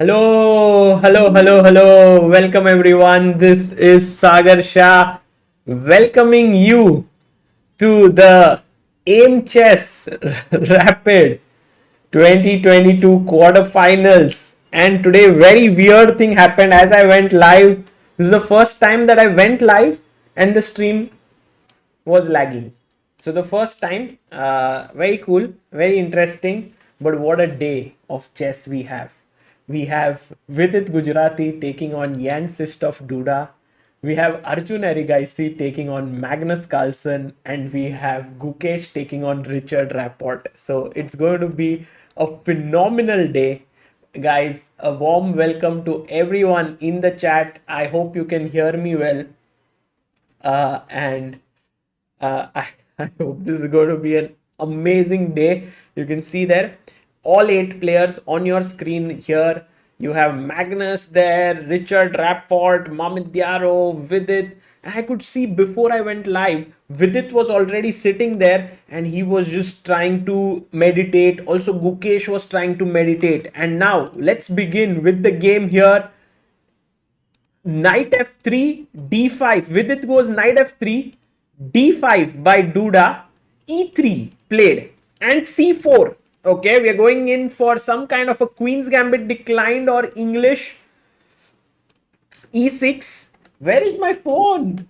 Hello. Welcome everyone. This is Sagar Shah welcoming you to the Aimchess Rapid 2022 quarterfinals. And today, very weird thing happened as I went live. This is the first time that I went live and the stream was lagging. So the first time, very cool, very interesting. But what a day of chess we have. We have Vidit Gujarati taking on Jan Sistov Duda. We have Arjun Erigaisi taking on Magnus Carlsen, and we have Gukesh taking on Richard Rapport. So it's going to be a phenomenal day. Guys, a warm welcome to everyone in the chat. I hope you can hear me well. And I hope this is going to be an amazing day. You can see there all 8 players on your screen here. You have Magnus there, Richard Rapport, Mamit Diaro, Vidit. And I could see before I went live, Vidit was already sitting there and he was just trying to meditate. Also, Gukesh was trying to meditate. And now let's begin with the game here. Knight f3, d5. Vidit goes knight f3, d5 by Duda, e3 played, and c4. Okay, we are going in for some kind of a Queen's Gambit declined or English. e6. Where is my phone?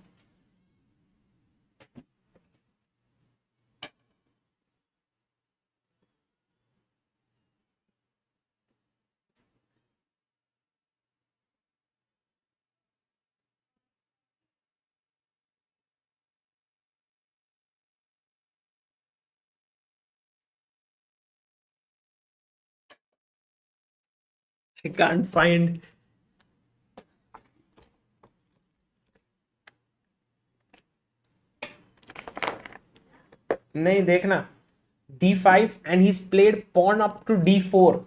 I can't find. नहीं देखना. d5 and he's played pawn up to d4.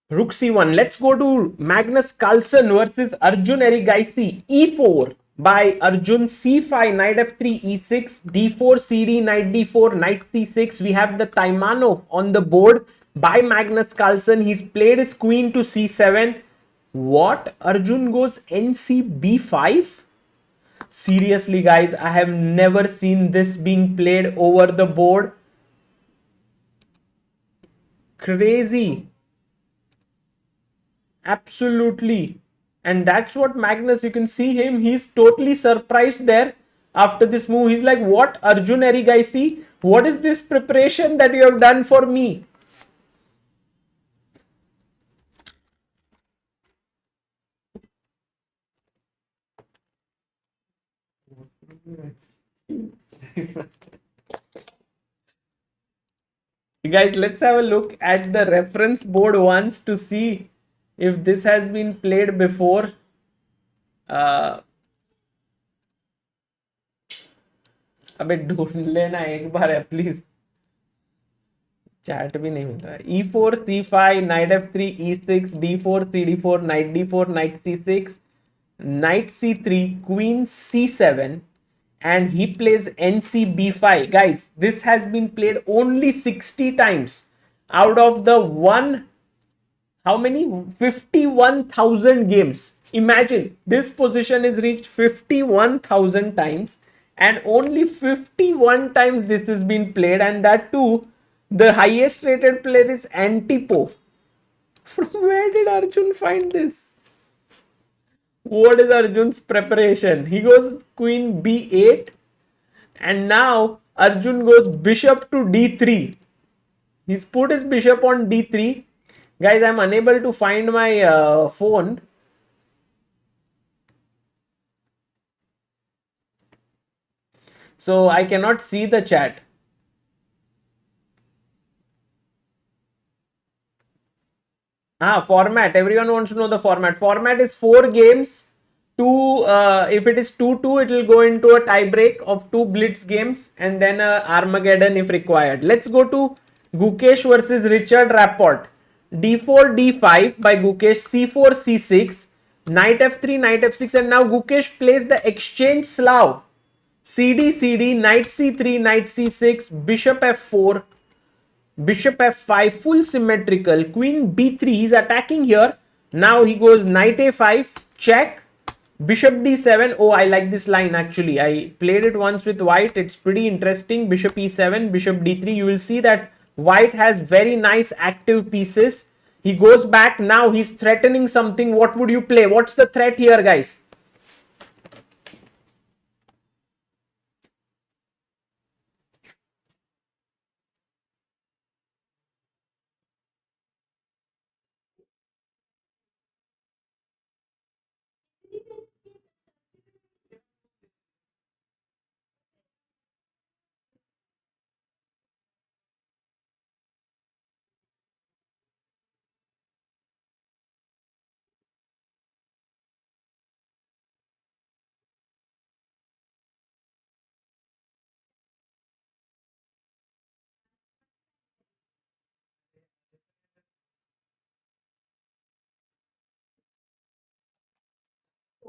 Rook c1. Let's go to Magnus Carlsen versus Arjun Erigaisi. e4 by Arjun, c5, knight f3, e6, d4, cd, knight d4, knight c6. We have the Taimanov on the board by Magnus Carlsen. He's played his queen to c7. What? Arjun goes nc b5? Seriously, guys, I have never seen this being played over the board. Crazy. Absolutely. And that's what Magnus, you can see him, he's totally surprised there after this move. He's like, what, Arjun Erigaisi? What is this preparation that you have done for me? Guys, let's have a look at the reference board once to see if this has been played before. अबे ढूंढ लेना एक बार है please. Chat भी नहीं मिल रहा है. e4 c5 knight f3 e6 d4 cd4 knight d4 knight c6 knight c3 queen c7 and he plays nc b5. Guys, this has been played only 60 times out of the how many 51,000 games. Imagine this position is reached 51,000 times and only 51 times this has been played, and that too the highest rated player is Antipov. From where did Arjun find this? What is Arjun's preparation? He goes queen b8 and now Arjun goes bishop to d3. He's put his bishop on d3. Guys, I'm unable to find my phone. So I cannot see the chat. Format. Everyone wants to know the format. Format is 4 games. If it is 2-2, it will go into a tiebreak of 2 blitz games and then a Armageddon if required. Let's go to Gukesh versus Richard Rapport. d4, d5 by Gukesh, c4, c6, knight f3, knight f6, and now Gukesh plays the exchange Slav. cd, cd, knight c3, knight c6, bishop f4, Bishop f5, full symmetrical. Queen b3, he's attacking here. Now he goes knight a5, check. Bishop d7. Oh, I like this line actually. I played it once with white. It's pretty interesting. Bishop e7, bishop d3. You will see that white has very nice active pieces. He goes back. Now he's threatening something. What would you play? What's the threat here, guys?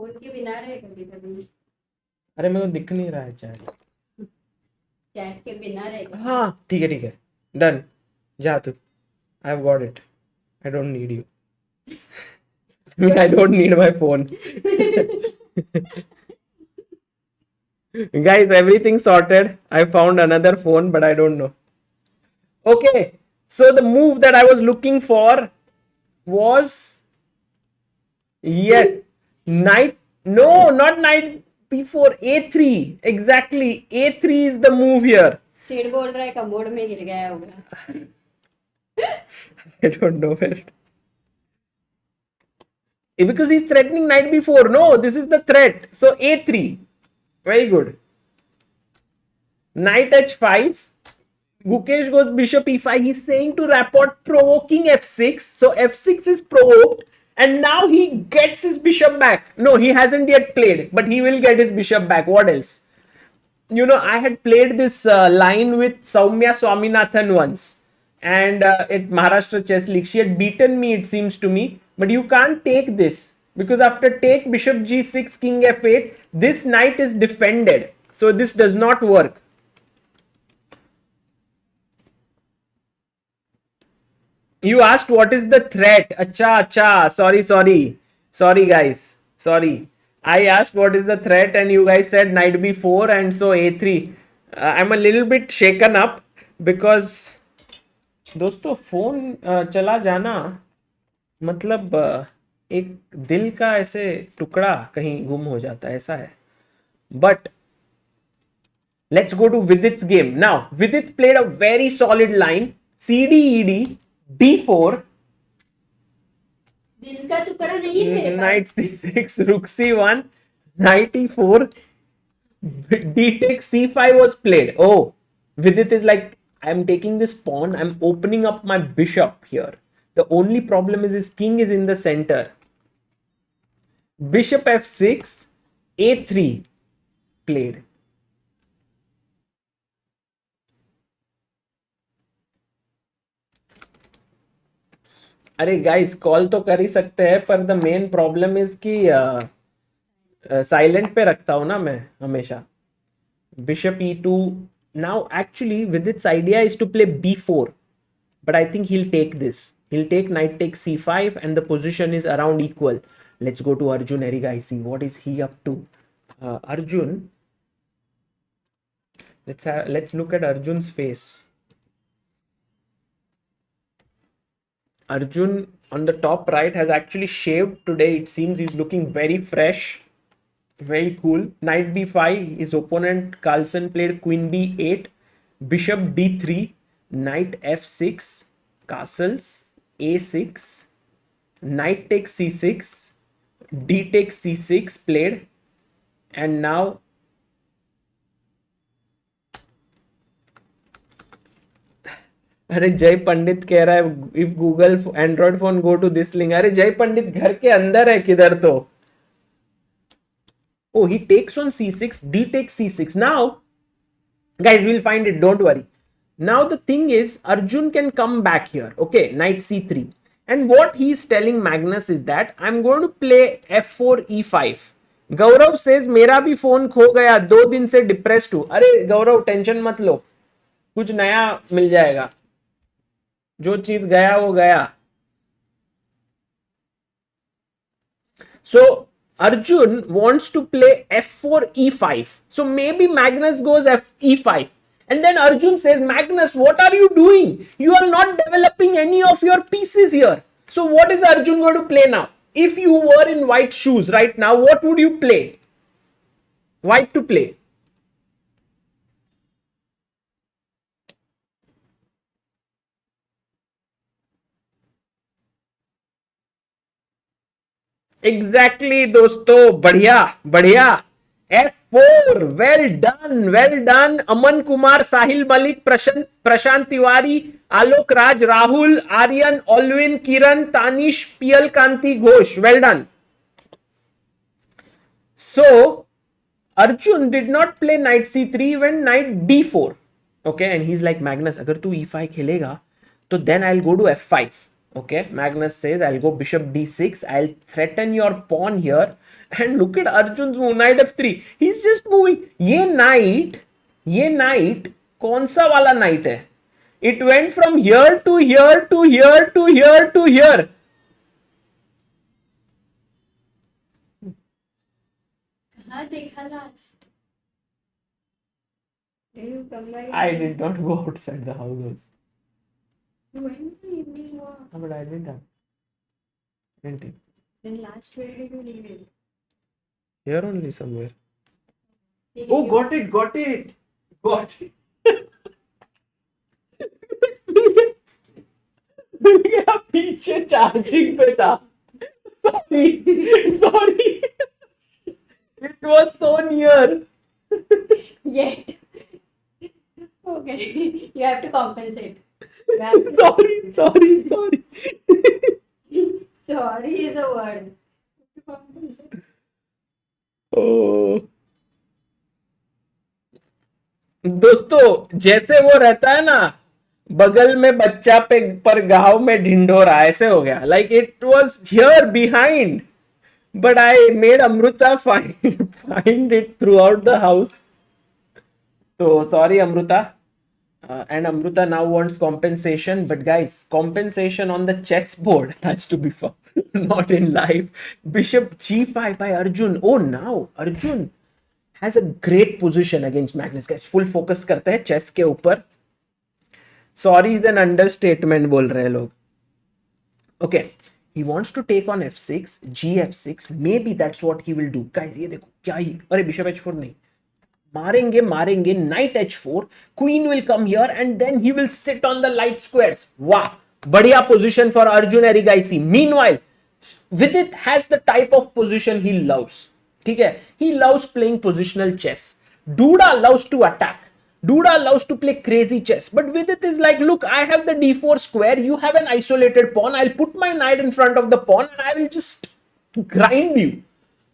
Phone के बिना रहे कभी कभी। अरे मेरे को दिख नहीं रहा है चैट। चैट के बिना रहे। हाँ ठीक है डन। जा तू। I have got it. I don't need you. I don't need my phone. Guys, everything sorted. I found another phone, but I don't know. Okay, so the move that I was looking for was, yes, knight. No, not knight b4, a3. Exactly, a3 is the move here. Seed बोल रहा है commode में गिर गया होगा। I don't know where. Because he's threatening knight b4. No, this is the threat. So a3. Very good. Knight h5. Gukesh goes bishop e5. He's saying to rapport, provoking f6. So f6 is provoked. And now he gets his bishop back. No, he hasn't yet played. But he will get his bishop back. What else? You know, I had played this line with Soumya Swaminathan once. And at Maharashtra Chess League. She had beaten me, it seems to me. But you can't take this. Because after take bishop g6, king f8, this knight is defended. So this does not work. You asked what is the threat. Acha. Sorry guys. Sorry. I asked what is the threat and you guys said knight b4 and so a3. I'm a little bit shaken up because दोस्तों phone चला जाना मतलब एक दिल का ऐसे टुकड़ा कहीं गुम हो जाता है, ऐसा है. But let's go to Vidit's game. Now, Vidit played a very solid line. CD, ED, D4. दिल का टुकड़ा नहीं है मेरे पास. Knight C6, Rook C1, Knight E4, D takes C5 was played. Oh, Vidit is like, I'm taking this pawn, I'm opening up my bishop here. The only problem is his king is in the center. Bishop F6, A3 played. अरे guys call तो कर ही सकते हैं पर the main problem is कि silent पे रखता हूं ना मैं हमेशा. Bishop E2. Now actually with its idea is to play B4 but I think he'll take this. He'll take knight takes C5 and the position is around equal. Let's go to Arjun Erigaisi. What is he up to? Arjun. Let's look at Arjun's face. Arjun on the top right has actually shaved today. It seems he's looking very fresh, very cool. Knight b5. His opponent Carlsen played queen b8, bishop d3, knight f6, castles, a6, knight takes c6, d takes c6 played, and now अरे जय पंडित कह रहा है if Google Android phone go to this link. अरे जय पंडित घर के अंदर है किधर तो. Oh, he takes on c6, d takes c6. Now guys we'll find it, don't worry. Now the thing is Arjun can come back here. Okay, knight c3, and what he's telling Magnus is that I'm going to play f4 e5. Gaurav says मेरा भी phone खो गया 2 दिन से depressed हूं. अरे गौरव tension मत लो, कुछ नया मिल जाएगा. जो चीज गया वो गया. So Arjun wants to play f4 e5. So maybe Magnus goes e5. And then Arjun says, Magnus, what are you doing? You are not developing any of your pieces here. So what is Arjun going to play now? If you were in white shoes right now, what would you play? White to play. Exactly दोस्तों, बढ़िया बढ़िया. F4, well done. Aman Kumar, Sahil Malik, Prashant Tiwari, Alok Raj, Rahul, Aryan, Alvin, Kiran, Tanish, PL Kanti Ghosh, well done. So Arjun did not play knight c3, he went knight d4. Okay, and he's like, Magnus, अगर तू e5 खेलेगा तो then I'll go to f5. Okay, Magnus says, I'll go bishop d6, I'll threaten your pawn here. And look at Arjun's move, knight f3. He's just moving. ये knight कौन सा वाला knight है? It went from here to here to here to here to here. कहाँ देखा last? Did you come by? I did not go outside the house also. You went to evening walk. No, but I didn't have. Didn't it? Then last where did you leave it? Here only somewhere. Did Oh, you- got it. मेरा पीछे charging पे था. Sorry. It was so near. Yet. Okay. You have to compensate. You have to... Sorry. Sorry is a word. You have to compensate. Oh. दोस्तों, जैसे वो रहता है ना, बगल में बच्चा पे पर गांव में ढिंढोरा, ऐसे हो गया. Like it was here behind, but I made Amruta find it throughout the house. So sorry, Amruta. And Amruta now wants compensation, but guys, compensation on the chessboard has to be found, not in life. Bishop g5 by Arjun. Oh, now Arjun has a great position against Magnus. Guys, full focus करते हैं chess के ऊपर. Sorry is an understatement बोल रहे हैं लोग. Okay, he wants to take on f6, gf6. Maybe that's what he will do. Guys, ये देखो क्या ही. अरे bishop h4 नहीं. मारेंगे knight h4, queen will come here and then he will sit on the light squares. Wow, बढ़िया position for Arjun Erigaisi. Meanwhile, Vidit has the type of position he loves. ठीक है, he loves playing positional chess. Duda loves to attack. Duda loves to play crazy chess. But Vidit is like, look, I have the d4 square, you have an isolated pawn, I'll put my knight in front of the pawn and I will just grind you.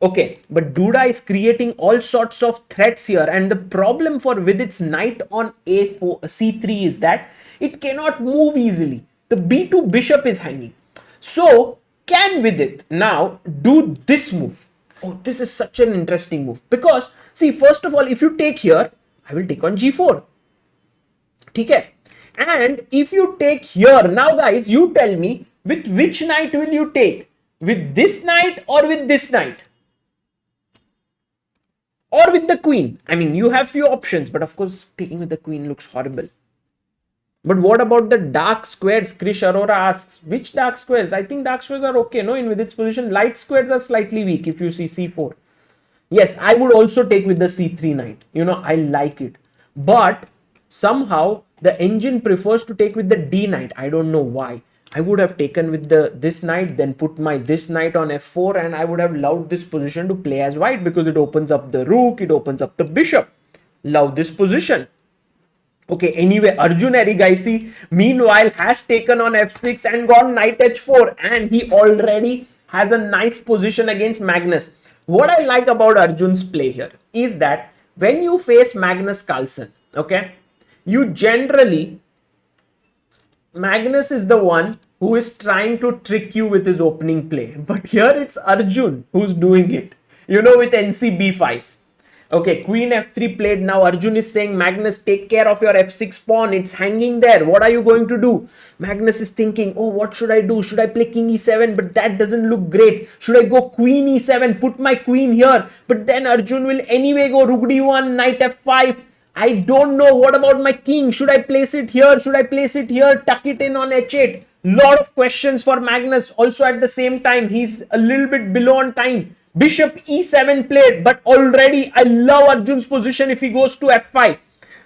Okay, but Duda is creating all sorts of threats here, and the problem for Vidit's knight on a4 c3 is that it cannot move easily. The b2 bishop is hanging. So can Vidit now do this move? Oh, this is such an interesting move, because see, first of all, if you take here, I will take on g4. Okay, and if you take here, now guys, you tell me, with which knight will you take? With this knight or with this knight? Or with the queen? I mean, you have few options, but of course, taking with the queen looks horrible. But what about the dark squares? Krish Arora asks, which dark squares? I think dark squares are okay, no, in Vidit's position. Light squares are slightly weak if you see c4. Yes, I would also take with the c3 knight. You know, I like it. But somehow the engine prefers to take with the d knight. I don't know why. I would have taken with this knight, then put my this knight on f4, and I would have loved this position to play as white, because it opens up the rook, it opens up the bishop. Love this position. Okay, anyway, Arjun Erigaisi meanwhile has taken on f6 and gone knight h4, and he already has a nice position against Magnus. What I like about Arjun's play here is that when you face Magnus Carlsen, okay, you generally, Magnus is the one who is trying to trick you with his opening play. But here it's Arjun who's doing it, you know, with NC b5. Okay, queen f3 played. Now Arjun is saying, Magnus, take care of your f6 pawn. It's hanging there. What are you going to do? Magnus is thinking, oh, what should I do? Should I play king e7? But that doesn't look great. Should I go queen e7? Put my queen here. But then Arjun will anyway go rook d1, knight f5. I don't know. What about my king? Should I place it here? Should I place it here? Tuck it in on h8. Lot of questions for Magnus. Also at the same time, he's a little bit below on time. Bishop e7 played, but already I love Arjun's position if he goes to f5.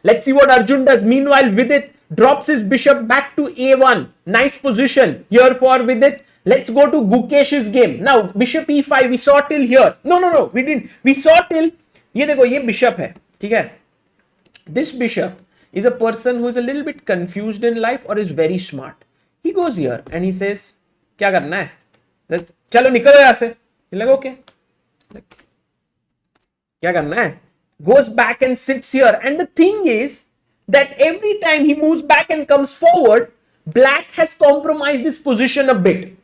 Let's see what Arjun does. Meanwhile, Vidit drops his bishop back to a1. Nice position here for Vidit. Let's go to Gukesh's game. Now, bishop e5, we saw till here. No, we didn't. We saw till, ये देखो, ये bishop है, ठीक है? This bishop is a person who is a little bit confused in life or is very smart. He goes here and he says, क्या करना है? चलो निकलो यहाँ से. He's like, okay. क्या करना है? Goes back and sits here. And the thing is that every time he moves back and comes forward, black has compromised his position a bit.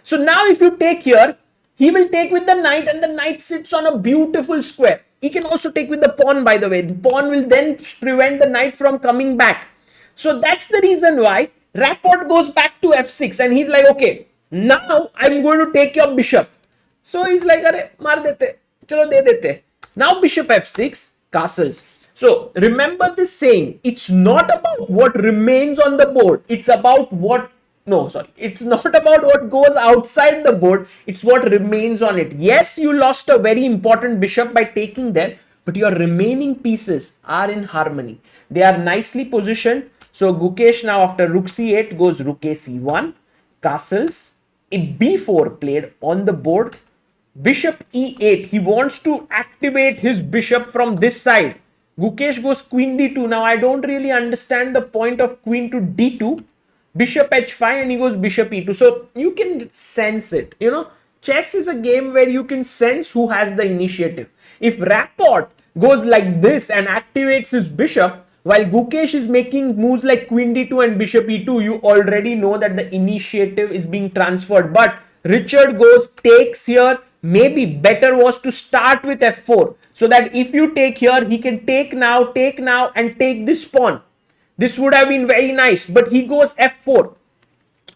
So now if you take here, he will take with the knight and the knight sits on a beautiful square. He can also take with the pawn, by the way. The pawn will then prevent the knight from coming back. So that's the reason why Rapid goes back to f6 and he's like, okay, now I'm going to take your bishop. So he's like, अरे मार देते, चलो दे देते. Now bishop f6, castles. So remember this saying, it's not about what remains on the board. It's about what, no, sorry. It's not about what goes outside the board. It's what remains on it. Yes, you lost a very important bishop by taking them, but your remaining pieces are in harmony. They are nicely positioned. So Gukesh now after rook c8 goes rook a c1, castles, a b4 played on the board. Bishop e8, he wants to activate his bishop from this side. Gukesh goes queen d2. Now I don't really understand the point of queen to d2. Bishop h5 and he goes bishop e2. So you can sense it. You know, chess is a game where you can sense who has the initiative. If Rapid goes like this and activates his bishop, while Gukesh is making moves like queen d2 and bishop e2, you already know that the initiative is being transferred. But Richard goes, takes here. Maybe better was to start with f4 so that if you take here, he can take now and take this pawn. This would have been very nice, but he goes f4.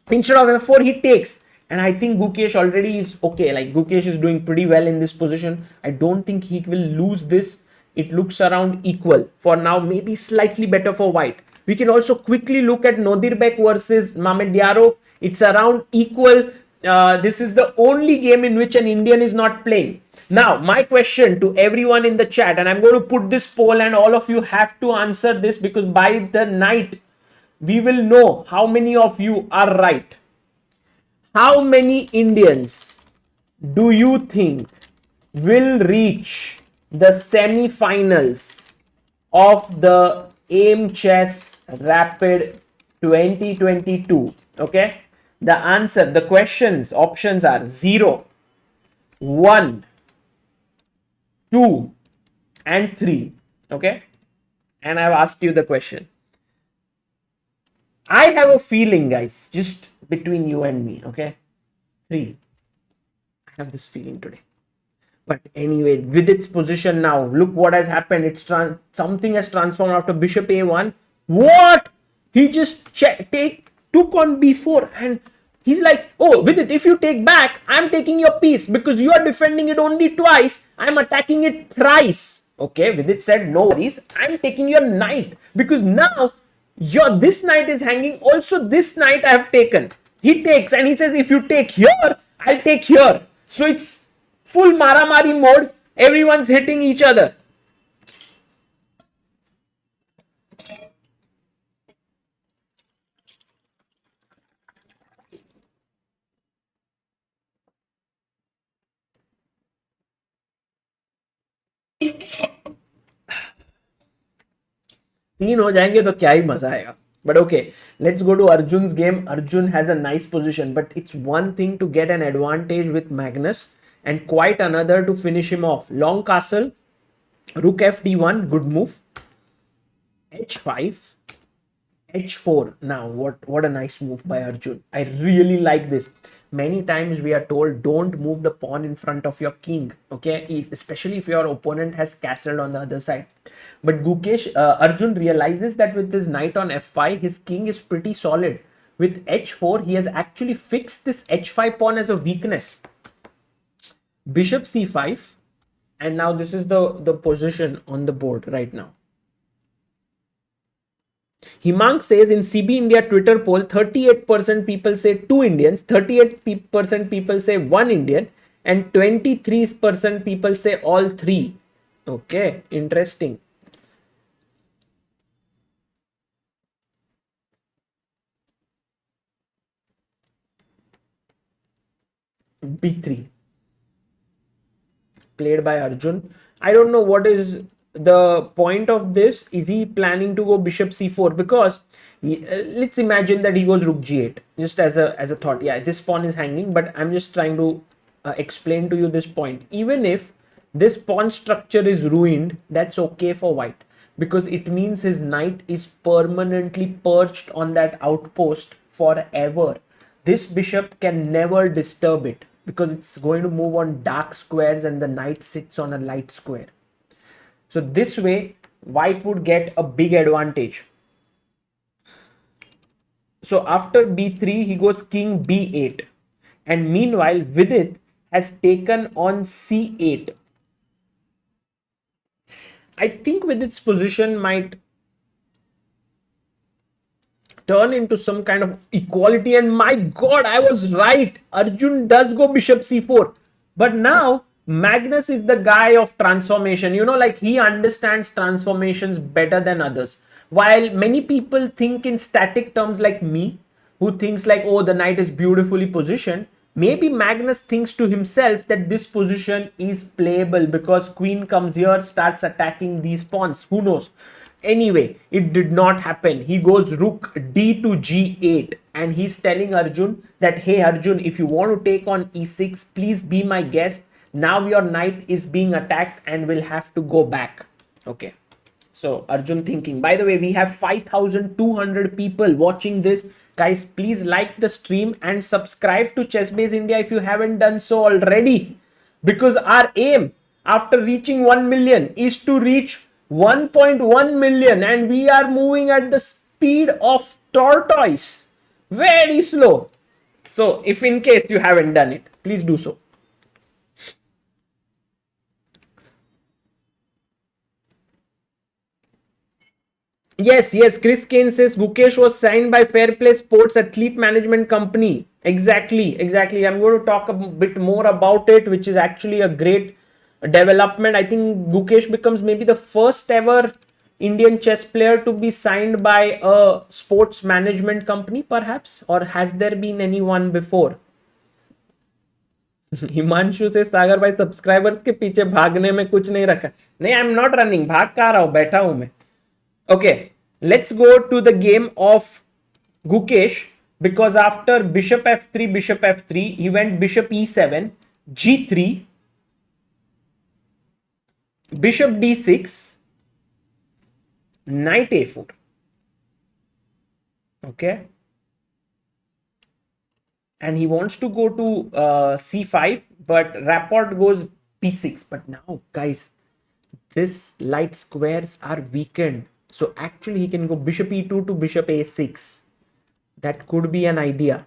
Instead of f4, he takes. And I think Gukesh already is okay. Like Gukesh is doing pretty well in this position. I don't think he will lose this. It looks around equal for now, maybe slightly better for white. We can also quickly look at Nodirbek versus Mamedyarov. It's around equal. This is the only game in which an Indian is not playing. Now, my question to everyone in the chat, and I'm going to put this poll and all of you have to answer this because by the night, we will know how many of you are right. How many Indians do you think will reach the semi-finals of the Aimchess Rapid 2022? Okay. The answer, the questions, options are 0, 1, 2, and 3. Okay. And I've asked you the question. I have a feeling, guys, just between you and me. Okay. 3. I have this feeling today. But anyway, with its position now, look what has happened. It's something has transformed after bishop a1. What? He just took on b4 and he's like, oh, Vidit, if you take back, I'm taking your piece because you are defending it only twice. I'm attacking it thrice. Okay, Vidit said, no worries. I'm taking your knight because now this knight is hanging. Also, this knight I have taken. He takes and he says, if you take here, I'll take here. So it's full maramari mode. Everyone's hitting each other. तीन हो जाएंगे तो क्या ही मजा आएगा. But okay, let's go to Arjun's game. Arjun has a nice position, but it's one thing to get an advantage with Magnus and quite another to finish him off. Long castle, rook f d1, good move. h5, h4. Now what a nice move by Arjun. I really like this. Many times we are told don't move the pawn in front of your king, okay, especially if your opponent has castled on the other side. But Arjun realizes that with his knight on f5 his king is pretty solid. With h4 he has actually fixed this h5 pawn as a weakness. Bishop c5, and now this is the position on the board right now. Himang says in CB India Twitter poll, 38% people say 2 Indians, 38% people say 1 Indian, and 23% people say all 3. Okay, interesting. B3 played by Arjun. I don't know what is the point of this. Is he planning to go bishop c4? Because let's imagine that he goes rook g8, just as a thought. Yeah, this pawn is hanging, but I'm just trying to explain to you this point. Even if this pawn structure is ruined, that's okay for white, because it means his knight is permanently perched on that outpost forever. This bishop can never disturb it, because it's going to move on dark squares and the knight sits on a light square. So this way white would get a big advantage. So after b3 he goes king b8, and meanwhile Vidit has taken on c8. I think Vidit's position might turn into some kind of equality, and my god, I was right. Arjun does go bishop c4, but now Magnus is the guy of transformation. You know, like he understands transformations better than others. While many people think in static terms like me, who thinks like, oh, the knight is beautifully positioned, maybe Magnus thinks to himself that this position is playable because queen comes here, starts attacking these pawns. Who knows? Anyway, it did not happen. He goes rook d to g8, and he's telling Arjun that, hey Arjun, if you want to take on e6, please be my guest. Now your knight is being attacked and will have to go back. Okay. So Arjun thinking. By the way, we have 5,200 people watching this. Guys, please like the stream and subscribe to Chessbase India if you haven't done so already. Because our aim after reaching 1 million is to reach 1.1 million, and we are moving at the speed of tortoise. Very slow. So if in case you haven't done it, please do so. Yes, Chris Kane says Gukesh was signed by Fair Play Sports Athlete Management Company. Exactly. I'm going to talk a bit more about it, which is actually a great development. I think Gukesh becomes maybe the first ever Indian chess player to be signed by a sports management company, perhaps, or has there been anyone before? Himanshu से सागर भाई subscribers के पीछे भागने में कुछ नहीं रखा. नहीं, आई एम नॉट रनिंग. भाग कहाँ रहा हूं, बैठा हूं मैं. Okay, let's go to the game of Gukesh, because after bishop f3, he went bishop e7, g3, bishop d6, knight a4. Okay, and he wants to go to c5, but rapport goes b6. But now, guys, this light squares are weakened. So actually he can go bishop e2 to bishop a6. That could be an idea.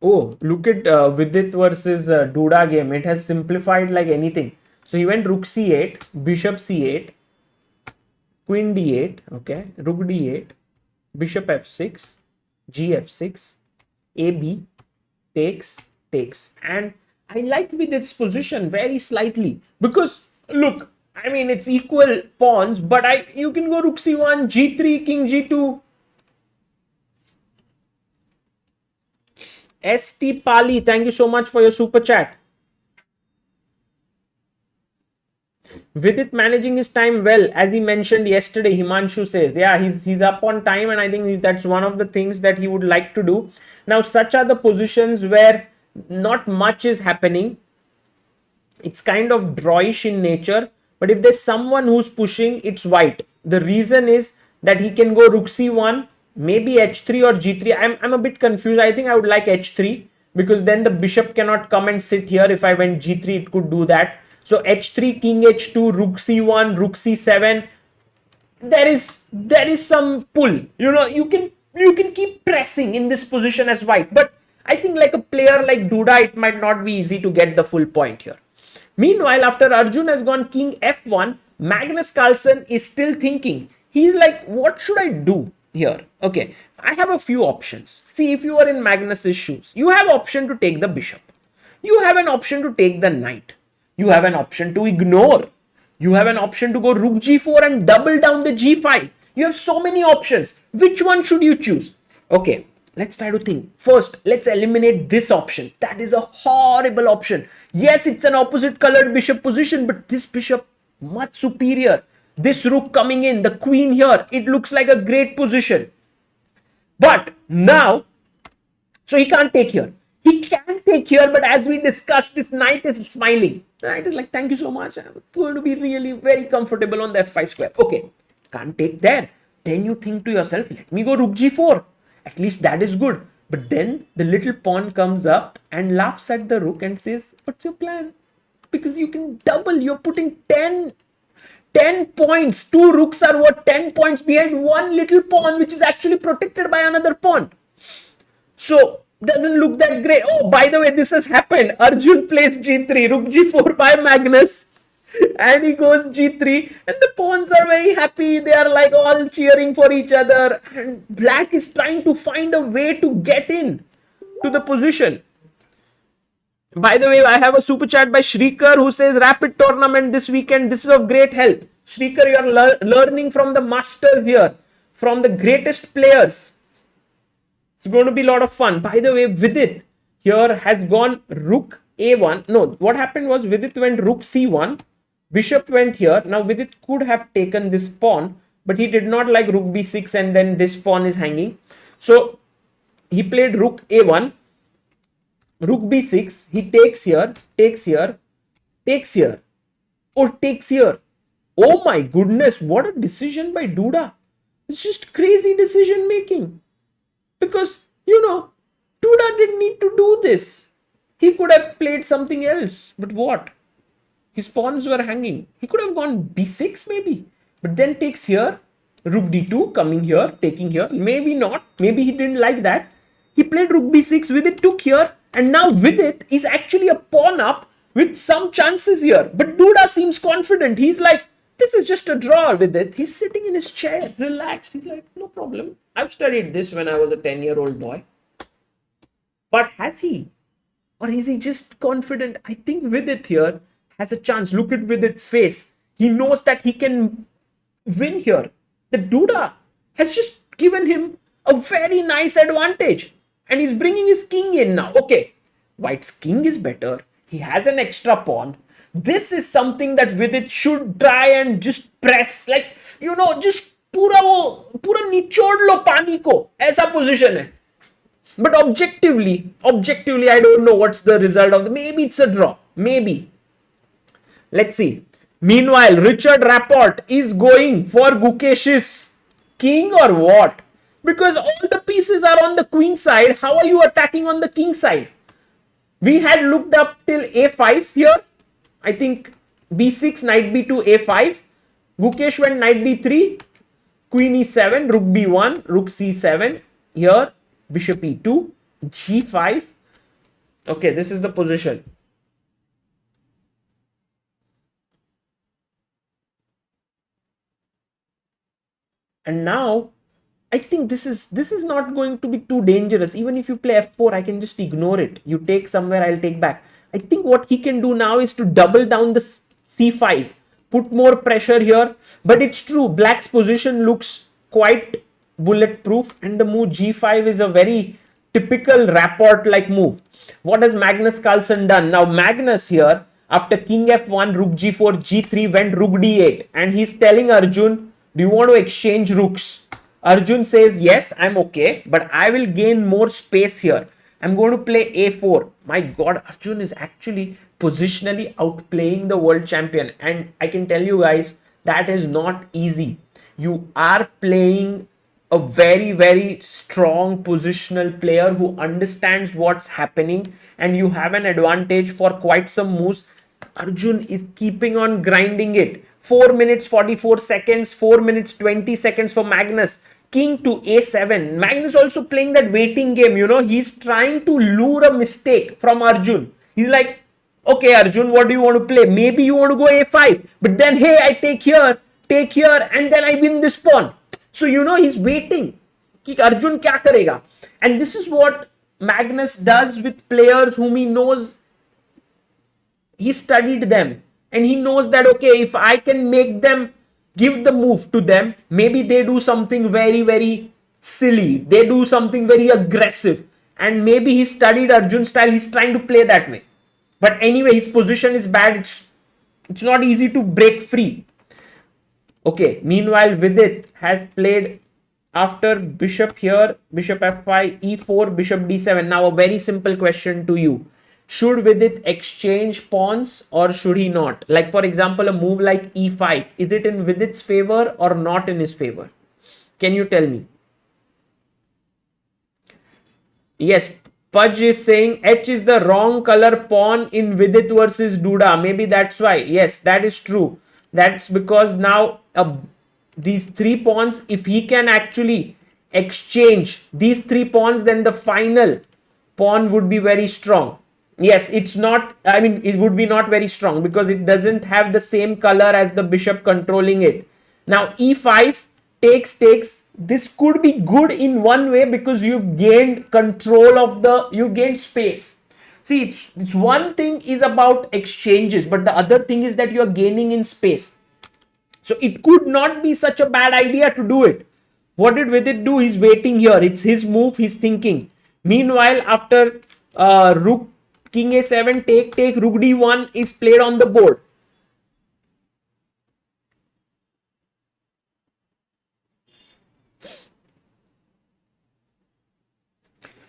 Oh, look at Vidit versus Duda game. It has simplified like anything. So he went rook c8, bishop c8, queen d8, okay, rook d8, bishop f6, gf6, ab, takes. And I like Vidit's position very slightly, because look, I mean, it's equal pawns, but you can go rook c1, g3, king g2. ST Pali, thank you so much for your super chat. Vidit managing his time well, as he mentioned yesterday. Himanshu says, yeah, he's up on time, and I think that's one of the things that he would like to do. Now, such are the positions where not much is happening. It's kind of drawish in nature. But if there's someone who's pushing, it's white. The reason is that he can go rook c1, maybe h3 or g3. I'm a bit confused. I think I would like h3 because then the bishop cannot come and sit here. If I went g3, it could do that. So h3, king h2, rook c1, rook c7. There is some pull. You can keep pressing in this position as white. But I think like a player like Duda, it might not be easy to get the full point here. Meanwhile, after Arjun has gone king f1, Magnus Carlsen is still thinking. He's like, what should I do here? Okay, I have a few options. See, if you are in Magnus's shoes, you have option to take the bishop. You have an option to take the knight. You have an option to ignore. You have an option to go rook g4 and double down the g5. You have so many options. Which one should you choose? Okay, let's try to think. First, let's eliminate this option. That is a horrible option. Yes, it's an opposite colored bishop position, but this bishop much superior. This rook coming in, the queen here, it looks like a great position. But now, so he can't take here. He can take here, but as we discussed, this knight is smiling. The knight is like, thank you so much. I'm going to be really very comfortable on the f5 square. Okay, can't take there. Then you think to yourself, let me go rook g4. At least that is good. But then the little pawn comes up and laughs at the rook and says, what's your plan? Because you can double. You're putting 10 points. Two rooks are worth 10 points behind one little pawn, which is actually protected by another pawn. So, doesn't look that great. Oh, by the way, this has happened. Arjun plays g3, rook g4 by Magnus. And he goes g3 and the pawns are very happy. They are like all cheering for each other. And black is trying to find a way to get in to the position. By the way, I have a super chat by Shrikar who says Rapid tournament this weekend. This is of great help. Shrikar, you are learning from the masters here, from the greatest players. It's going to be a lot of fun. By the way, Vidit here has gone rook a1. No, what happened was Vidit went rook c1. Bishop went here. Now Vidit could have taken this pawn, but he did not like rook b6 and then this pawn is hanging. So he played rook a1, rook b6. He takes here, takes here, takes here, or takes here. Oh my goodness, what a decision by Duda. It's just crazy decision making. Because, Duda didn't need to do this. He could have played something else. But what? His pawns were hanging. He could have gone b6 maybe. But then takes here, rook d2, coming here, taking here. Maybe not. Maybe he didn't like that. He played rook b6, Vidit took here. And now Vidit is actually a pawn up with some chances here. But Duda seems confident. He's like, this is just a draw with it. He's sitting in his chair, relaxed. He's like, no problem. I've studied this when I was a 10-year-old boy. But has he? Or is he just confident? I think Vidit here has a chance. Look at Vidit's face. He knows that he can win here. The Duda has just given him a very nice advantage. And he's bringing his king in now. Okay, White's king is better. He has an extra pawn. This is something that Vidit should try and just press. Like, just पूरा निचोड़ लो पानी को. ऐसा position है. But objectively, I don't know what's the result of the. Maybe it's a draw. Maybe. Let's see. Meanwhile, Richard Rapport is going for Gukesh's king or what? Because all the pieces are on the queen side. How are you attacking on the king side? We had looked up till a5 here. I think b6, knight b2, a5. Gukesh went knight d3, queen e7, rook b1, rook c7. Here, bishop e2, g5. Okay, this is the position. And now, I think this is not going to be too dangerous. Even if you play f4, I can just ignore it. You take somewhere, I'll take back. I think what he can do now is to double down the c5. Put more pressure here. But it's true, black's position looks quite bulletproof. And the move g5 is a very typical Rapport-like move. What has Magnus Carlsen done? Now Magnus here, after king f1, rook g4, g3, went rook d8. And he's telling Arjun, do you want to exchange rooks? Arjun says, yes, I'm okay, but I will gain more space here. I'm going to play a4. My God, Arjun is actually positionally outplaying the world champion. And I can tell you guys, that is not easy. You are playing a very, very strong positional player who understands what's happening, and you have an advantage for quite some moves. Arjun is keeping on grinding it. 4 minutes 44 seconds, 4 minutes 20 seconds for Magnus. King to a7. Magnus also playing that waiting game, he's trying to lure a mistake from Arjun. He's like, okay, Arjun, what do you want to play? Maybe you want to go a5, but then, hey, I take here, and then I win this pawn. So, he's waiting. Ki Arjun kya karega? And this is what Magnus does with players whom he knows. He studied them, and he knows that, okay, if I can make them give the move to them, maybe they do something very, very silly, they do something very aggressive, and maybe he studied Arjun's style, he's trying to play that way. But anyway, his position is bad. It's not easy to break free. Okay, meanwhile, Vidit has played after bishop here, bishop f5, e4, bishop d7. Now, a very simple question to you. Should Vidit exchange pawns or should he not? Like, for example, a move like e5. Is it in Vidit's favor or not in his favor? Can you tell me? Yes, Pudge is saying H is the wrong color pawn in Vidit versus Duda. Maybe that's why. Yes, that is true. That's because now these 3 pawns, if he can actually exchange these 3 pawns, then the final pawn would be very strong. Yes, it's not, I mean, it would be not very strong because it doesn't have the same color as the bishop controlling it. Now, e5 takes. This could be good in one way because you've gained control of you've gained space. See, it's one thing is about exchanges, but the other thing is that you're gaining in space. So it could not be such a bad idea to do it. What did Vidit do? He's waiting here. It's his move. He's thinking. Meanwhile, after rook, king a7, take, rook d1 is played on the board.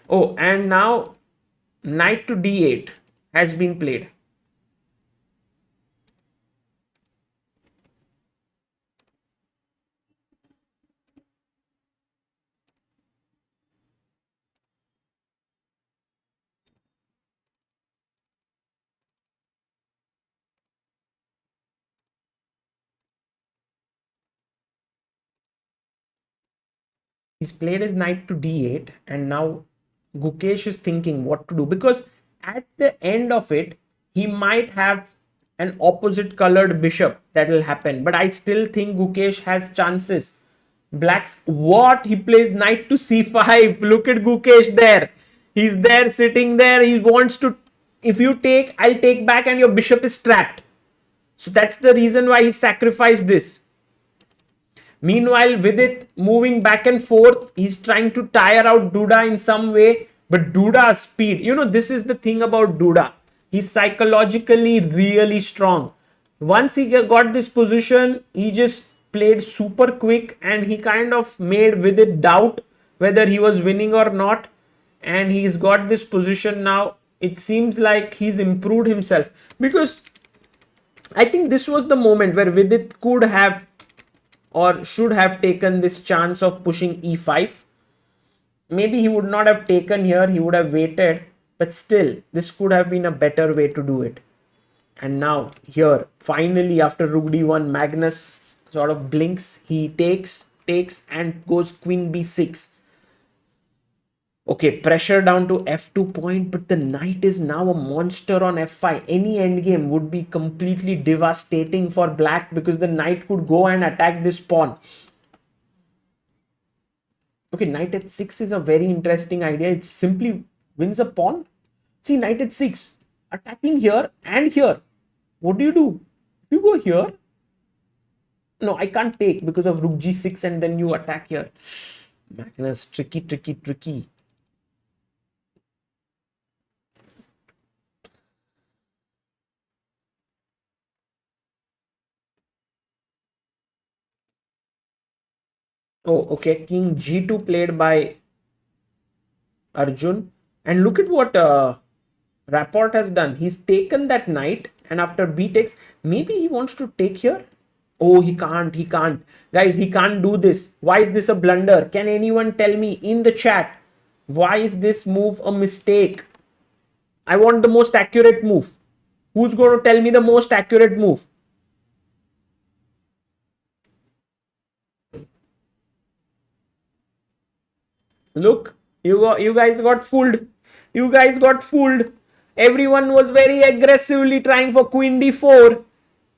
Oh, and now knight to d8 has been played. He's played his knight to d8, and now Gukesh is thinking what to do, because at the end of it, he might have an opposite colored bishop that will happen. But I still think Gukesh has chances. Black's what? He plays knight to c5. Look at Gukesh there. He's there sitting there. He wants to, if you take, I'll take back, and your bishop is trapped. So that's the reason why he sacrificed this. Meanwhile, Vidit moving back and forth, he's trying to tire out Duda in some way, but Duda's speed, this is the thing about Duda. He's psychologically really strong. Once he got this position, he just played super quick, and he kind of made Vidit doubt whether he was winning or not. And he's got this position now. It seems like he's improved himself, because I think this was the moment where Vidit could have or should have taken this chance of pushing e5. Maybe he would not have taken here, he would have waited, but still, this could have been a better way to do it. And now, here, finally, after rook d1, Magnus sort of blinks, he takes, and goes queen b6. Okay, pressure down to f2 point, but the knight is now a monster on f5. Any endgame would be completely devastating for black, because the knight could go and attack this pawn. Okay, knight at 6 is a very interesting idea. It simply wins a pawn. See, knight at 6, attacking here and here. What do you do? If you go here, no, I can't take because of rook g6, and then you attack here. Magnus, tricky. Oh, okay. King g2 played by Arjun. And look at what Rapport has done. He's taken that knight, and after b takes, maybe he wants to take here. Oh, he can't. He can't. Guys, he can't do this. Why is this a blunder? Can anyone tell me in the chat? Why is this move a mistake? I want the most accurate move. Who's going to tell me the most accurate move? Look, you guys got fooled. You guys got fooled. Everyone was very aggressively trying for queen d4.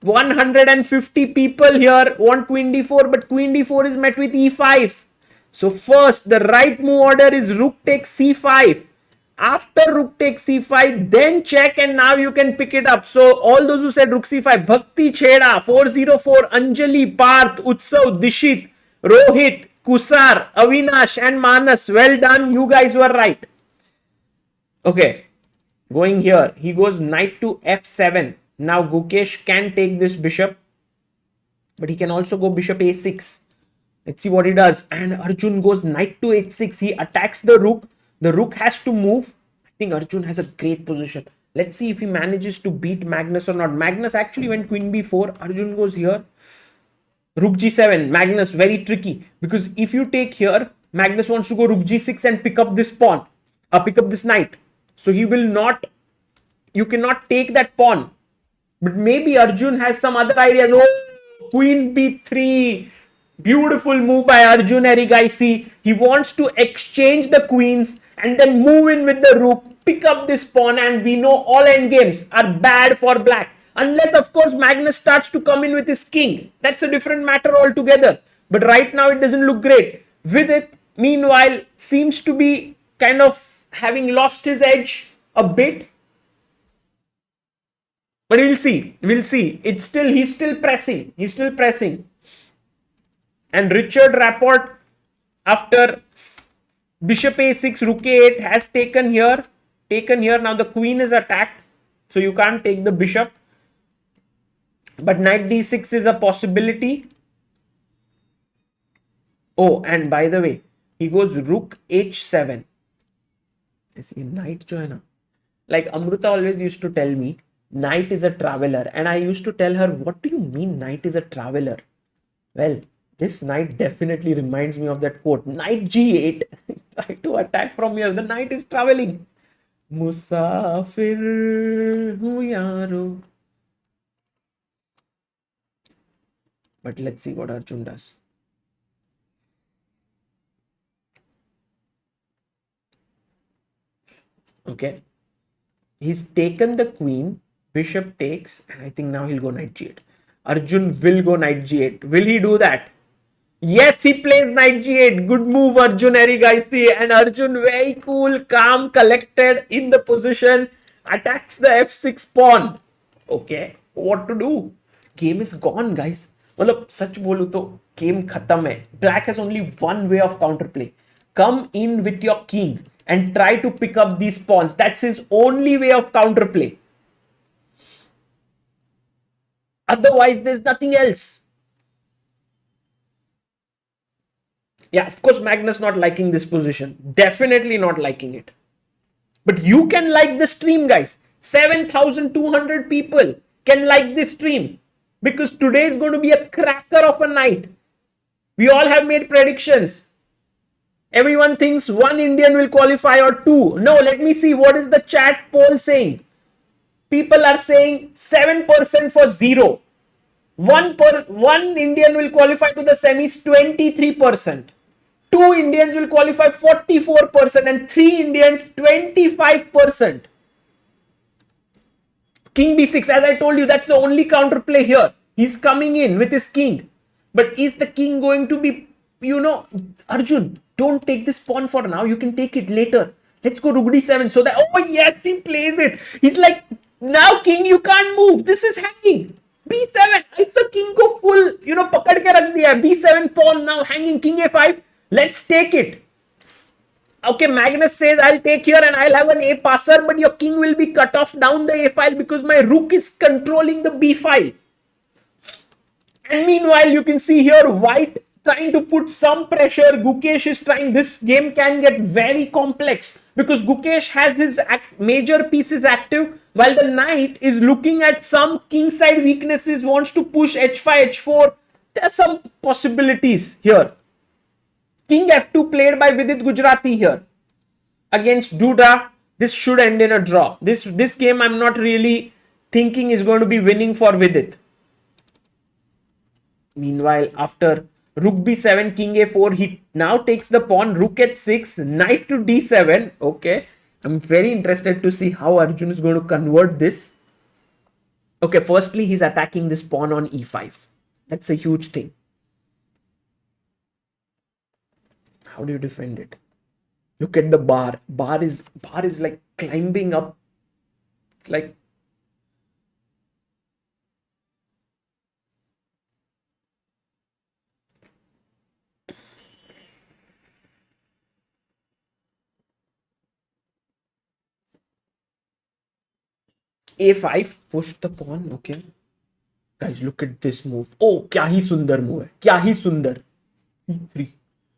150 people here want queen d4, but queen d4 is met with e5. So first, the right move order is rook takes c5. After rook takes c5, then check, and now you can pick it up. So all those who said rook c5, Bhakti Chheda, 404, Anjali, Parth, Utsav, Dishit, Rohit, Kusar, Avinash and Manas, well done. You guys were right. Okay, going here, he goes knight to f7. Now Gukesh can take this bishop, but he can also go bishop a6. Let's see what he does. And Arjun goes knight to h6. He attacks the rook. The rook has to move. I think Arjun has a great position. Let's see if he manages to beat Magnus or not. Magnus actually went queen b4. Arjun goes here. Rook g7. Magnus, very tricky. Because if you take here, Magnus wants to go rook g6 and pick up this pawn. Pick up this knight. So he will not... You cannot take that pawn. But maybe Arjun has some other ideas. Oh, queen b3. Beautiful move by Arjun Erigaisi. He wants to exchange the queens and then move in with the rook, pick up this pawn, and we know all endgames are bad for black. Unless, of course, Magnus starts to come in with his king. That's a different matter altogether. But right now, it doesn't look great. Vidit, meanwhile, seems to be kind of having lost his edge a bit. But we'll see. We'll see. He's still pressing. He's still pressing. And Richard Rapport, after bishop a6, rook a8, has taken here. Now the queen is attacked. So you can't take the bishop. But knight d6 is a possibility. Oh, and by the way, he goes rook h7. Is he knight joiner? Like Amruta always used to tell me, knight is a traveler. And I used to tell her, what do you mean knight is a traveler? Well, this knight definitely reminds me of that quote. Knight g8. Try to attack from here. The knight is traveling. Musafir hu yaro. But let's see what Arjun does. Okay. He's taken the queen. Bishop takes. And I think now he'll go knight g8. Arjun will go knight g8. Will he do that? Yes, he plays knight g8. Good move, Arjun Erigaisi. And Arjun, very cool, calm, collected in the position. Attacks the f6 pawn. Okay, what to do? Game is gone, guys. मतलब सच बोलूं तो game खत्म है. Black has only one way of counterplay. Come in with your king and try to pick up these pawns. That's his only way of counterplay. Otherwise, there's nothing else. Yeah, of course, Magnus not liking this position. Definitely not liking it. But you can like the stream, guys. 7,200 people can like this stream. Because today is going to be a cracker of a night. We all have made predictions. Everyone thinks one Indian will qualify or two. No, let me see. What is the chat poll saying? People are saying 7% for 0. One Indian will qualify to the semis, 23%. 2 Indians will qualify, 44%. And 3 Indians, 25%. King b6, as I told you, that's the only counterplay here. He's coming in with his king. But is the king going to be, Arjun, don't take this pawn for now. You can take it later. Let's go rook d7 so that, oh yes, he plays it. He's like, now king, you can't move. This is hanging. b7, it's a king ko full, pakad ke rakh diya. b7 pawn now hanging, king a5. Let's take it. Okay, Magnus says, I'll take here and I'll have an A passer, but your king will be cut off down the A file because my rook is controlling the B file. And meanwhile, you can see here, white trying to put some pressure. Gukesh is trying. This game can get very complex because Gukesh has his major pieces active while the knight is looking at some king side weaknesses, wants to push h5, h4. There are some possibilities here. King f2 played by Vidit Gujarati here against Duda. This should end in a draw. This game I'm not really thinking is going to be winning for Vidit. Meanwhile, after rook b7, king a4, he now takes the pawn, rook h6, knight to d7. Okay, I'm very interested to see how Arjun is going to convert this. Okay, firstly, he's attacking this pawn on e5. That's a huge thing. How do you defend it? Look at the bar. Bar is like climbing up. It's like a5, push the pawn. Okay, guys, look at this move. Oh, क्या ही सुंदर move है, क्या ही सुंदर. c3,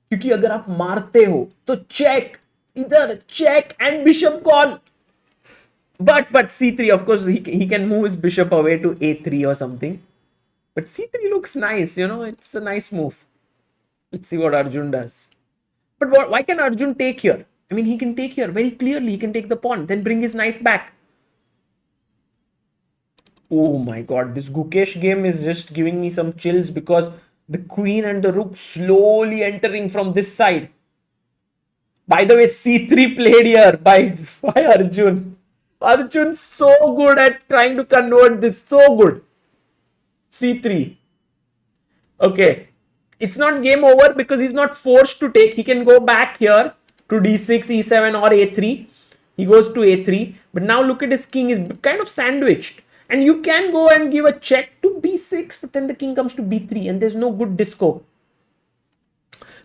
क्योंकि अगर आप मारते हो तो चेक, इधर check and bishop gone. But c3, of course, he can move his bishop away to a3 or something. But c3 looks nice, you know, it's a nice move. Let's see what Arjun does. But why can Arjun take here? I mean, he can take here very clearly. He can take the pawn, then bring his knight back. Oh my god, this Gukesh game is just giving me some chills because the queen and the rook slowly entering from this side. By the way, c3 played here by Arjun. Arjun so good at trying to convert this, so good. c3. Okay, it's not game over because he's not forced to take. He can go back here to d6, e7 or a3. He goes to a3, but now look at his king is kind of sandwiched. And you can go and give a check to b6, but then the king comes to b3 and there's no good disco.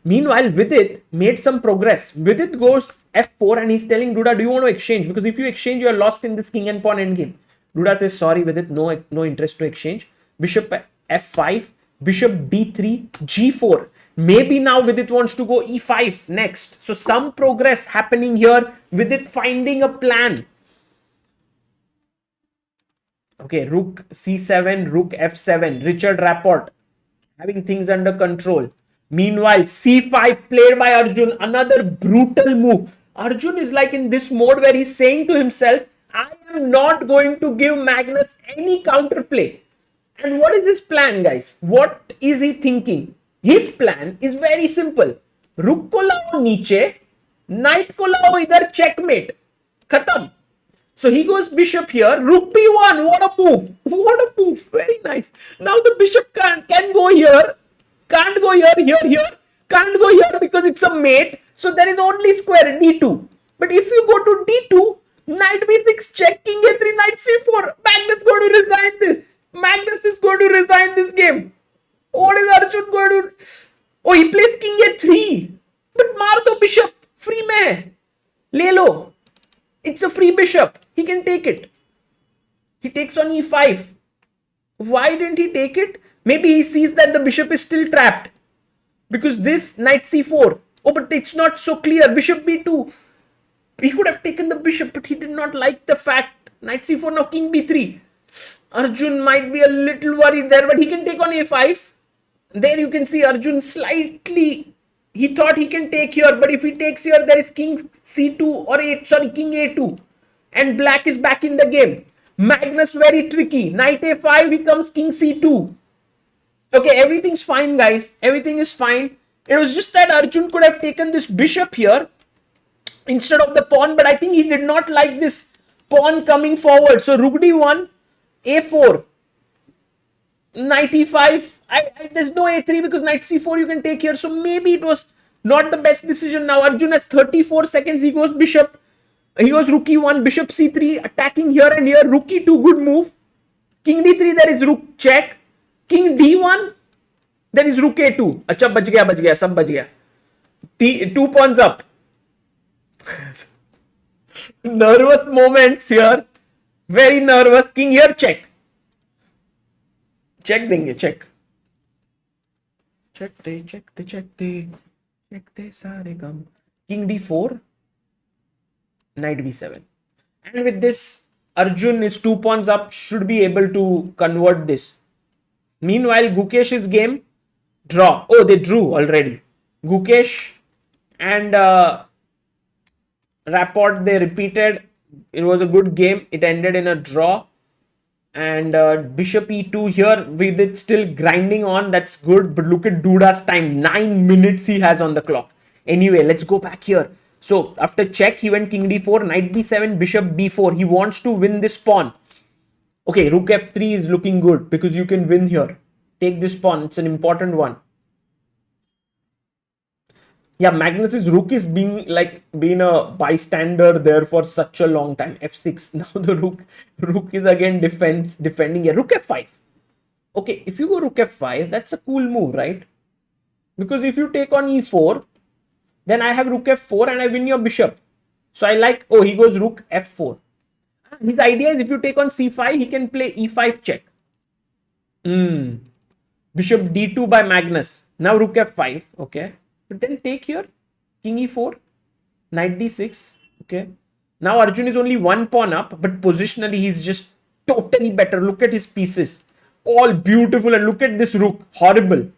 Meanwhile, Vidit made some progress. Vidit goes f4 and he's telling Duda, do you want to exchange? Because if you exchange, you are lost in this king and pawn endgame. Duda says, sorry Vidit, no interest to exchange. Bishop f5, bishop d3, g4. Maybe now Vidit wants to go e5 next. So some progress happening here. Vidit finding a plan. Okay, rook c7, rook f7. Richard Rapport having things under control. Meanwhile, c5 played by Arjun. Another brutal move. Arjun is like in this mode where he's saying to himself, I am not going to give Magnus any counterplay. And what is his plan, guys? What is he thinking? His plan is very simple. Rook ko lao niche, knight ko lao idhar, checkmate. Khatam. So he goes bishop here, rook b1. What a move. What a move. Very nice. Now the bishop can go here. Can't go here, can't go here because it's a mate. So there is only square d2. But if you go to d2, knight b6, check, king a3, knight c4. Magnus is going to resign this. Magnus is going to resign this game. What is Arjun going to do? Oh, he plays king a3. But maar do bishop. Free mein. Le lo. It's a free bishop. He can take it. He takes on e5. Why didn't he take it? Maybe he sees that the bishop is still trapped. Because this knight c4. Oh, but it's not so clear. Bishop b2. He could have taken the bishop, but he did not like the fact. Knight c4, now king b3. Arjun might be a little worried there, but he can take on a5. There you can see Arjun slightly. He thought he can take here, but if he takes here, there is king c2 or king a2. And black is back in the game. Magnus very tricky. Knight a5 becomes king c2. Okay, everything's fine, guys. Everything is fine. It was just that Arjun could have taken this bishop here instead of the pawn, but I think he did not like this pawn coming forward. So rook d1, a4, knight e5. There's no a3 because knight c4 you can take here. So maybe it was not the best decision. Now Arjun has 34 seconds. He goes bishop. He goes rook e1, bishop c3, attacking here and here. Rook e2, good move. King d3, there is rook check. King d1, there is rook a2. Acha, bach gaya, sab bach gaya. 2 pawns up. Nervous moments here. Very nervous. King here, check. Check denge, check. check the sare gum. King d4, knight b7. And with this, Arjun is 2 pawns up, should be able to convert this. Meanwhile, Gukesh's game, draw. Oh, they drew already. Gukesh and Rapport, they repeated. It was a good game. It ended in a draw. And bishop e2 here, Vidit still grinding on. That's good. But look at Duda's time. 9 minutes he has on the clock. Anyway, let's go back here. So after check, he went king d4, knight b7, bishop b4. He wants to win this pawn. Okay, rook f3 is looking good because you can win here. Take this pawn. It's an important one. Yeah, Magnus's rook is being a bystander there for such a long time. F6. Now the rook is again defending. Yeah, rook f5. Okay, if you go rook f5, that's a cool move, right? Because if you take on e4, then I have rook f4 and I win your bishop. So I like, oh, he goes rook f4. His idea is if you take on c5, he can play e5 check. Bishop d2 by Magnus. Now rook f5. Okay. But then take here, king e4, knight d6. Okay. Now Arjun is only 1 pawn up, but positionally he's just totally better. Look at his pieces. All beautiful. And look at this rook. Horrible.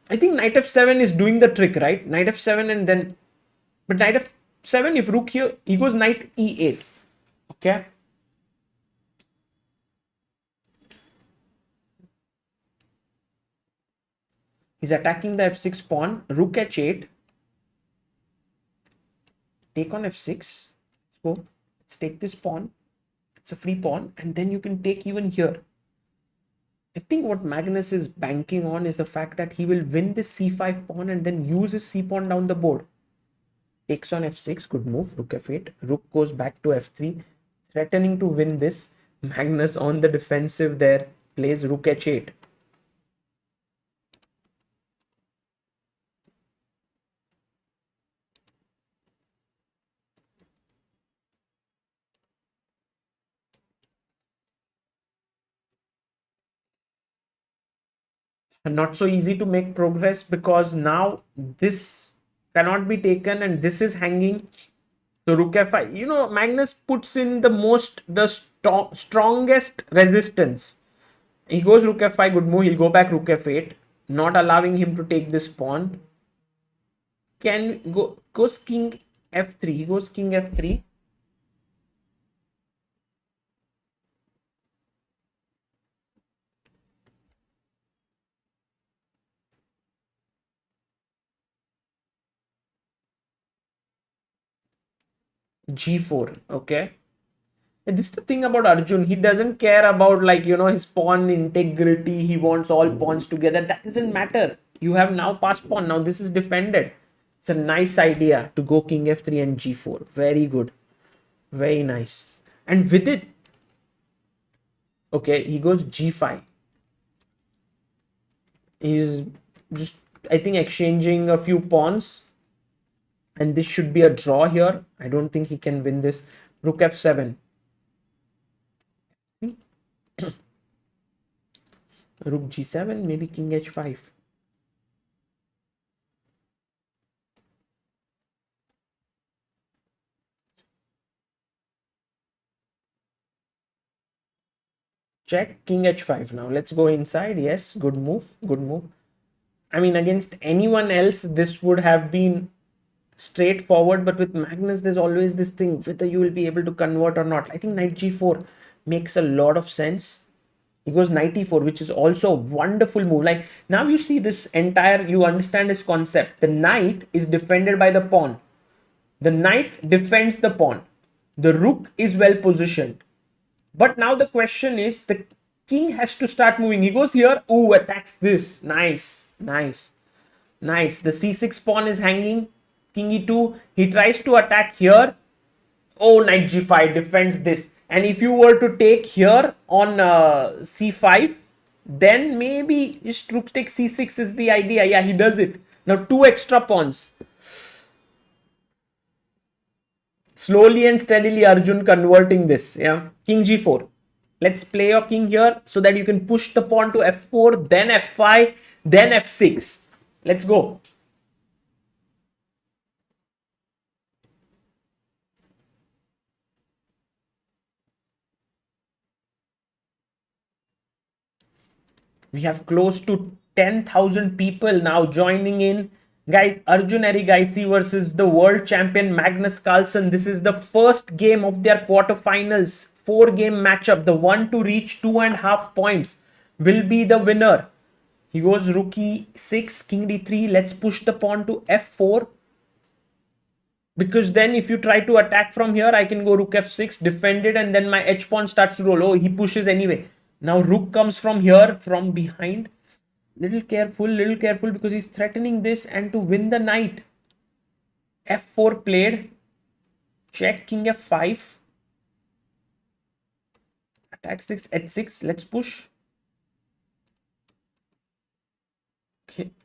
I think knight f7 is doing the trick, right? Knight f7 and then... But knight f7, if rook here, he goes knight e8. Okay. He's attacking the f6 pawn. Rook h8. Take on f6. Let's go. Let's take this pawn. It's a free pawn. And then you can take even here. I think what Magnus is banking on is the fact that he will win this c5 pawn and then use his c pawn down the board. Takes on f6. Good move. Rook f8. Rook goes back to f3. Threatening to win this. Magnus on the defensive there. Plays rook h8. Not so easy to make progress because now this cannot be taken and this is hanging. So rook f5. You know, Magnus puts in the strongest resistance. He goes rook f5. Good move. He'll go back rook f8, not allowing him to take this pawn. Goes king f3. He goes king f3. g4. Okay. And this is the thing about Arjun. He doesn't care about, like, you know, his pawn integrity. He wants all pawns together. That doesn't matter. You have now passed pawn. Now this is defended. It's a nice idea to go king f3 and g4. Very good. Very nice. And with it, okay, he goes g5. He's just, I think, exchanging a few pawns. And this should be a draw here. I don't think he can win this. Rook f7. Rook g7, maybe king h5. Check, king h5 now. Let's go inside. Yes, good move. Good move. I mean, against anyone else, this would have been straightforward, but with Magnus there's always this thing whether you will be able to convert or not. I think knight g4 makes a lot of sense. He goes knight e4, which is also a wonderful move. Like, now you see this entire, you understand this concept. The knight is defended by the pawn. The knight defends the pawn. The rook is well positioned. But now the question is, the king has to start moving. He goes here. Ooh, attacks this. Nice. Nice. Nice. The c6 pawn is hanging. King e2. He tries to attack here. Oh, knight g5 defends this. And if you were to take here on c5, then maybe just rook takes c6 is the idea. Yeah, he does it. Now 2 extra pawns. Slowly and steadily Arjun converting this. Yeah, king g4. Let's play your king here so that you can push the pawn to f4, then f5. then f6. Let's go. We have close to 10,000 people now joining in. Guys, Arjun Erigaisi versus the world champion Magnus Carlsen. This is the first game of their quarterfinals. 4-game matchup. The one to reach 2.5 points will be the winner. He goes rook e6, king d3. Let's push the pawn to f4. Because then if you try to attack from here, I can go rook f6, defend it, and then my h pawn starts to roll. Oh, he pushes anyway. Now rook comes from here, from behind. Little careful, because he's threatening this, and to win the knight. f4 played. Check, king f5. Attack 6, h6. Let's push.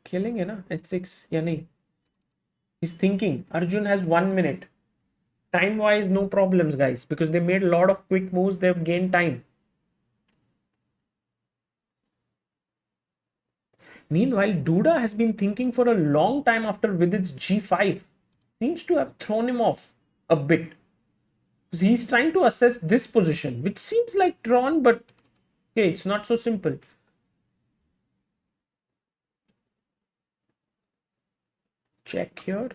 Killing है ना h6 या नहीं? He's thinking. Arjun has 1 minute. Time wise, no problems, guys, because they made a lot of quick moves. They've gained time. Meanwhile, Duda has been thinking for a long time after Vidit's g5. Seems to have thrown him off a bit. He's trying to assess this position, which seems like drawn, but okay, it's not so simple. Check here.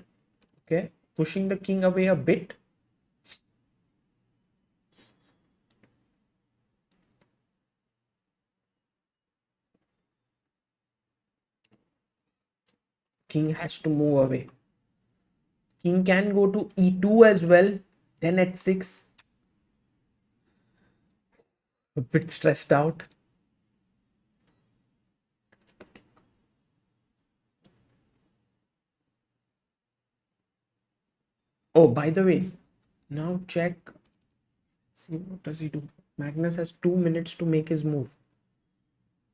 Okay, pushing the king away a bit. King has to move away. King can go to e2 as well. Then h6. A bit stressed out. Oh, by the way, now check. See, what does he do? Magnus has 2 minutes to make his move.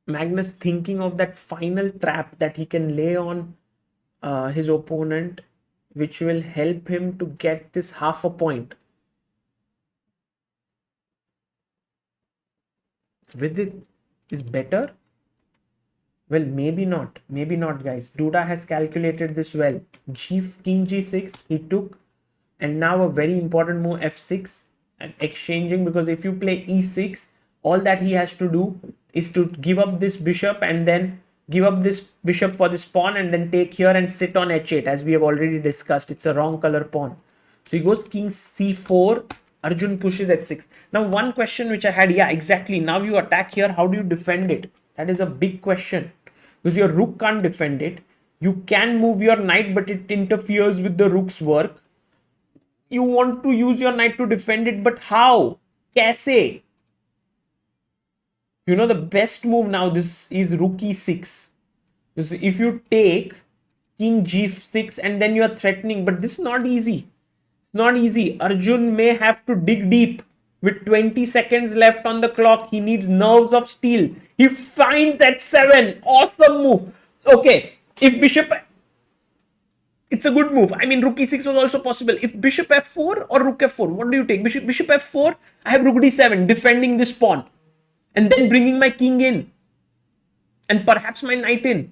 Magnus thinking of that final trap that he can lay on his opponent, which will help him to get this half a point. Vidit is better. Well, maybe not. Maybe not, guys. Duda has calculated this well. King g6, he took. And now a very important move, f6. And exchanging, because if you play e6, all that he has to do is to give up this bishop and then give up this bishop for this pawn and then take here and sit on h8, as we have already discussed. It's a wrong color pawn. So he goes king c4. Arjun pushes h6. Now, one question which I had, yeah, exactly. Now you attack here. How do you defend it? That is a big question. Because your rook can't defend it. You can move your knight, but it interferes with the rook's work. You want to use your knight to defend it, but how? Kaise? You know, the best move now, this is rook e6. If you take king g6 and then you are threatening, but this is not easy. It's not easy. Arjun may have to dig deep. With 20 seconds left on the clock, he needs nerves of steel. He finds that 7. Awesome move. Okay, if bishop... It's a good move. I mean, rook e6 was also possible. If bishop f4 or rook f4, what do you take? Bishop f4, I have rook d7, defending this pawn. And then bringing my king in. And perhaps my knight in.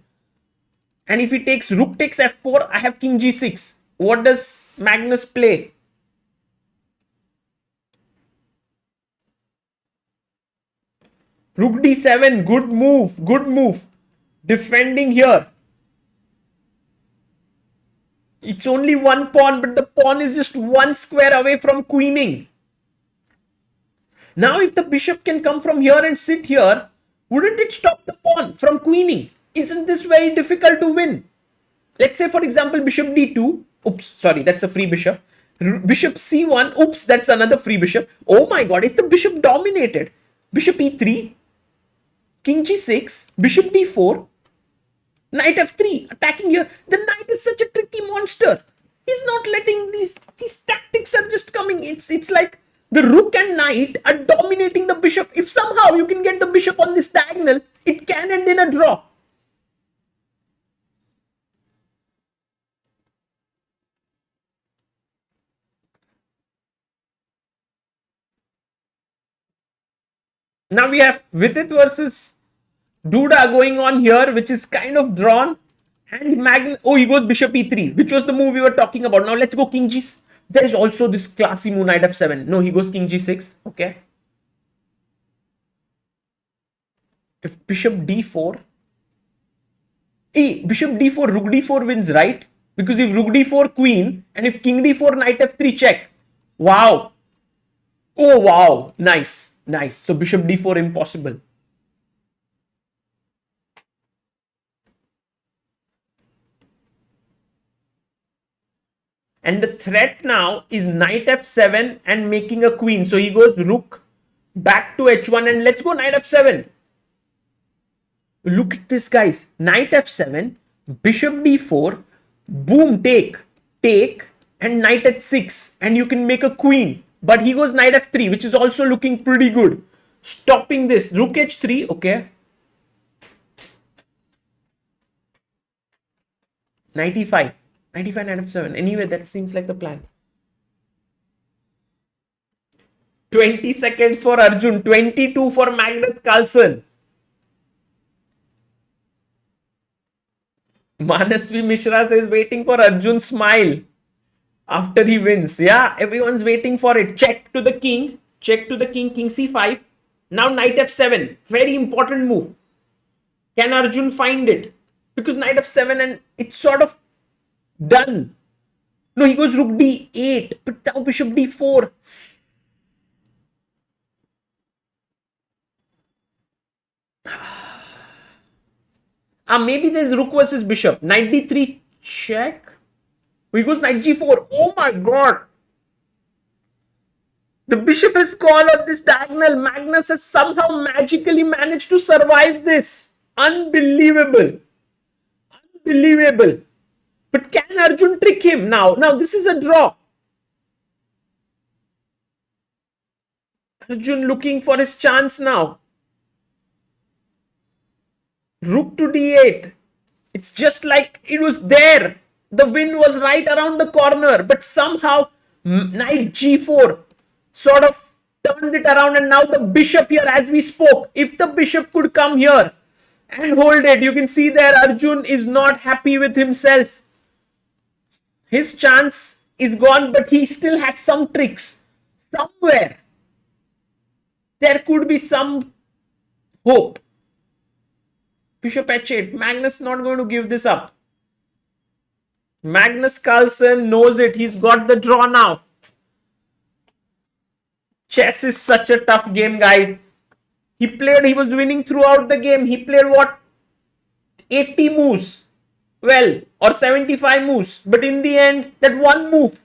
And if he takes rook takes f4, I have king g6. What does Magnus play? Rook d7, good move, good move. Defending here. It's only one pawn, but the pawn is just one square away from queening. Now, if the bishop can come from here and sit here, wouldn't it stop the pawn from queening? Isn't this very difficult to win? Let's say, for example, bishop d2. Oops, sorry, that's a free bishop. Bishop c1. Oops, that's another free bishop. Oh my god, is the bishop dominated? Bishop e3. King g6. Bishop d4. Knight f3, attacking here. The knight is such a tricky monster. He's not letting these tactics are just coming. It's like the rook and knight are dominating the bishop. If somehow you can get the bishop on this diagonal, it can end in a draw. Now we have Vidit versus Duda going on here, which is kind of drawn. And Magnus, oh, he goes bishop e3, which was the move we were talking about. Now let's go king g. There is also this classy move, knight f7. No, he goes king g6. Okay. If bishop d4, bishop d4, rook d4 wins, right? Because if rook d4 queen, and if king d4 knight f3 check. Wow. Oh, wow. Nice. Nice. So bishop d4 impossible. And the threat now is knight f7 and making a queen. So he goes rook back to h1 and let's go knight f7. Look at this, guys. Knight f7, bishop d4, boom, take, and knight h6. And you can make a queen. But he goes knight f3, which is also looking pretty good. Stopping this. Rook h3, okay. Knight e5. Knight e5, knight f7. Anyway, that seems like the plan. 20 seconds for Arjun, 22 for Magnus Carlsen. Manasvi Mishra says waiting for Arjun's smile after he wins. Yeah, everyone's waiting for it. Check to the king. Check to the king. King c5. Now knight f7. Very important move. Can Arjun find it? Because knight f7 and it's sort of done. No, he goes rook d8. But now bishop d4. Maybe there's rook versus bishop. Knight d3 check. He goes knight g4. Oh my god. The bishop has gone on this diagonal. Magnus has somehow magically managed to survive this. Unbelievable. Unbelievable. But can Arjun trick him now? Now this is a draw. Arjun looking for his chance now. Rook to d8. It's just like it was there. The win was right around the corner. But somehow knight g4 sort of turned it around. And now the bishop here, as we spoke, if the bishop could come here and hold it, you can see there Arjun is not happy with himself. His chance is gone, but he still has some tricks. Somewhere there could be some hope. Bishop h8. Magnus not going to give this up. Magnus Carlsen knows it. He's got the draw now. Chess is such a tough game, guys. He was winning throughout the game. He played what? 80 moves. Well, or 75 moves. But in the end, that one move.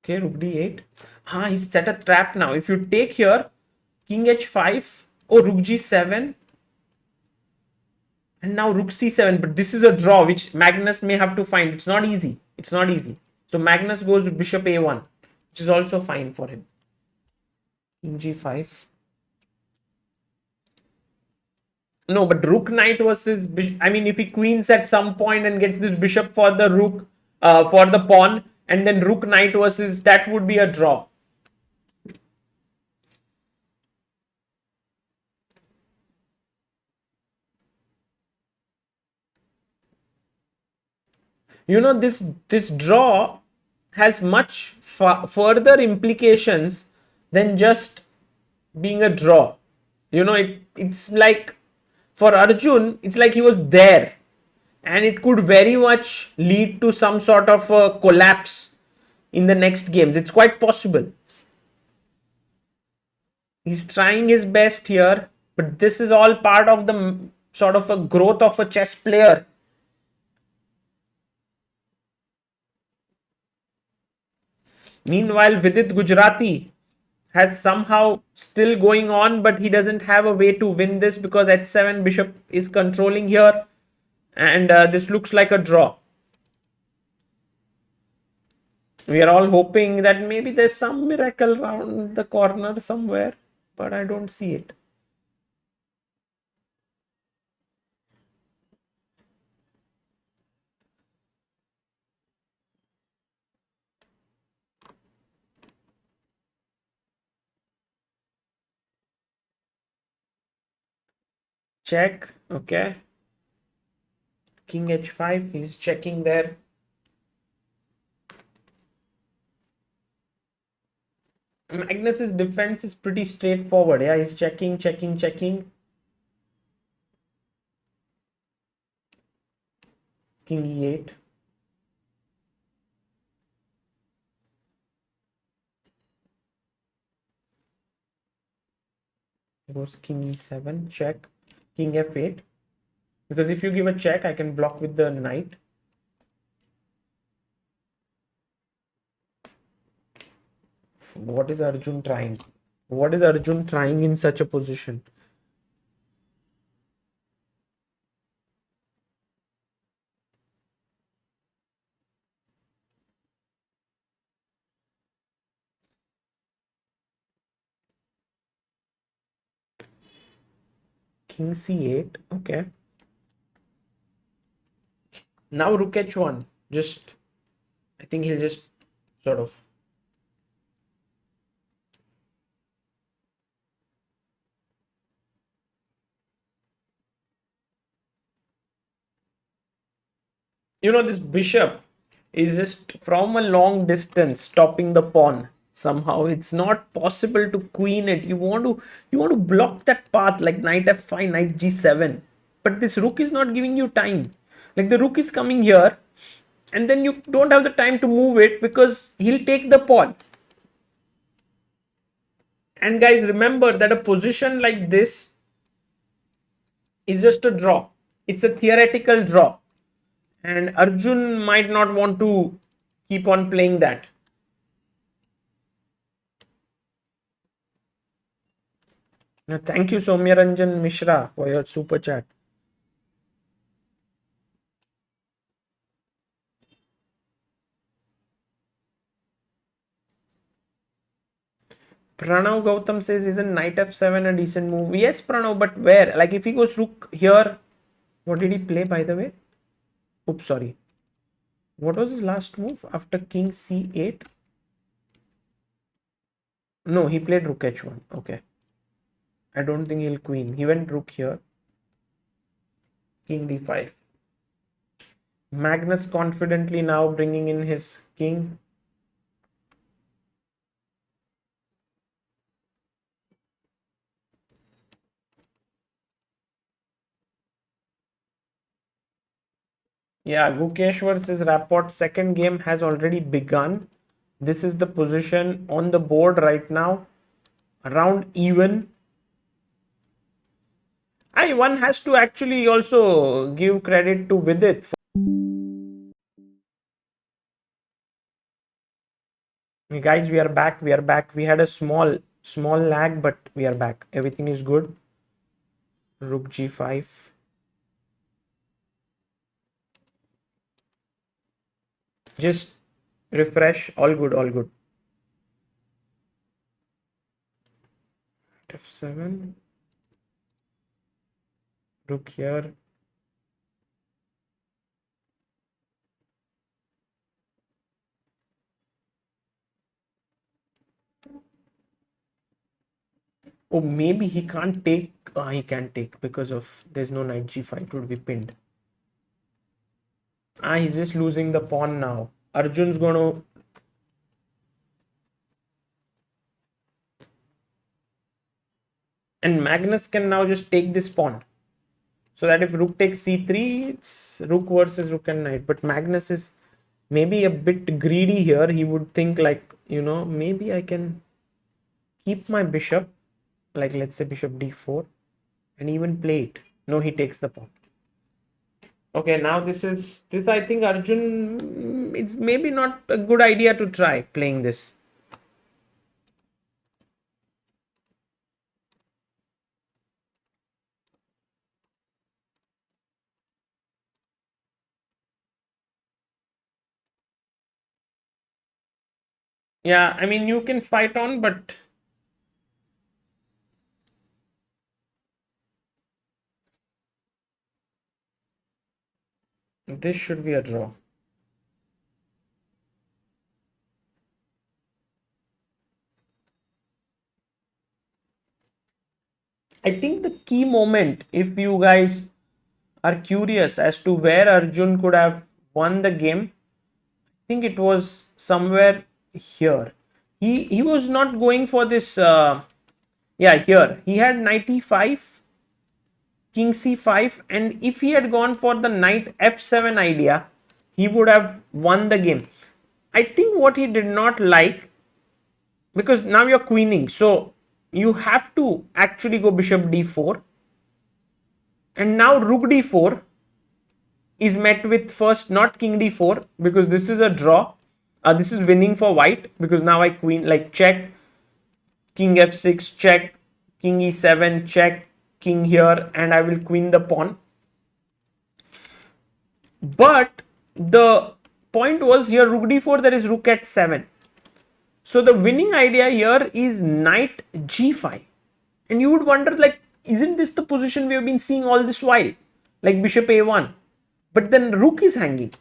Okay, rook d8. He's set a trap now. If you take here, king h5. Oh, rook g7. And now rook c7. But this is a draw, which Magnus may have to find. It's not easy. It's not easy. So Magnus goes bishop a1, which is also fine for him. King g5. No, but rook knight versus bishop. I mean, if he queens at some point and gets this bishop for the rook, for the pawn, and then rook knight versus, that would be a draw. You know, this draw has much further implications than just being a draw. You know, it's like for Arjun, it's like he was there, and it could very much lead to some sort of a collapse in the next games. It's quite possible. He's trying his best here, but this is all part of the sort of a growth of a chess player. Meanwhile, Vidit Gujarati has somehow still going on, but he doesn't have a way to win this because h7 bishop is controlling here, and this looks like a draw. We are all hoping that maybe there's some miracle around the corner somewhere, but I don't see it. check. Okay. King h5. He's checking there. Magnus's defense is pretty straightforward. Yeah, he's checking, checking, checking. King e8. Goes king e7, check. King f8. Because if you give a check, I can block with the knight. What is Arjun trying? What is Arjun trying in such a position? King c8. Okay. Now rook h1. Just, I think he'll just sort of. You know, this bishop is just from a long distance stopping the pawn. Somehow it's not possible to queen it. You want to block that path like knight f5, knight g7. But this rook is not giving you time. Like the rook is coming here, and then you don't have the time to move it because he'll take the pawn. And guys, remember that a position like this is just a draw. It's a theoretical draw. And Arjun might not want to keep on playing that. Now, thank you, Soumyaranjan Mishra, for your super chat. Pranav Gautam says, isn't knight f7 a decent move? Yes, Pranav, but where? Like if he goes rook here, what did he play, by the way? Oops, sorry. What was his last move after king c8? No, he played rook h1. Okay. I don't think he'll queen. He went rook here. King d5. Magnus confidently now bringing in his king. Yeah, Gukesh versus Rapport second game has already begun. This is the position on the board right now. Around even. One has to actually also give credit to Vidit. Guys, we are back. We are back. We had a small lag, but we are back. Everything is good. Rook g5. Just refresh. All good, all good. f7. Rook here. Oh, maybe he can't take. He can take because of there's no knight g5. It would be pinned. He's just losing the pawn now. Arjun's gonna. And Magnus can now just take this pawn. So that if rook takes c3, it's rook versus rook and knight. But Magnus is maybe a bit greedy here. He would think like, maybe I can keep my bishop, like let's say bishop d4, and even play it. No, he takes the pawn. Okay, now this I think Arjun, it's maybe not a good idea to try playing this. Yeah, I mean, you can fight on, but this should be a draw. I think the key moment, if you guys are curious as to where Arjun could have won the game, I think it was somewhere here. He was not going for this. Yeah, here he had knight e5, king c5, and if he had gone for the knight f7 idea, he would have won the game. I think what he did not like, because now you're queening, so you have to actually go bishop d4, and now rook d4 is met with first not king d4, because this is a draw. This is winning for white, because now I queen, like check, king f6 check, king e7 check, king here, and I will queen the pawn. But the point was here rook d4, there is rook at 7. So the winning idea here is knight g5. And you would wonder, like, isn't this the position we have been seeing all this while? Like bishop a1. But then rook is hanging.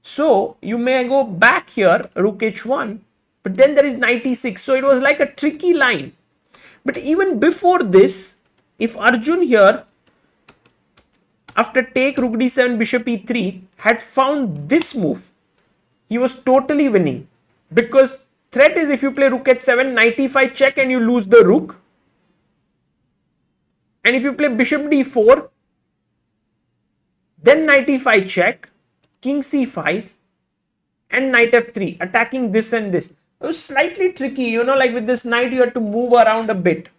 So you may go back here, rook h1. But then there is knight e6. So it was like a tricky line. But even before this, if Arjun here, after take rook d7, bishop e3, had found this move, he was totally winning. Because threat is if you play rook h7, knight e5 check and you lose the rook. And if you play bishop d4, then knight e5 check, king c5, and knight f3, attacking this and this. It was slightly tricky, you know, like with this knight, you had to move around a bit.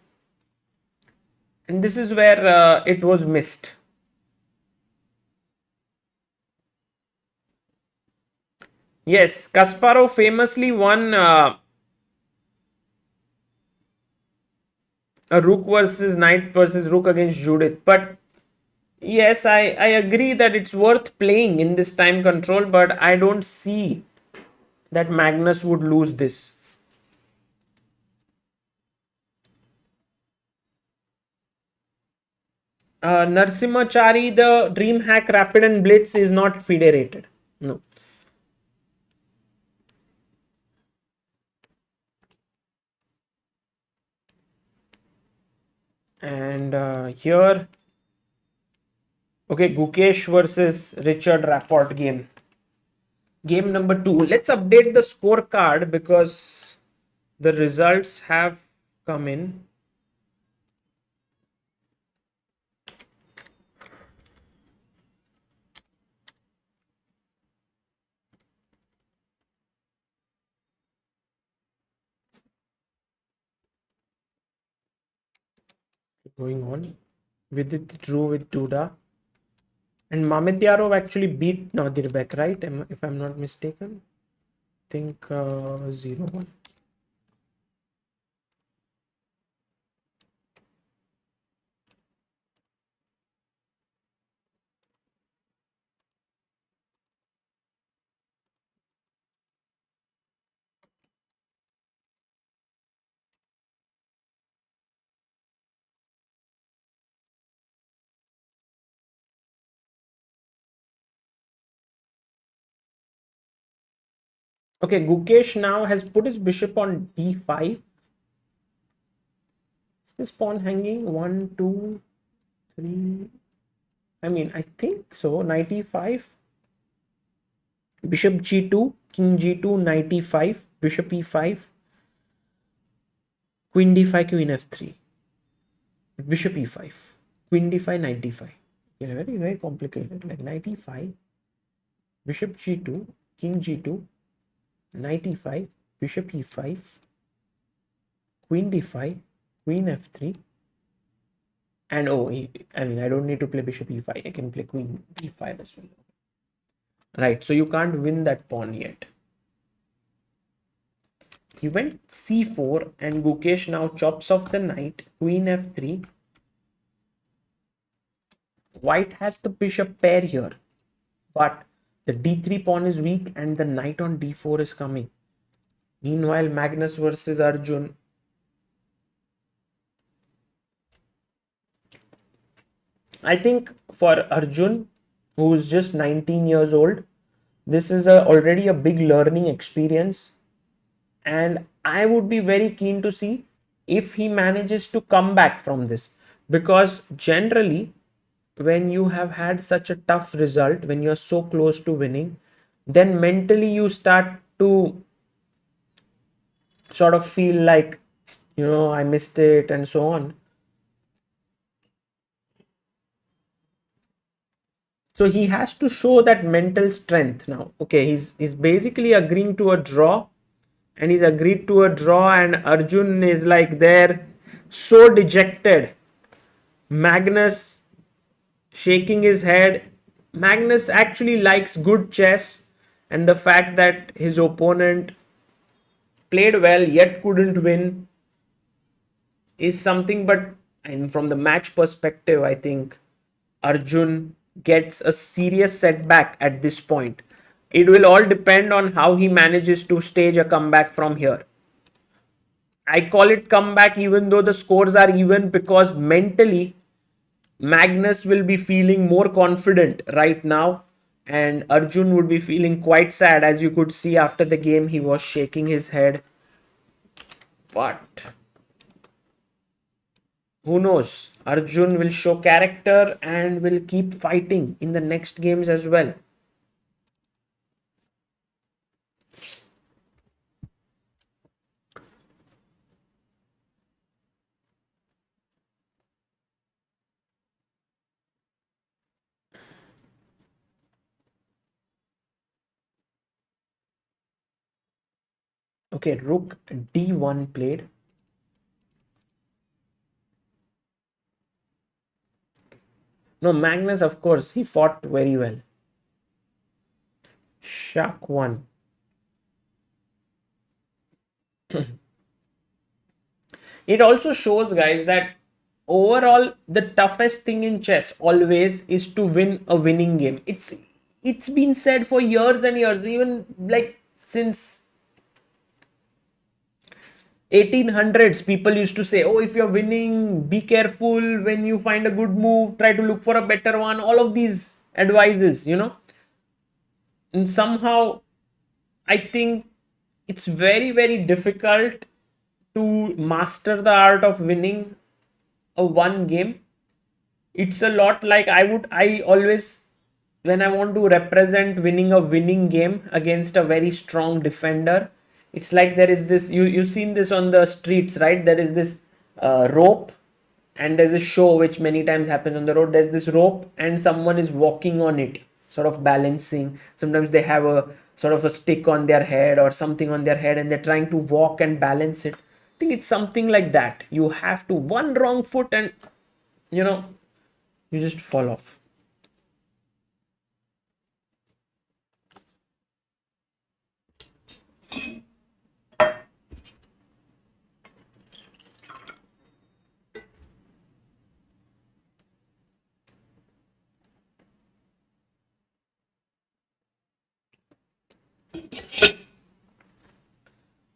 And this is where it was missed. Yes, Kasparov famously won a rook versus knight versus rook against Judith. But yes, I agree that it's worth playing in this time control, but I don't see that Magnus would lose this. Narsimachari, the DreamHack Rapid and Blitz is not federated. No. And here, okay, Gukesh versus Richard Rapport game. Game number 2. Let's update the scorecard because the results have come in. Going on. Vidit drew with Duda. And Mamedyarov actually beat Nadirbek, right? If I'm not mistaken. I think 0-1. Okay, Gukesh now has put his bishop on d5. Is this pawn hanging? 1, 2, 3. I mean, I think so. Knight e5. Bishop g2, king g2, knight e5, bishop e5, queen d5, queen f3, bishop e5, queen d5, knight d5. Yeah, very, very complicated. Like knight e5, bishop g2, king g2, knight e5, bishop e5, queen d5, queen f3, and oh, I mean, I don't need to play bishop e5. I can play queen d5 as well. Right, so you can't win that pawn yet. He went c4 and Gukesh now chops off the knight, queen f3. White has the bishop pair here, but the d3 pawn is weak and the knight on d4 is coming. Meanwhile, Magnus versus Arjun. I think for Arjun, who is just 19 years old, this is already a big learning experience. And I would be very keen to see if he manages to come back from this. because generally when you have had such a tough result, when you're so close to winning, then mentally you start to sort of feel like, I missed it and so on. So he has to show that mental strength now. Okay, he's basically agreeing to a draw, and he's agreed to a draw, and Arjun is like there, so dejected. Magnus shaking his head. Magnus actually likes good chess, and the fact that his opponent played well yet couldn't win is something. But and from the match perspective, I think Arjun gets a serious setback at this point. It will all depend on how he manages to stage a comeback from here. I call it comeback even though the scores are even, because mentally Magnus will be feeling more confident right now, and Arjun would be feeling quite sad. As you could see after the game, he was shaking his head. But who knows? Arjun will show character and will keep fighting in the next games as well. Okay, rook d1 played. No, Magnus, of course, he fought very well. Shark 1. It also shows, guys, that overall the toughest thing in chess always is to win a winning game. It's been said for years and years, even like since 1800s. People used to say, oh, if you're winning, be careful. When you find a good move, try to look for a better one. All of these advices. And somehow I think it's very, very difficult to master the art of winning a one game. It's a lot like I always, when I want to represent winning a winning game against a very strong defender, it's like there is this, you've seen this on the streets, right? There is this rope, and there's a show which many times happens on the road. There's this rope and someone is walking on it, sort of balancing. Sometimes they have a sort of a stick on their head or something on their head, and they're trying to walk and balance it. I think it's something like that. You have to, one wrong foot and you know you just fall off.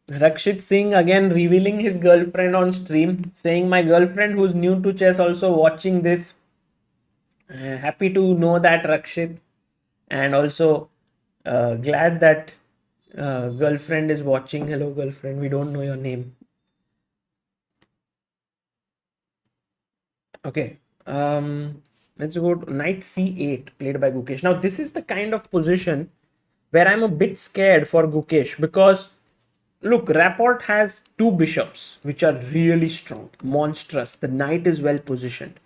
Rakshit Singh again revealing his girlfriend on stream, saying, my girlfriend who's new to chess also watching this. Happy to know that, Rakshit, and also glad that girlfriend is watching. Hello, girlfriend. We don't know your name. Okay. Let's go to knight c8 played by Gukesh. Now, this is the kind of position where I'm a bit scared for Gukesh, because look, Rapport has two bishops which are really strong, monstrous. The knight is well positioned.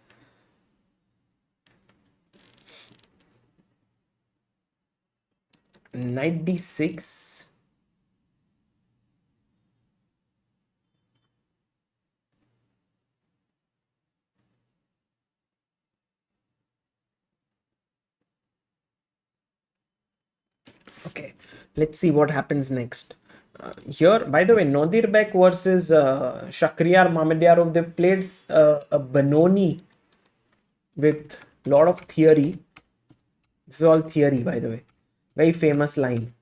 Knight d6. Okay, let's see what happens next. Here, by the way, Nodirbek versus Shakhriyar Mamedyarov, they've played a Benoni with a lot of theory. This is all theory, by the way. Very famous line.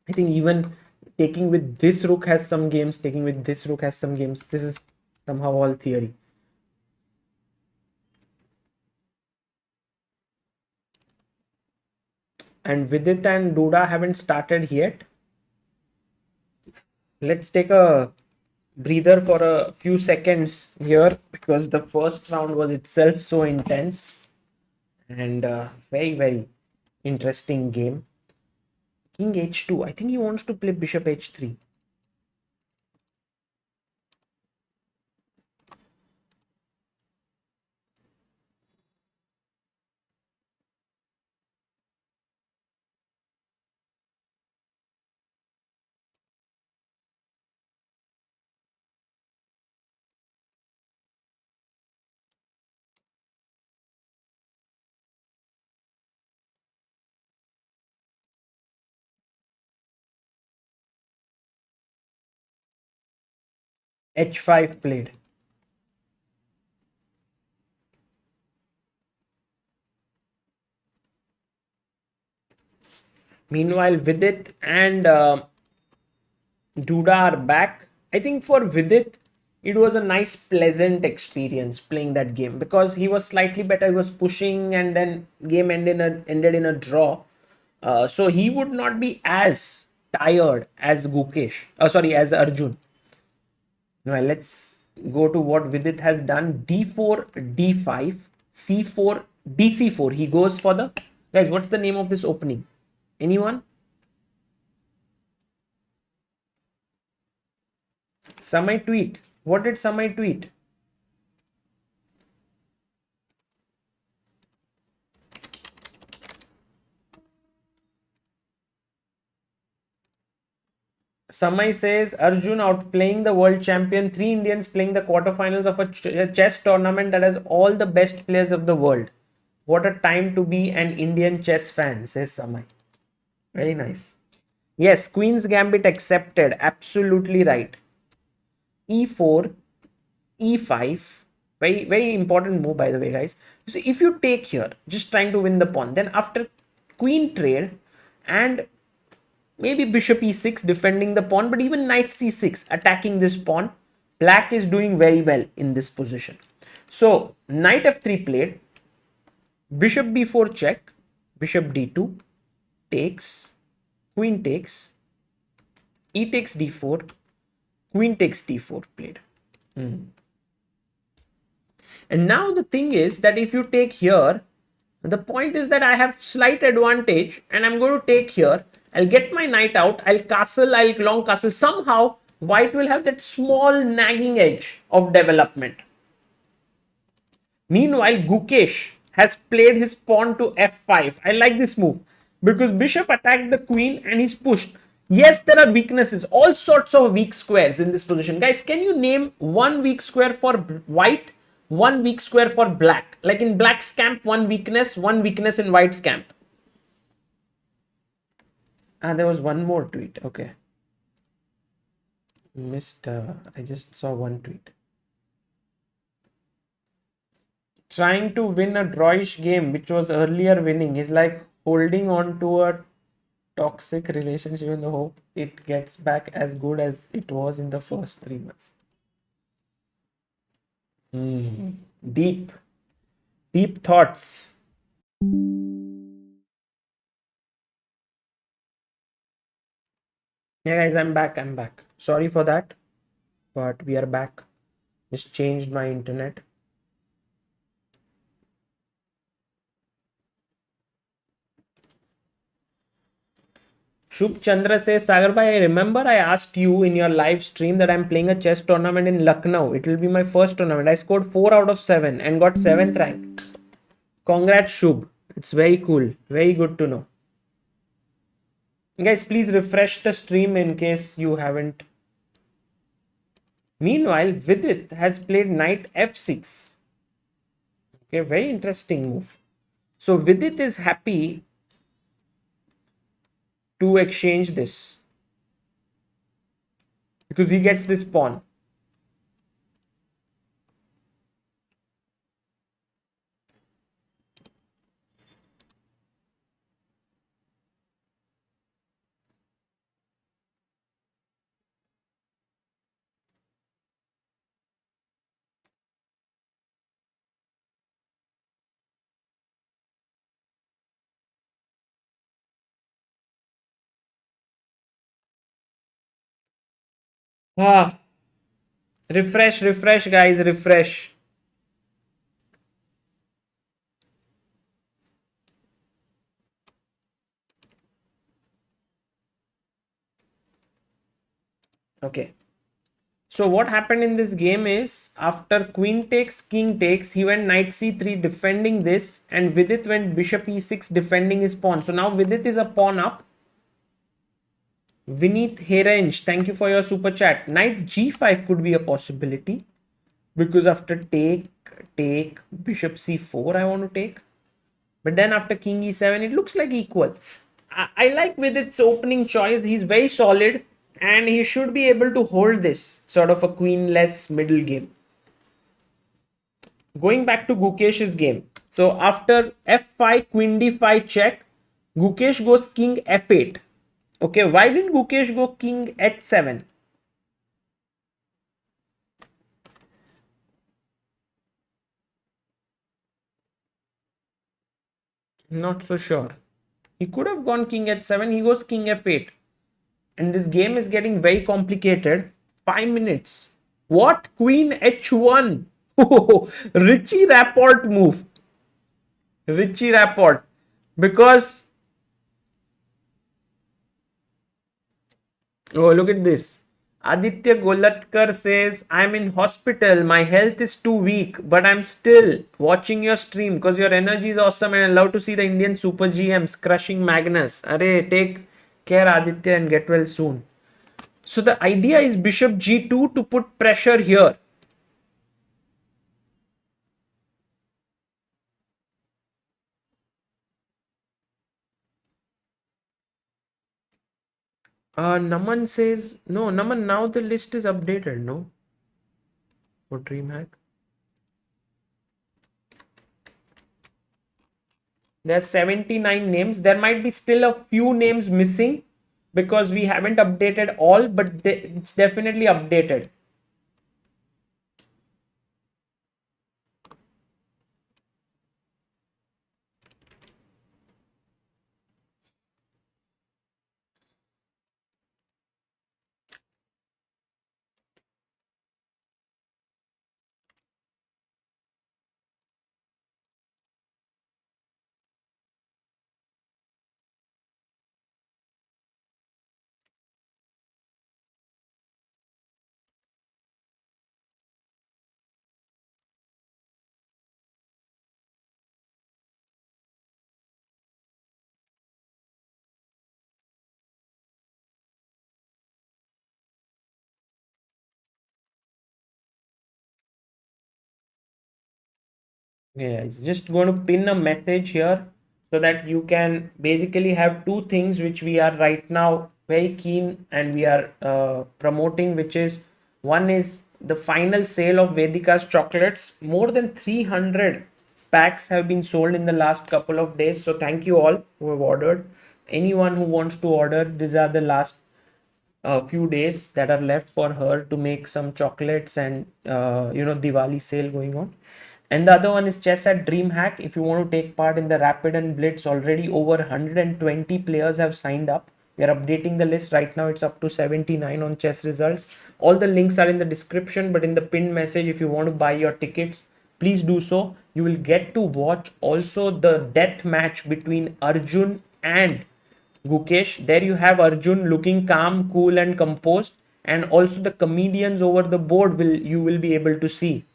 I think even taking with this rook has some games, taking with this rook has some games. This is somehow all theory. And Vidit and Duda haven't started yet. Let's take a breather for a few seconds here because the first round was itself so intense and very, very interesting game. King h2. I think he wants to play bishop h3. h5 played. Meanwhile, Vidit and Duda are back. I think for Vidit, it was a nice, pleasant experience playing that game because he was slightly better. He was pushing, and then game ended in a draw. So he would not be as tired as Gukesh. Oh, sorry, as Arjun. Now let's go to what Vidit has done. D4, D5, C4, DC4. He goes for the guys. What's the name of this opening? Anyone? Samay tweet. What did Samay tweet? Samay says Arjun outplaying the world champion. 3 Indians playing the quarterfinals of a chess tournament that has all the best players of the world. What a time to be an Indian chess fan, says Samay. Very nice. Yes, Queen's Gambit accepted. Absolutely right. E4, E5. Very, very important move, by the way, guys. So if you take here, just trying to win the pawn, then after queen trade and maybe bishop e6 defending the pawn, but even knight c6 attacking this pawn, black is doing very well in this position. So knight f3 played, bishop b4 check, bishop d2 takes, queen takes, e takes d4, queen takes d4 played. And now the thing is that if you take here, the point is that I have slight advantage and I'm going to take here. I'll get my knight out. I'll castle, I'll long castle. Somehow white will have that small nagging edge of development. Meanwhile, Gukesh has played his pawn to f5. I like this move because bishop attacked the queen and he's pushed. Yes, there are weaknesses, all sorts of weak squares in this position. Guys, can you name one weak square for white, one weak square for black? Like in black's camp, one weakness in white's camp. Ah, there was one more tweet. Okay. Missed, I just saw one tweet. Trying to win a drawish game which was earlier winning is like holding on to a toxic relationship in the hope it gets back as good as it was in the first 3 months. Deep, deep thoughts. Yeah, guys, I'm back. I'm back. Sorry for that, but we are back. Just changed my internet. Shubh Chandra says, Sagar bhai, I remember I asked you in your live stream that I'm playing a chess tournament in Lucknow. It will be my first tournament. I scored 4 out of 7 and got 7th rank. Congrats, Shubh. It's very cool. Very good to know. Guys, please refresh the stream in case you haven't. Meanwhile, Vidit has played knight f6. Okay, very interesting move. So Vidit is happy to exchange this because he gets this pawn. Ah, Refresh, guys, refresh. Okay. So what happened in this game is after queen takes, king takes, he went knight c3 defending this, and Vidit went bishop e6 defending his pawn. So now Vidit is a pawn up. Vineet Herange, thank you for your super chat. Knight g5 could be a possibility because after take, bishop c4 I want to take. But then after king e7, it looks like equal. I like Vidit's opening choice. He's very solid and he should be able to hold this sort of a queenless middle game. Going back to Gukesh's game. So after f5, queen d5 check, Gukesh goes king f8. Okay, why didn't Gukesh go king h7? Not so sure. He could have gone king h7. He goes king f8. And this game is getting very complicated. 5 minutes. What? Queen h1. Richie Rapport move. Richie Rapport. Because, oh, look at this. Aditya Golatkar says, I'm in hospital. My health is too weak, but I'm still watching your stream because your energy is awesome and I love to see the Indian Super GMs crushing Magnus. Array, take care, Aditya, and get well soon. So the idea is bishop g2 to put pressure here. Naman says, no, Naman, now the list is updated, no? For DreamHack. There are 79 names. There might be still a few names missing because we haven't updated all, but it's definitely updated. Yeah, it's just going to pin a message here so that you can basically have two things which we are right now very keen and we are promoting, which is one is the final sale of Vedika's chocolates. More than 300 packs have been sold in the last couple of days. So thank you all who have ordered. Anyone who wants to order, these are the last a few days that are left for her to make some chocolates and Diwali sale going on. And the other one is chess at DreamHack. If you want to take part in the Rapid and Blitz, already over 120 players have signed up. We are updating the list right now. It's up to 79 on chess results. All the links are in the description, but in the pinned message, if you want to buy your tickets, please do so. You will get to watch also the death match between Arjun and Gukesh. There you have Arjun looking calm, cool, and composed, and also the comedians over the board will be able to see.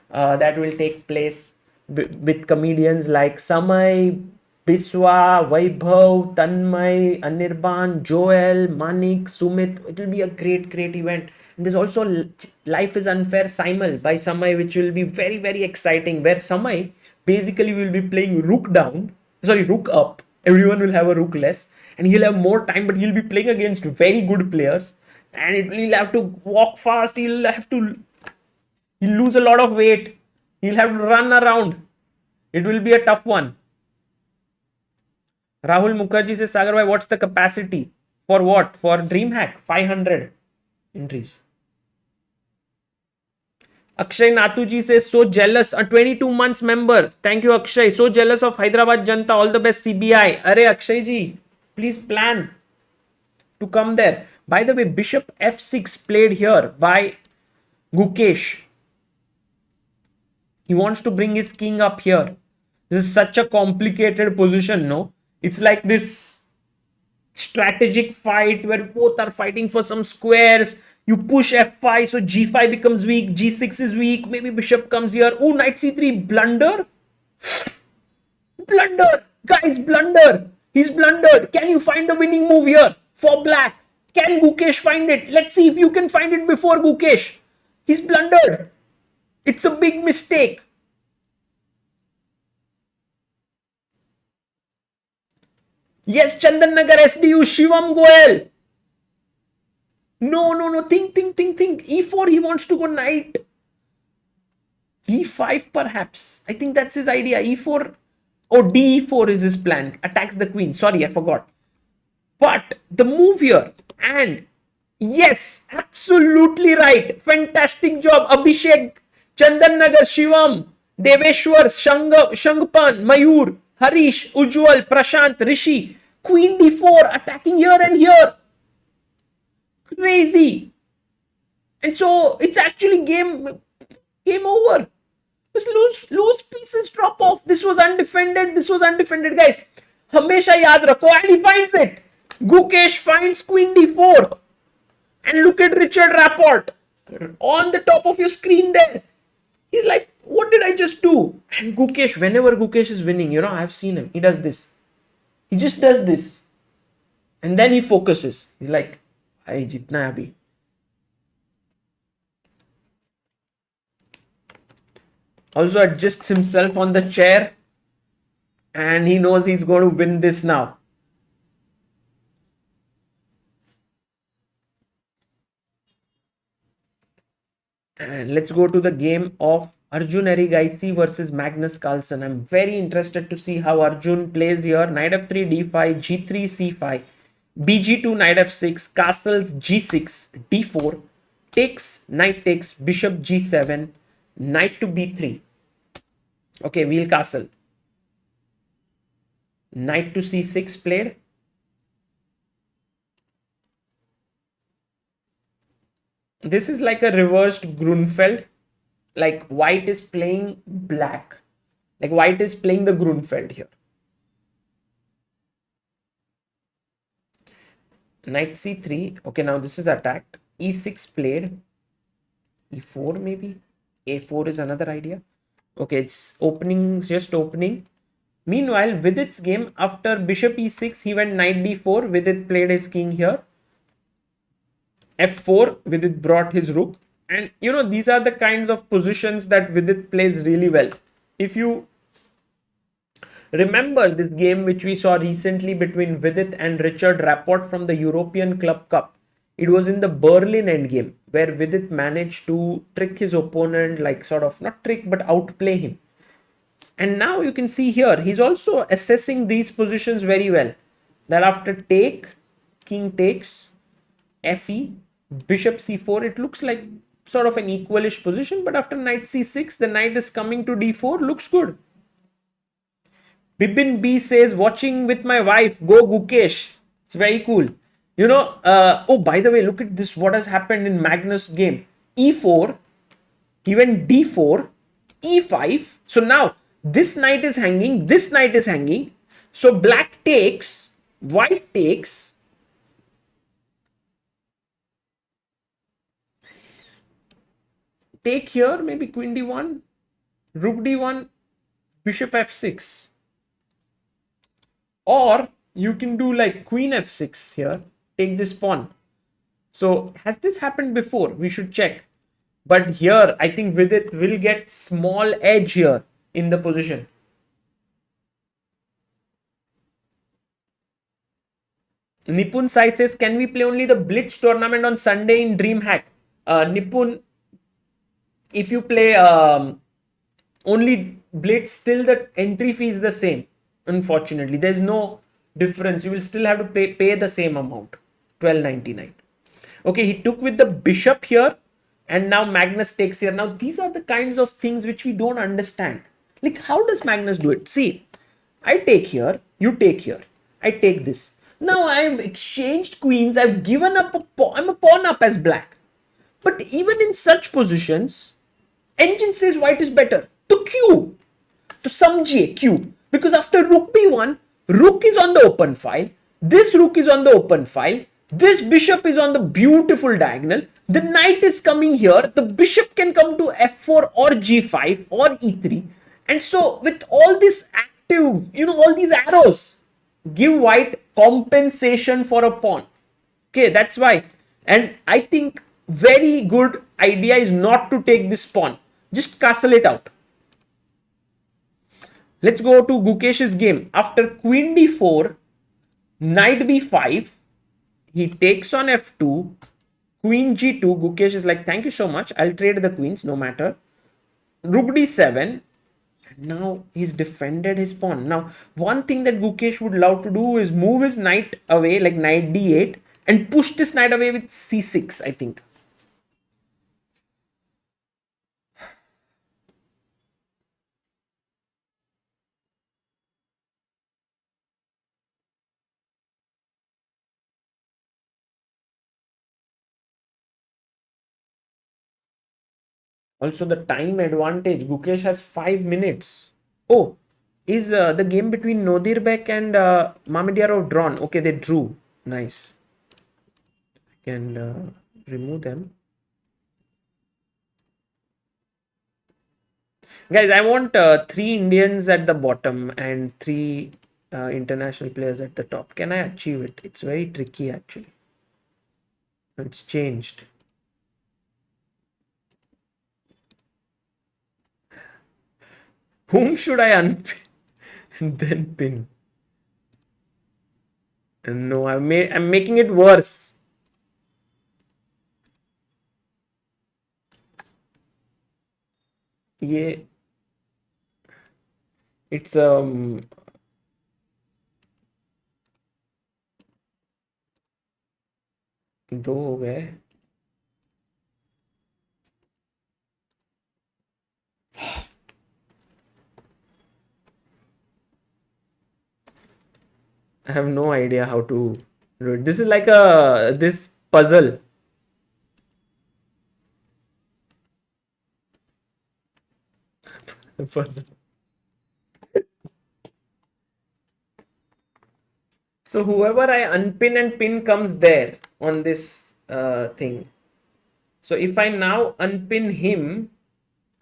That will take place with comedians like Samay, Biswa, Vaibhav, Tanmay, Anirban, Joel, Manik, Sumit. It will be a great event. And there's also Life is Unfair Simul by Samay, which will be very exciting. Where Samay basically will be playing rook up. Everyone will have a rook less, and he'll have more time, but he'll be playing against very good players, and he'll have to walk fast. He'll lose a lot of weight. He'll have to run around. It will be a tough one. Rahul Mukherjee says, Sagar bhai, what's the capacity? For what? For DreamHack? 500 entries. Akshay Natuji says, so jealous. A 22 months member. Thank you, Akshay. So jealous of Hyderabad Janta. All the best, CBI. Arey, Akshay ji, please plan to come there. By the way, bishop f6 played here by Gukesh. He wants to bring his king up here. This is such a complicated position, no? It's like this strategic fight where both are fighting for some squares. You push f5, so g5 becomes weak, g6 is weak, maybe bishop comes here. Oh, knight c3, blunder. Blunder! Guys, blunder! He's blundered. Can you find the winning move here for black? Can Gukesh find it? Let's see if you can find it before Gukesh. He's blundered. It's a big mistake. Yes, Chandan Nagar SDU, Shivam Goel. No. Think. E4, he wants to go knight. E5 perhaps. I think that's his idea. E4. Oh, D4 is his plan. Attacks the queen. Sorry, I forgot. But the move here, and yes, absolutely right. Fantastic job, Abhishek, Chandan Nagar, Shivam, Deveshwar, Shangpan, Mayur, Harish, Ujjwal, Prashant, Rishi. Queen D4 attacking here and here. Crazy. And so it's actually game over. Just lose pieces, drop off. This was undefended, guys. Hamesha yaad rakho, and he finds it. Gukesh finds queen d4. And look at Richard Rapport on the top of your screen there. He's like, what did I just do? And Gukesh, whenever Gukesh is winning, you know, I've seen him. He does this. He just does this. And then he focuses. He's like, I jitna hai abhi. Also adjusts himself on the chair. And he knows he's going to win this now. And let's go to the game of Arjun Erigaisi versus Magnus Carlsen. I'm very interested to see how Arjun plays here. Knight f3, d5, g3, c5, bg2, knight f6, castles, g6, d4, takes, knight takes, bishop g7, knight to b3. Okay, wheel castle. Knight to c6 played. This is like a reversed Grunfeld. Like white is playing black. Like white is playing the Grunfeld here. Knight c3. Okay, now this is attacked. e6 played. e4 maybe. a4 is another idea. Okay, it's opening, just opening. Meanwhile, Vidit's game, after bishop e6, he went knight d4. Vidit played his king here. f4, Vidit brought his rook. And you know, these are the kinds of positions that Vidit plays really well. If you remember this game which we saw recently between Vidit and Richard Rapport from the European Club Cup, it was in the Berlin endgame where Vidit managed to trick his opponent, like sort of not trick but outplay him. And now you can see here, he's also assessing these positions very well. That after take, king takes, fe, bishop c4, it looks like sort of an equalish position, but after knight c6, the knight is coming to d4, looks good. Bibin B says, watching with my wife, go Gukesh. It's very cool. You know, oh, by the way, look at this, what has happened in Magnus' game. e4, he went d4, e5. So now, this knight is hanging, this knight is hanging. So black takes, white takes. Take here, maybe queen d1, rook d1, bishop f6. Or you can do like queen f6 here, take this pawn. So has this happened before? We should check. But here, I think Vidit will get small edge here in the position. Nipun Sai says, can we play only the Blitz tournament on Sunday in DreamHack? Nipun, if you play only Blitz, still the entry fee is the same. Unfortunately, there's no difference. You will still have to pay the same amount, $12.99. Okay, he took with the bishop here, and now Magnus takes here. Now, these are the kinds of things which we don't understand. Like, how does Magnus do it? See, I take here, you take here, I take this. Now, I've exchanged queens, I've given up I'm a pawn up as black. But even in such positions, engine says white is better. To Q. To समझिए Q. Because after rook b1, rook is on the open file. This rook is on the open file. This bishop is on the beautiful diagonal. The knight is coming here. The bishop can come to f4 or g5 or e3. And so with all this active, all these arrows, give white compensation for a pawn. Okay, that's why. And I think very good idea is not to take this pawn. Just castle it out. Let's go to Gukesh's game. After queen d4, knight b5, he takes on f2, queen g2. Gukesh is like, thank you so much. I'll trade the queens, no matter. Rook d7. Now he's defended his pawn. Now, one thing that Gukesh would love to do is move his knight away, like knight d8, and push this knight away with c6, I think. Also, the time advantage. Gukesh has 5 minutes. Oh, is the game between Nodirbek and Mamediyarov drawn? Okay, they drew. Nice. I can remove them. Guys, I want 3 Indians at the bottom and 3 international players at the top. Can I achieve it? It's very tricky actually. It's changed. Whom should I unpin and then pin? No, I'm making it worse. Yeah, it's दो हो गए. I have no idea how to do it. This is like this puzzle. Puzzle. So whoever I unpin and pin comes there on this thing. So if I now unpin him,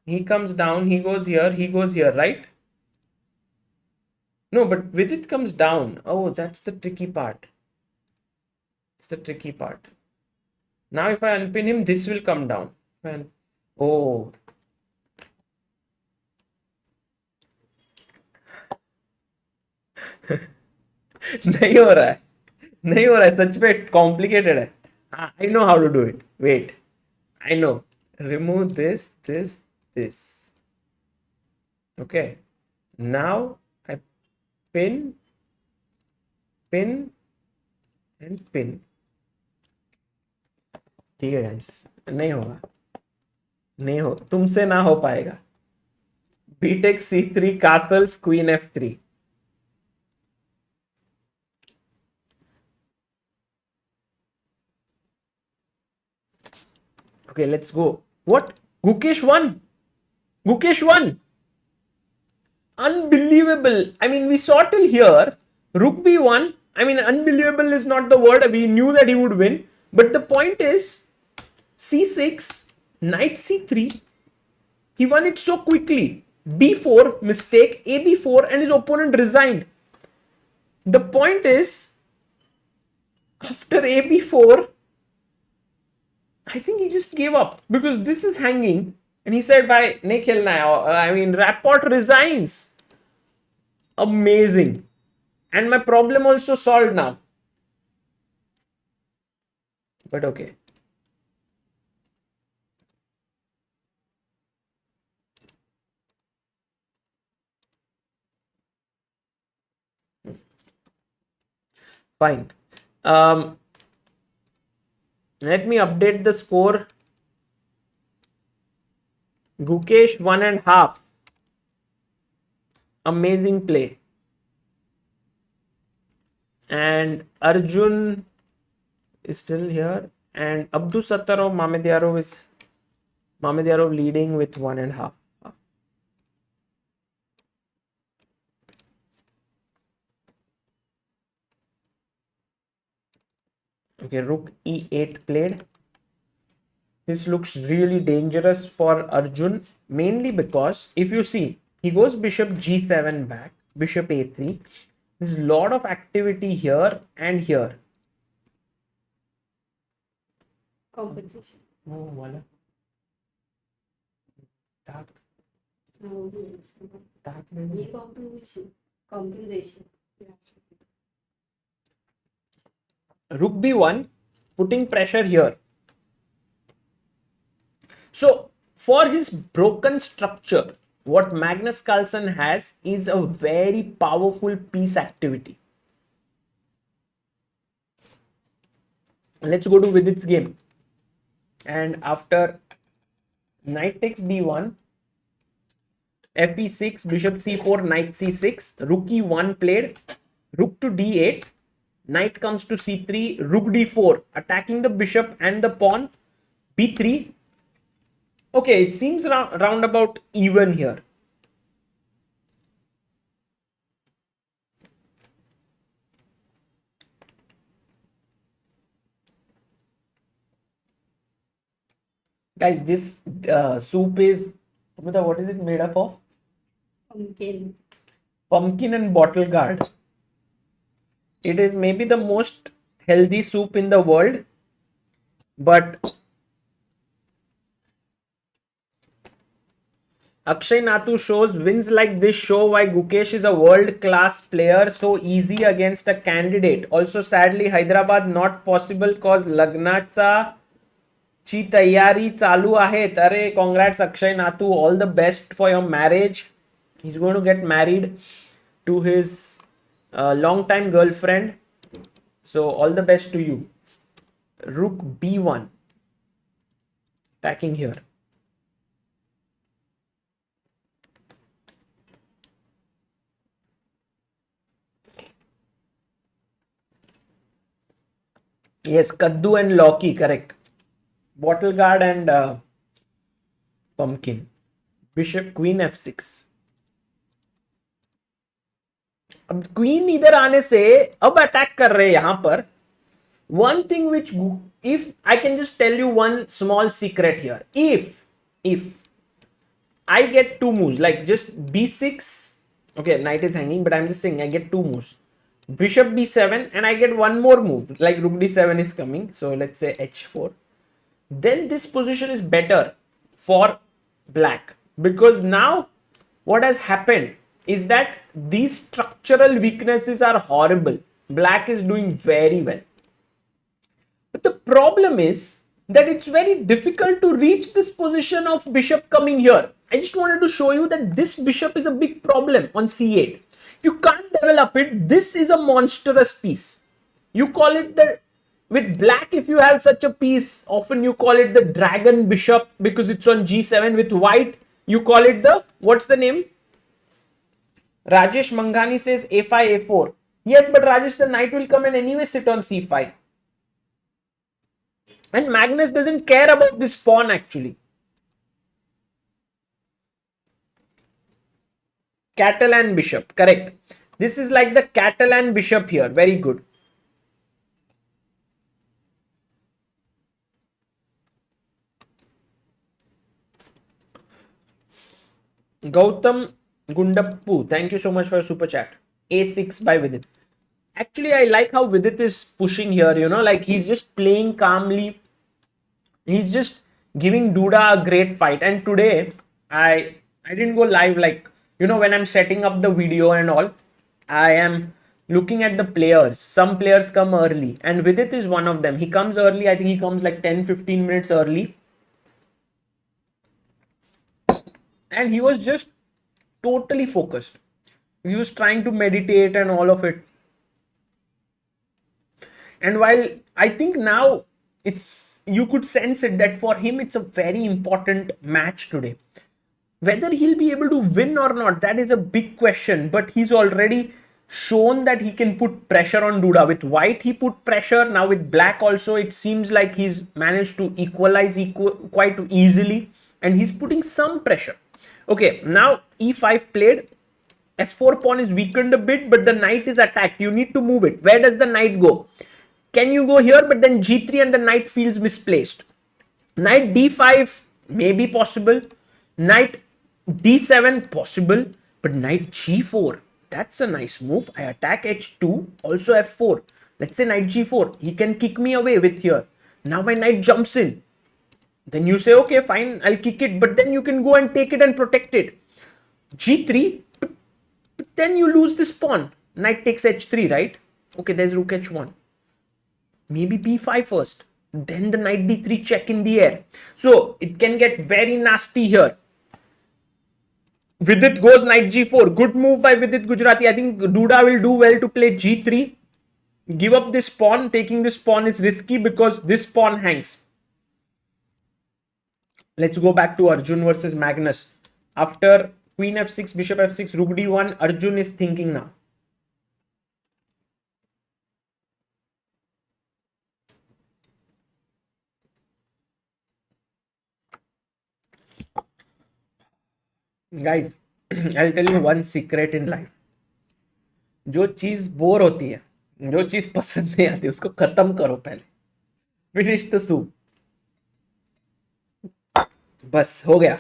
he comes down, he goes here, right? No, but Vidit comes down. Oh, that's the tricky part. It's the tricky part. Now if I unpin him, this will come down. Oh. नहीं हो रहा है. नहीं हो रहा है. सच में complicated है. I know how to do it. Wait. I know. Remove this. Okay. Now I pin, and pin. ठीक है guys. नहीं होगा. नहीं हो. तुमसे ना हो पाएगा. B takes C3, castles, queen F3. Okay, let's go. What? Gukesh won. Gukesh won. Unbelievable. I mean, we saw till here. Rook b1. I mean, unbelievable is not the word. We knew that he would win. But the point is, c6, knight c3. He won it so quickly. b4, mistake, ab4, and his opponent resigned. The point is, after ab4, I think he just gave up because this is hanging. And he said, bye, nahi khelna hai. I mean, Rapport resigns. Amazing. And my problem also solved now. But okay. Fine. Let me update the score. Gukesh 1.5. Amazing play. And Arjun is still here. And Abdul Sattar of Mamedyarov leading with 1.5. Okay, Rook E8 played. This looks really dangerous for Arjun, mainly because if you see, he goes Bishop G7 back, Bishop A3. There's a lot of activity here and here. Compensation. Oh, voila. Tak. Tak ये compensation. Compensation. Rook B1, putting pressure here. So, for his broken structure, what Magnus Carlsen has is a very powerful piece activity. Let's go to Vidit's game. And after knight takes d1, fe6, bishop c4, knight c6, rook e1 played, rook to d8, knight comes to c3, rook d4, attacking the bishop and the pawn, b3. Okay, it seems roundabout even here. Guys, this soup is, what is it made up of? Pumpkin. Pumpkin and bottle gourd. It is maybe the most healthy soup in the world, but Akshay Natu shows wins like this show why Gukesh is a world-class player, so easy against a candidate. Also, sadly, Hyderabad not possible cause लग्नाचा ची तयारी चालू आहेत. अरे, congrats Akshay Natu, all the best for your marriage. He's going to get married to his long-time girlfriend. So, all the best to you. Rook B1. Attacking here. Yes, Kaddu and Loki, correct. Bottle guard and pumpkin. Bishop, queen f6. अब queen इधर आने से अब attack कर रहे हैं यहां पर. One thing which, if I can just tell you one small secret here, if I get two moves, like just b6, okay, knight is hanging, but I'm just saying I get two moves. Bishop b7 and I get one more move, like rook d7 is coming, so let's say h4. Then this position is better for black, because now what has happened is that these structural weaknesses are horrible. Black is doing very well. But the problem is that it's very difficult to reach this position of bishop coming here. I just wanted to show you that this bishop is a big problem on c8. If you can't develop it, this is a monstrous piece. You call it the, with black, if you have such a piece, often you call it the dragon bishop because it's on g7. With white, you call it the, what's the name? Rajesh Manghani says a5, a4. Yes, but Rajesh, the knight will come and anyway sit on c5. And Magnus doesn't care about this pawn actually. Catalan bishop, correct. This is like the Catalan bishop here. Very good. Gautam Gundappu, thank you so much for your super chat. A6 by Vidit. Actually, I like how Vidit is pushing here, you know, like he's just playing calmly. He's just giving Duda a great fight. And today, I didn't go live, like, you know, when I'm setting up the video and all, I am looking at the players. Some players come early and Vidit is one of them. He comes early. I think he comes like 10-15 minutes early. And he was just totally focused. He was trying to meditate and all of it. And while I think now it's, you could sense it that for him it's a very important match today. Whether he'll be able to win or not, that is a big question. But he's already shown that he can put pressure on Duda. With white, he put pressure. Now with black also, it seems like he's managed to equalize quite easily, and he's putting some pressure. Okay, now e5 played. f4 pawn is weakened a bit, but the knight is attacked. You need to move it. Where does the knight go? Can you go here? But then g3 and the knight feels misplaced. Knight d5 may be possible. Knight d7 possible. But knight g4, that's a nice move. I attack h2, also f4. Let's say knight g4. He can kick me away with here. Now my knight jumps in. Then you say, okay, fine, I'll kick it. But then you can go and take it and protect it. g3, but then you lose this pawn. Knight takes h3, right? Okay, there's rook h1. Maybe b5 first. Then the knight d3 check in the air. So it can get very nasty here. Vidit goes knight g4. Good move by Vidit Gujarati. I think Duda will do well to play g3. Give up this pawn. Taking this pawn is risky because this pawn hangs. Let's go back to Arjun versus Magnus. After queen f6, bishop f6, rook d1, Arjun is thinking now. Guys, I'll tell you one secret in life. जो चीज bore होती है, जो चीज पसंद नहीं आती, उसको खत्म करो पहले. Finish the soup. बस हो गया.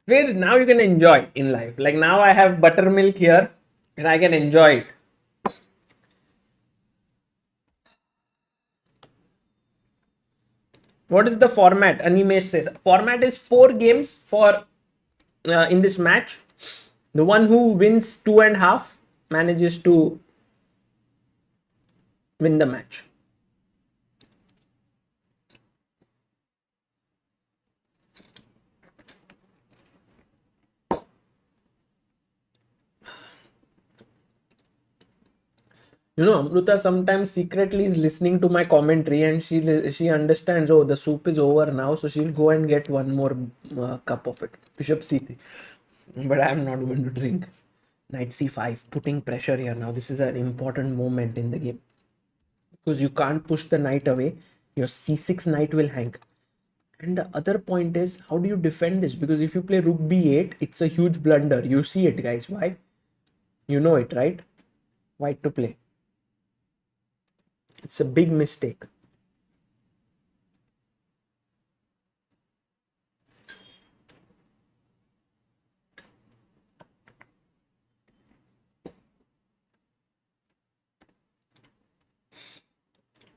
फिर now you can enjoy in life. Like now I have buttermilk here and I can enjoy it. What is the format? Animesh says format is 4 games for in this match. The one who wins 2.5 manages to win the match. You know, Amruta sometimes secretly is listening to my commentary and she understands, oh, the soup is over now, so she'll go and get one more cup of it. Bishop c3. But I am not going to drink. Knight c5, putting pressure here now. This is an important moment in the game. Because you can't push the knight away. Your c6 knight will hang. And the other point is, how do you defend this? Because if you play rook b8, it's a huge blunder. You see it, guys. Why? You know it, right? White to play. It's a big mistake.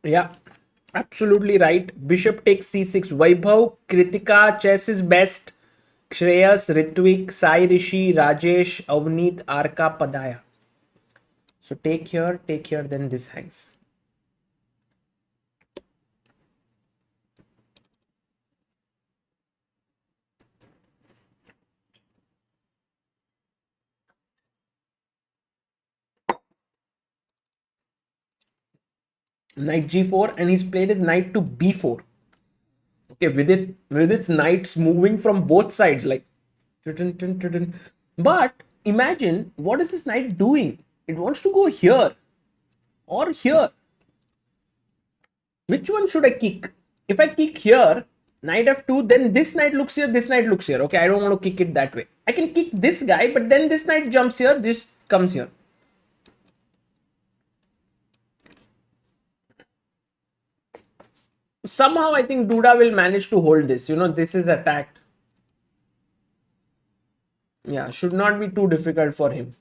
Yeah, absolutely right. Bishop takes c6. Vaibhav, Kritika, chess is best. Shreyas, Ritvik, Sai Rishi, Rajesh, Avneet, Arka, Padaya. So take here, then this hangs. Knight g4, and he's played his knight to b4. Okay, with its knights moving from both sides, like. But imagine, what is this knight doing? It wants to go here or here. Which one should I kick? If I kick here, knight f2, then this knight looks here, this knight looks here. Okay, I don't want to kick it that way. I can kick this guy, but then this knight jumps here, this comes here. Somehow I think Duda will manage to hold this. You know, this is attacked. Yeah, should not be too difficult for him.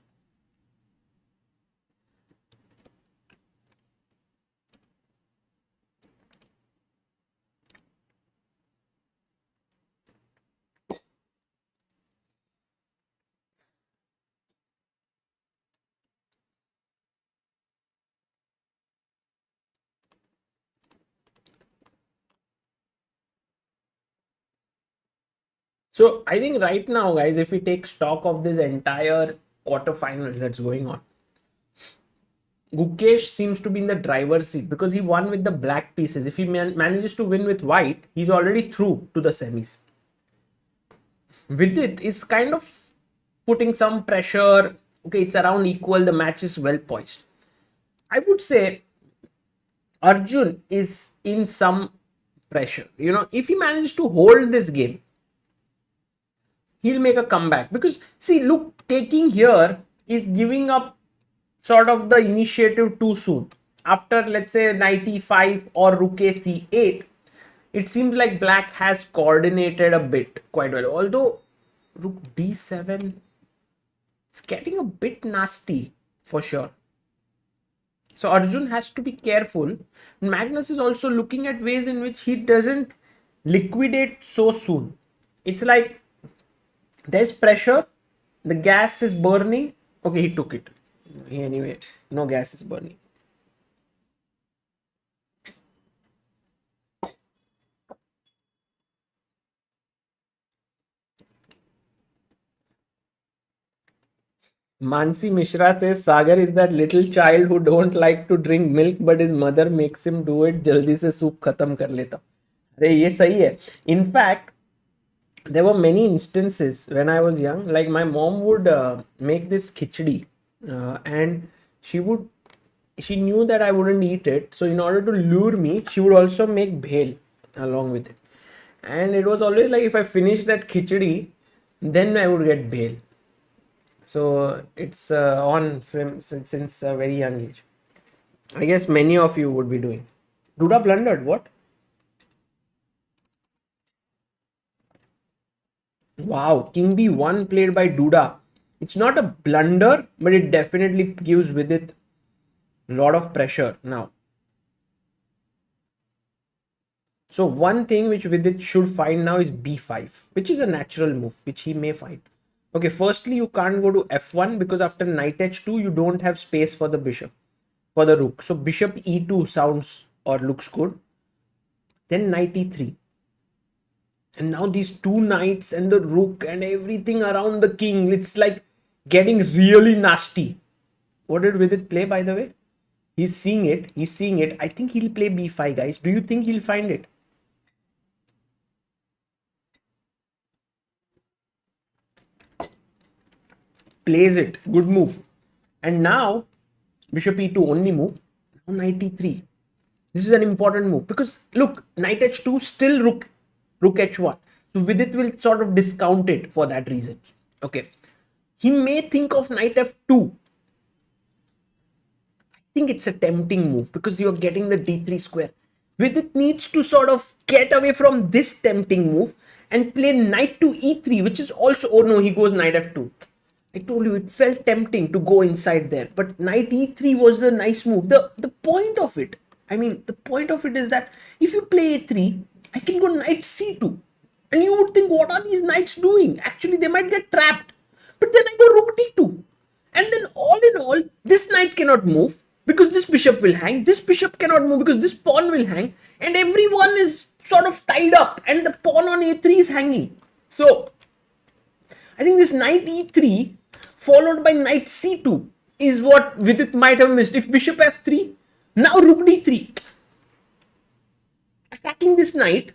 So I think right now, guys, if we take stock of this entire quarterfinals that's going on, Gukesh seems to be in the driver's seat because he won with the black pieces. If he manages to win with white, he's already through to the semis. Vidit is kind of putting some pressure Okay, it's around equal. The match is well poised. I would say Arjun is in some pressure. You know, if he manages to hold this game, he'll make a comeback. Because, see, look, taking here is giving up sort of the initiative too soon. After, let's say, knight e5 or rook a c8, it seems like black has coordinated a bit quite well. Although rook d7, it's getting a bit nasty for sure. So Arjun has to be careful. Magnus is also looking at ways in which he doesn't liquidate so soon. It's like there's pressure, the gas is burning. Okay, he took it. Anyway, no gas is burning. Mansi Mishra says Sagar is that little child who don't like to drink milk but his mother makes him do it. जल्दी से soup खत्म कर लेता. अरे ये सही है. In fact, there were many instances when I was young. Like my mom would make this khichdi, and she knew that I wouldn't eat it. So in order to lure me, she would also make bhel along with it. And it was always like if I finished that khichdi, then I would get bhel. So it's on film since a very young age. I guess many of you would be doing. Duda blundered. What? Wow, King B1 played by Duda. It's not a blunder, but it definitely gives Vidit a lot of pressure now. So one thing which Vidit should find now is B5, which is a natural move, which he may find. Okay, firstly, you can't go to F1 because after knight H2, you don't have space for the bishop, for the rook. So bishop E2 sounds or looks good. Then knight E3. And now these two knights and the rook and everything around the king, it's like getting really nasty. What did Vidit play, by the way? He's seeing it. He's seeing it. I think he'll play B5, guys. Do you think he'll find it? Plays it. Good move. And now, bishop E2 only move. Now knight E3. This is an important move because look, knight H2 still rook H1. So Vidit will sort of discount it for that reason. Okay. He may think of knight F2. I think it's a tempting move because you're getting the D3 square. Vidit needs to sort of get away from this tempting move and play knight to E3, which is also, oh no, he goes knight F2. I told you it felt tempting to go inside there, but knight E3 was a nice move. The point of it, I mean, the point of it is that if you play A3, I can go knight C2. And you would think, what are these knights doing? Actually, they might get trapped. But then I go rook D2. And then all in all, this knight cannot move because this bishop will hang. This bishop cannot move because this pawn will hang. And everyone is sort of tied up and the pawn on A3 is hanging. So, I think this knight E3 followed by knight C2 is what Vidit might have missed. If bishop F3, now rook D3. Attacking this knight.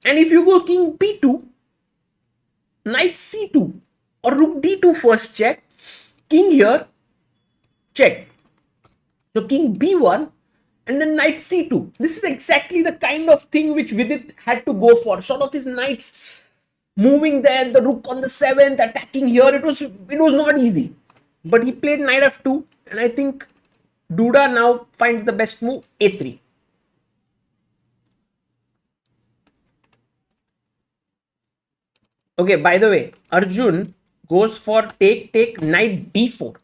And if you go king B2, knight C2 or rook D2 first check, king here, check. So king B1 and then knight C2. This is exactly the kind of thing which Vidit had to go for. Sort of his knights moving there, the rook on the 7th, attacking here. It was not easy. But he played knight F2 and I think Duda now finds the best move, A3. Okay, by the way, Arjun goes for take, knight D4.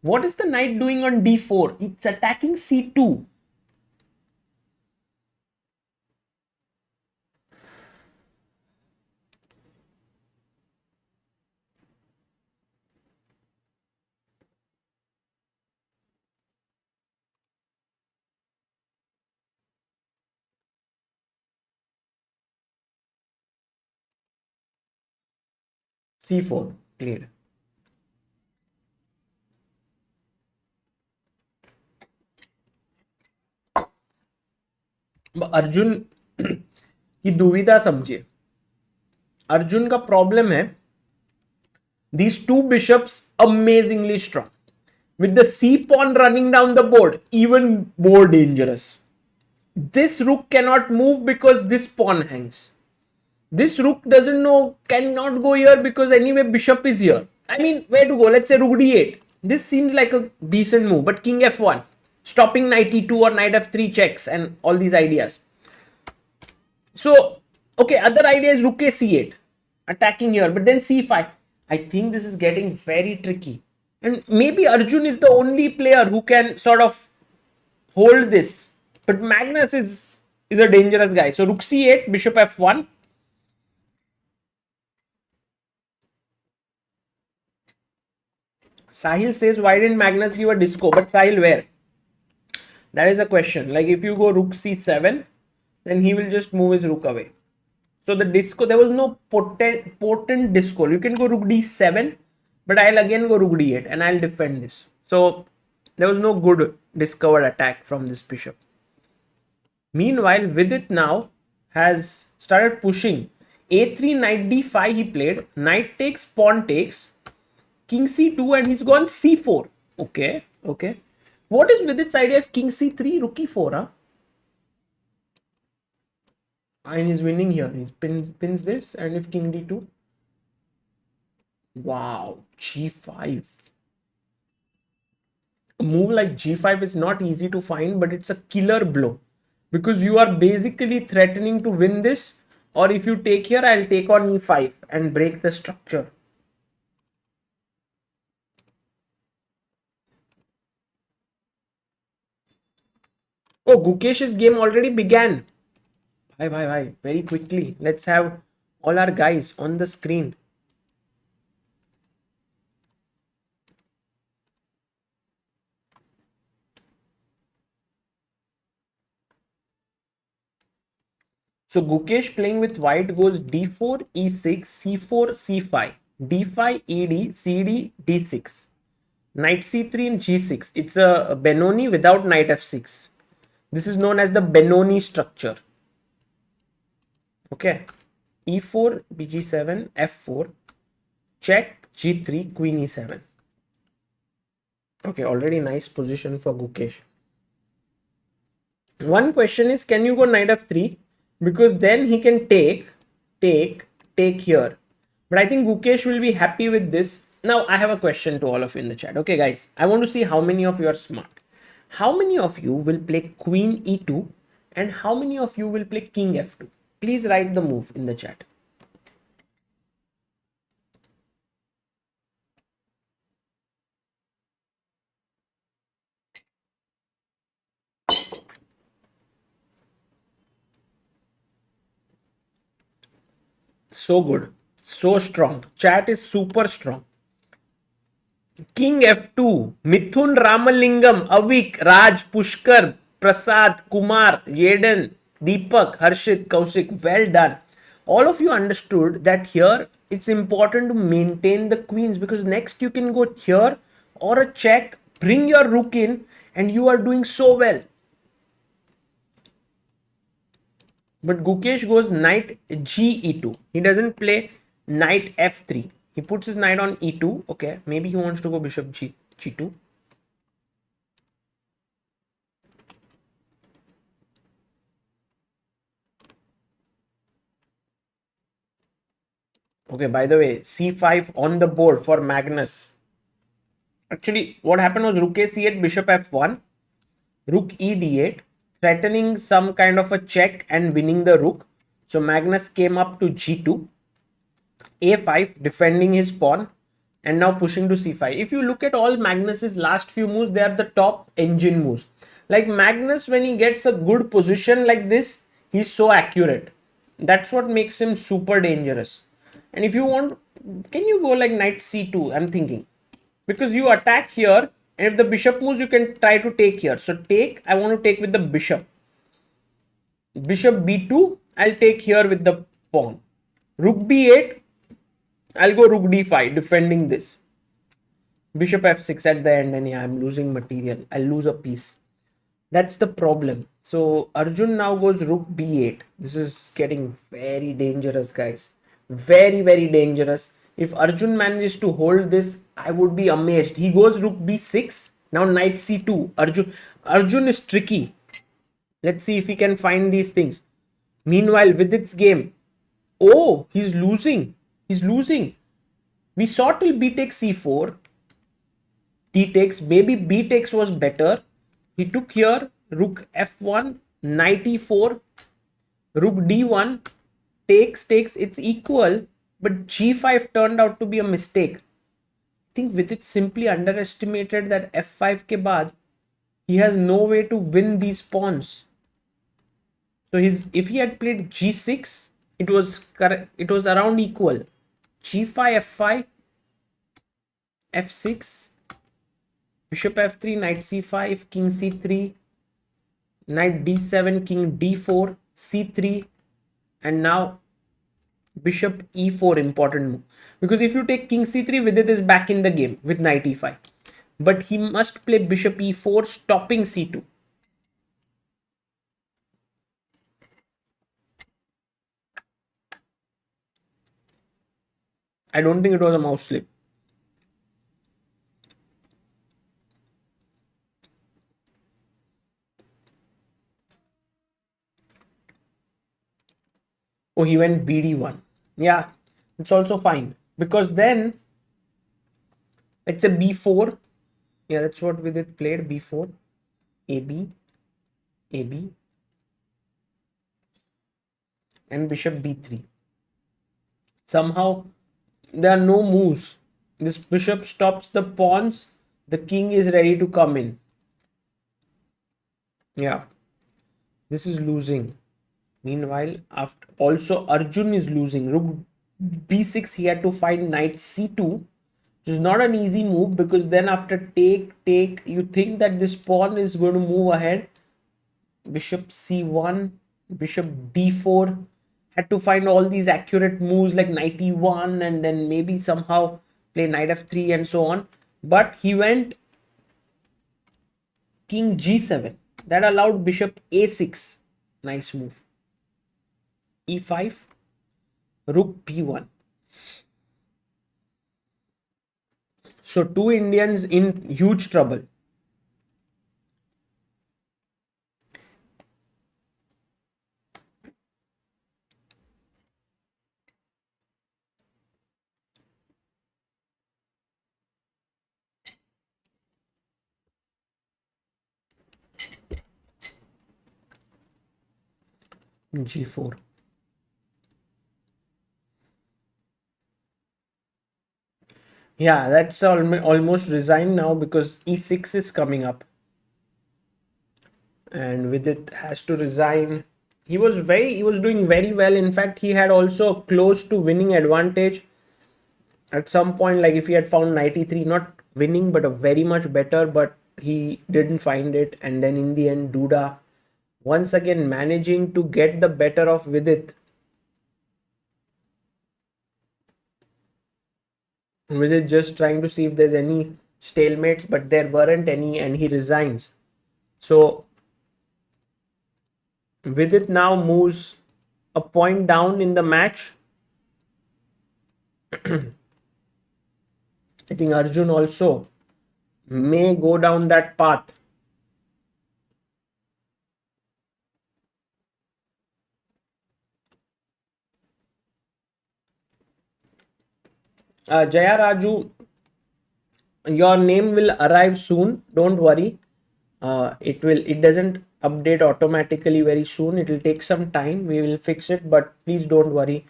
What is the knight doing on D4? It's attacking C2. C4 played. Arjun की दुविधा समझिए. अर्जुन का problem है These two bishops amazingly strong. With the c pawn running down the board, even more dangerous. This rook cannot move because this pawn hangs. This rook doesn't know, cannot go here because anyway bishop is here. I mean, where to go? Let's say rook d8. This seems like a decent move, but king f1, stopping knight e2 or knight f3 checks and all these ideas. So, okay, other idea is rook a c8, attacking here, but then c5. I think this is getting very tricky. And maybe Arjun is the only player who can sort of hold this. But Magnus is a dangerous guy. So rook c8, bishop f1. Sahil says, why didn't Magnus give a disco? But Sahil, where? That is a question. Like if you go rook c7, then he will just move his rook away. So the disco, there was no potent disco. You can go rook d7, but I'll again go rook d8 and I'll defend this. So there was no good discovered attack from this bishop. Meanwhile, Vidit now has started pushing. a3, knight d5 he played. Knight takes, pawn takes. King c2 and he's gone c4. Okay, okay. What is Vidit's idea of king c3, rook e4, huh? And he's winning here. He pins this, and if king d2. Wow, g5. A move like g5 is not easy to find, but it's a killer blow. Because you are basically threatening to win this, or if you take here, I'll take on e5 and break the structure. Oh, Gukesh's game already began. Bye. Very quickly. Let's have all our guys on the screen. So Gukesh playing with white goes d4, e6, c4, c5, d5, ed, cd, d6, knight c3 and g6. It's a Benoni without knight f6. This is known as the Benoni structure. Okay, e4, bg7, f4, check, g3, queen e7. Okay, already nice position for Gukesh. One question is, can you go knight f3? Because then he can take here. But I think Gukesh will be happy with this. Now, I have a question to all of you in the chat. Okay, guys, I want to see how many of you are smart. How many of you will play queen e2 and how many of you will play king f2? Please write the move in the chat. So good. So strong. Chat is super strong. King f2. Mithun, Ramalingam, Avik, Raj, Pushkar, Prasad, Kumar, Yedan, Deepak, Harshit, Kausik. Well done. All of you understood that here it's important to maintain the queens because next you can go here or a check, bring your rook in, and you are doing so well. But Gukesh goes knight g e2. He doesn't play knight f3. He puts his knight on e2. Okay, maybe he wants to go bishop g2. Okay, by the way, c5 on the board for Magnus. Actually, what happened was rook a c8, bishop f1, rook e d8, threatening some kind of a check and winning the rook. So Magnus came up to g2, a5, defending his pawn, and now pushing to c5. If you look at all Magnus's last few moves, they are the top engine moves. Like Magnus, when he gets a good position like this, he's so accurate. That's what makes him super dangerous. And if you want, can you go like knight c2? I'm thinking. Because you attack here, and if the bishop moves, you can try to take here. So take, I want to take with the bishop. Bishop b2, I'll take here with the pawn. Rook b8, I'll go rook d5, defending this. Bishop f6 at the end, and yeah, I'm losing material. I'll lose a piece. That's the problem. So Arjun now goes rook b8. This is getting very dangerous, guys. Very, very dangerous. If Arjun manages to hold this, I would be amazed. He goes rook b6. Now knight c2. Arjun is tricky. Let's see if he can find these things. Meanwhile, Vidit's game. Oh, he's losing. He's losing. We saw till b takes c4. D takes. Maybe b takes was better. He took here rook f1, knight e4, rook d1, takes. It's equal, but g5 turned out to be a mistake. I think Vidit simply underestimated that f5 ke baad he has no way to win these pawns. So if he had played g6, it was correct. It was around equal. G5, f5, f6, bishop f3, knight c5, king c3, knight d7, king d4, c3, and now bishop e4, important move. Because if you take king c3, Vidit is back in the game with knight e5. But he must play bishop e4, stopping c2. I don't think it was a mouse slip. Oh, he went bd1. Yeah, it's also fine. Because then, let's say b4. Yeah, that's what Vidit played, b4. AB, AB, and bishop b3. Somehow, there are no moves. This bishop stops the pawns. The king is ready to come in. Yeah, this is losing. Meanwhile, after also Arjun is losing. Rook b6, he had to find knight c2, which is not an easy move because then after take, you think that this pawn is going to move ahead. Bishop c1, bishop d4, had to find all these accurate moves like knight e1 and then maybe somehow play knight f3 and so on. But he went king g7. That allowed bishop a6. Nice move. e5, rook b1. So two Indians in huge trouble. g4. Yeah, that's almost resigned now because e6 is coming up. And Vidit has to resign. He was doing very well. In fact, he had also close to winning advantage at some point. Like if he had found knight e3, not winning, but a very much better, but he didn't find it. And then in the end, Duda once again managing to get the better of Vidit. Vidit just trying to see if there's any stalemates, but there weren't any, and he resigns. So Vidit now moves a point down in the match. I think Arjun also may go down that path. Jaya Raju, your name will arrive soon. Don't worry. It doesn't update automatically very soon. It will take some time. We will fix it, but please don't worry.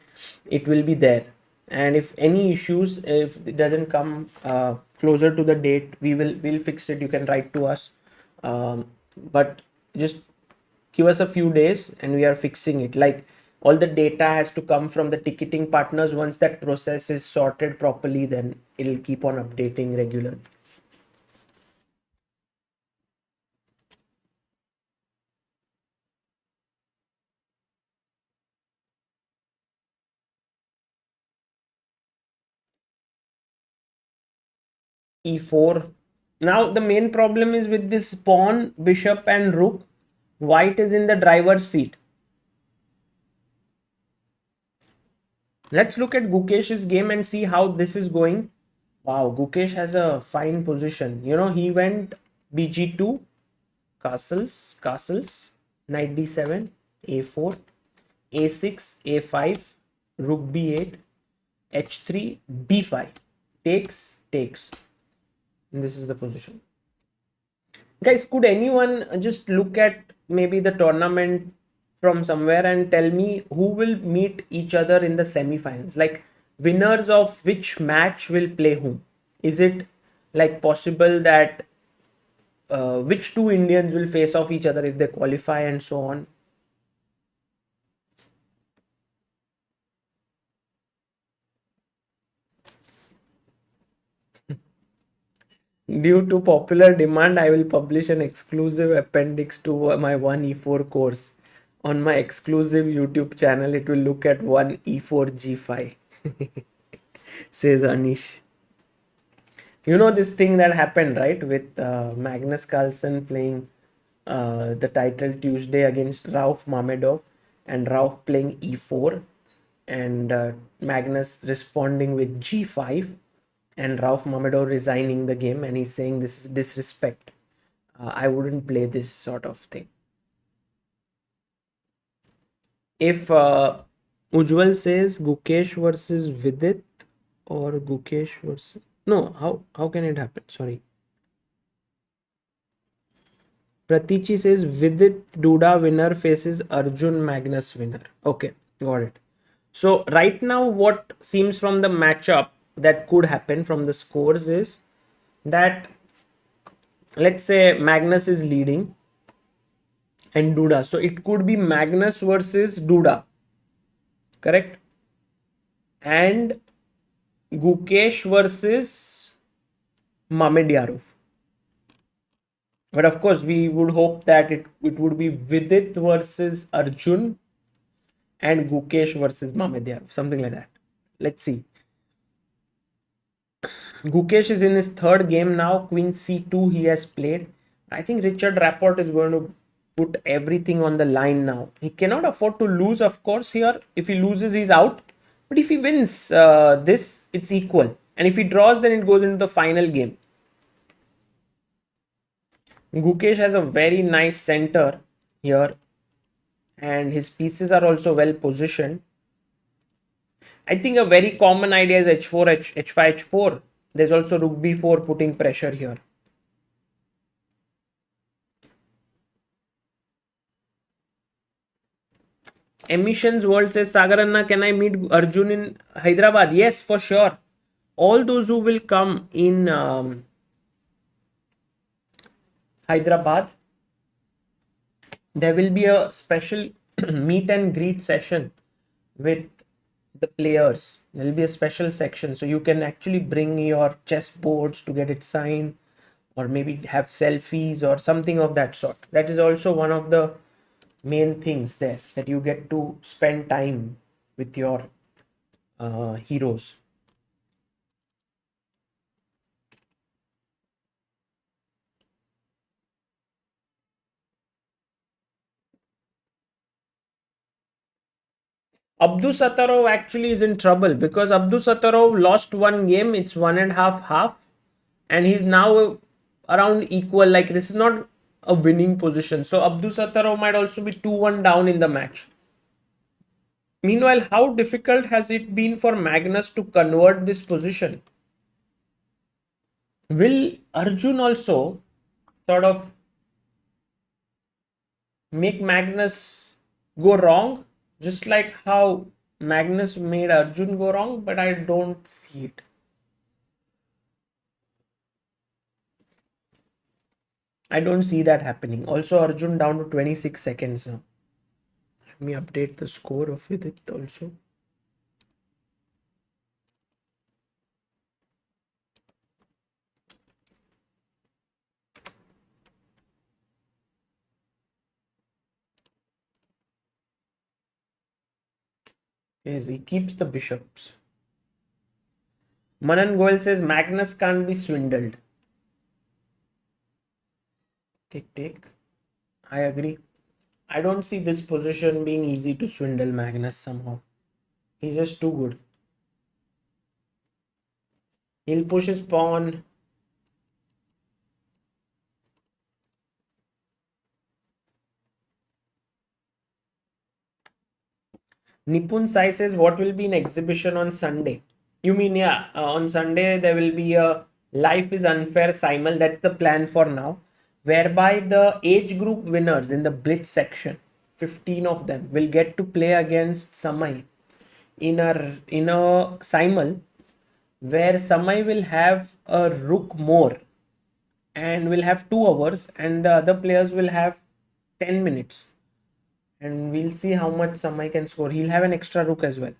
It will be there. And if any issues, if it doesn't come closer to the date, we'll fix it. You can write to us. But just give us a few days and we are fixing it. Like all the data has to come from the ticketing partners. Once that process is sorted properly, then it'll keep on updating regularly. e4. Now the main problem is with this pawn, bishop and rook. White is in the driver's seat. Let's look at Gukesh's game and see how this is going. Wow, Gukesh has a fine position. You know, he went bg2, castles, knight d7, a4, a6, a5, rook b8, h3, b5, takes. And this is the position. Guys, could anyone just look at maybe the tournament from somewhere and tell me who will meet each other in the semi-finals? Like, winners of which match will play whom? Is it like possible that which two Indians will face off each other if they qualify and so on? Due to popular demand, I will publish an exclusive appendix to my 1e4 course. On my exclusive YouTube channel, it will look at 1e4 g5, says Anish. You know this thing that happened, right, with Magnus Carlsen playing the title Tuesday against Rauf Mamedov, and Rauf playing e4, and Magnus responding with g5, and Rauf Mamedov resigning the game, and he's saying this is disrespect. I wouldn't play this sort of thing. If Ujjwal says Gukesh versus Vidit or Gukesh versus, no, how can it happen? Sorry. Pratichi says Vidit Duda winner faces Arjun Magnus winner. Okay, got it. So right now, what seems from the matchup that could happen from the scores is that, let's say Magnus is leading and Duda. So it could be Magnus versus Duda, correct? And Gukesh versus Mamedyarov. But of course, we would hope that it would be Vidit versus Arjun and Gukesh versus Mamedyarov, something like that. Let's see. Gukesh is in his third game now. Queen c2 he has played. I think Richard Rapport is going to put everything on the line now. He cannot afford to lose, of course, here. If he loses, he's out. But if he wins this, it's equal. And if he draws, then it goes into the final game. Gukesh has a very nice center here, and his pieces are also well positioned. I think a very common idea is h4, h5, h4. There's also rook b4 putting pressure here. Emissions World says, Sagaranna, can I meet Arjun in Hyderabad? Yes, for sure. All those who will come in Hyderabad, there will be a special meet and greet session with the players. There will be a special section, so you can actually bring your chess boards to get it signed, or maybe have selfies or something of that sort. That is also one of the main things there, that you get to spend time with your heroes. Abdusattorov actually is in trouble because Abdusattorov lost one game. It's 1.5 and he's now around equal. Like, this is not a winning position. So Abdusattorov might also be 2-1 down in the match. Meanwhile, how difficult has it been for Magnus to convert this position? Will Arjun also sort of make Magnus go wrong, just like how Magnus made Arjun go wrong? But I don't see it. I don't see that happening. Also, Arjun down to 26 seconds now. Let me update the score of Vidit also. Yes, he keeps the bishops. Manan Goel says Magnus can't be swindled. Take. I agree. I don't see this position being easy to swindle Magnus somehow. He's just too good. He'll push his pawn. Nipun Sai says, what will be an exhibition on Sunday? You mean, yeah, on Sunday there will be a Life is Unfair Simul. That's the plan for now, whereby the age group winners in the Blitz section, 15 of them, will get to play against Samai in a Simul where Samai will have a rook more and will have 2 hours, and the other players will have 10 minutes. And we'll see how much Samai can score. He'll have an extra rook as well.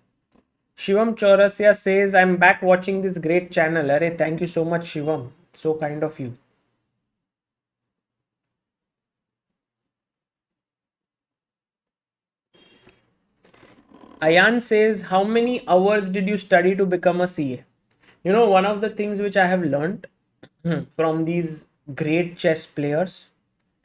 Shivam Chaurasya says, I'm back watching this great channel. Arey, thank you so much, Shivam. So kind of you. Ayan says, how many hours did you study to become a CA? You know, one of the things which I have learned from these great chess players,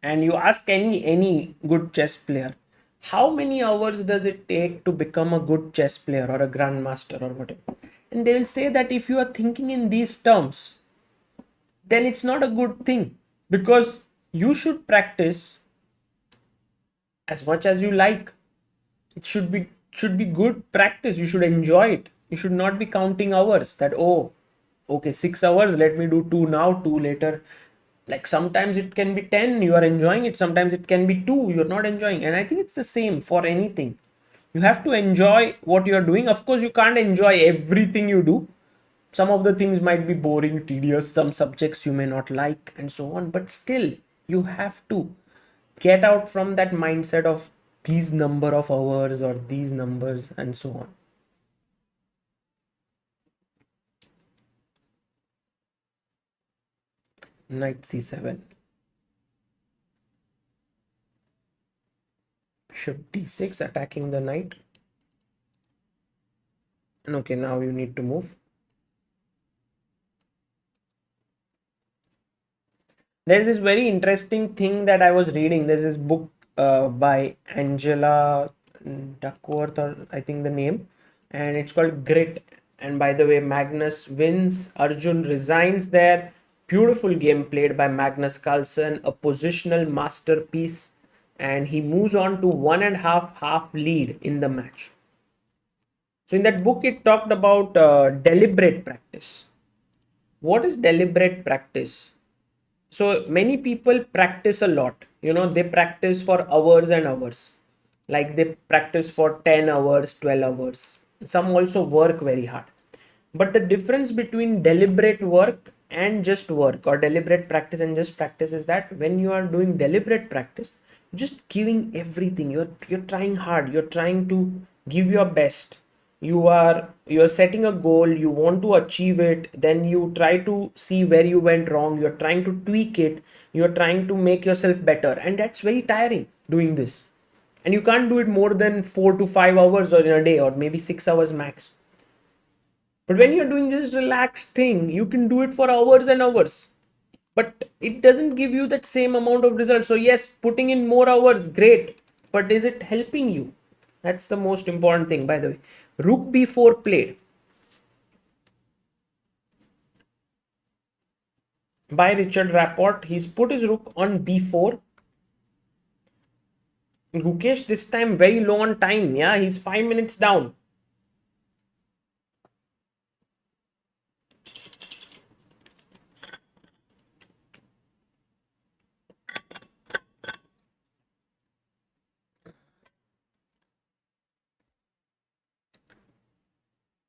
and you ask any good chess player, how many hours does it take to become a good chess player or a grandmaster or whatever? And they will say that if you are thinking in these terms, then it's not a good thing, because you should practice as much as you like. It should be good practice. You should enjoy it. You should not be counting hours that, oh, okay, 6 hours, let me do 2 now, 2 later. Like sometimes it can be 10, you are enjoying it, sometimes it can be 2, you're not enjoying. And I think it's the same for anything. You have to enjoy what you're doing. Of course, you can't enjoy everything you do. Some of the things might be boring, tedious, some subjects you may not like, and so on, but still you have to get out from that mindset of these number of hours or these numbers and so on. Knight c7, bishop d6, attacking the knight. And okay, now you need to move. There's this very interesting thing that I was reading. There's this book by Angela Duckworth, or I think the name, and it's called Grit. And by the way, Magnus wins, Arjun resigns there. Beautiful game played by Magnus Carlsen, a positional masterpiece, and he moves on to 1.5 half lead in the match. So in that book, it talked about deliberate practice. What is deliberate practice? So many people practice a lot. They practice for hours and hours. Like they practice for 10 hours, 12 hours. Some also work very hard. But the difference between deliberate work and just work, or deliberate practice and just practice, is that when you are doing deliberate practice, just giving everything. You're trying hard. You're trying to give your best. You're setting a goal, you want to achieve it, then you try to see where you went wrong, you're trying to tweak it, you're trying to make yourself better, and that's very tiring doing this. And you can't do it more than 4 to 5 hours or in a day, or maybe 6 hours max. But when you're doing this relaxed thing, you can do it for hours and hours, but it doesn't give you that same amount of results. So yes, putting in more hours, great, but is it helping you? That's the most important thing. By the way, rook b4 played by Richard Rapport. He's put his rook on b4. Gukesh this time very low on time. Yeah, he's 5 minutes down.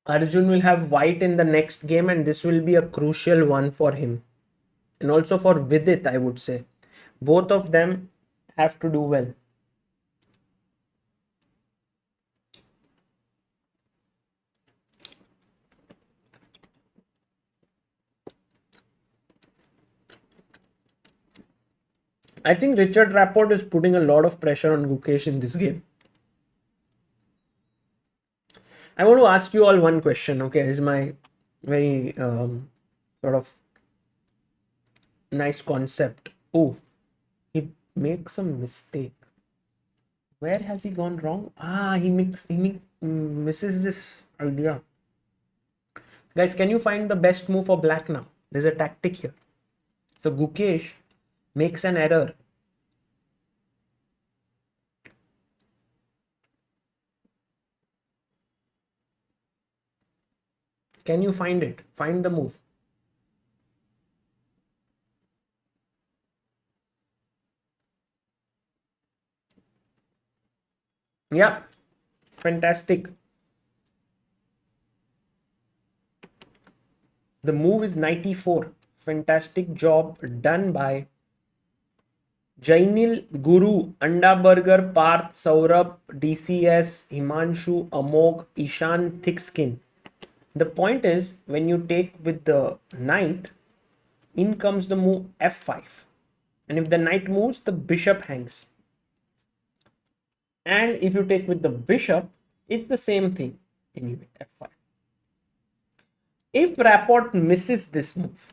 Arjun will have white in the next game, and this will be a crucial one for him. And also for Vidit, I would say. Both of them have to do well. I think Richard Rapport is putting a lot of pressure on Gukesh in this game. I want to ask you all one question. Okay, this is my very sort of nice concept. Oh, he makes a mistake. Where has he gone wrong? Misses this idea. Guys, can you find the best move for black now? There's a tactic here. So Gukesh makes an error. Can you find it? Find the move. Yeah, fantastic. The move is knight e4. Fantastic job done by Jainil, Guru, Anda Burger, Parth, Saurabh, DCS, Himanshu, Amog, Ishan, Thickskin. The point is, when you take with the knight, in comes the move f5. And if the knight moves, the bishop hangs. And if you take with the bishop, it's the same thing. Anyway, f5. If Rapport misses this move,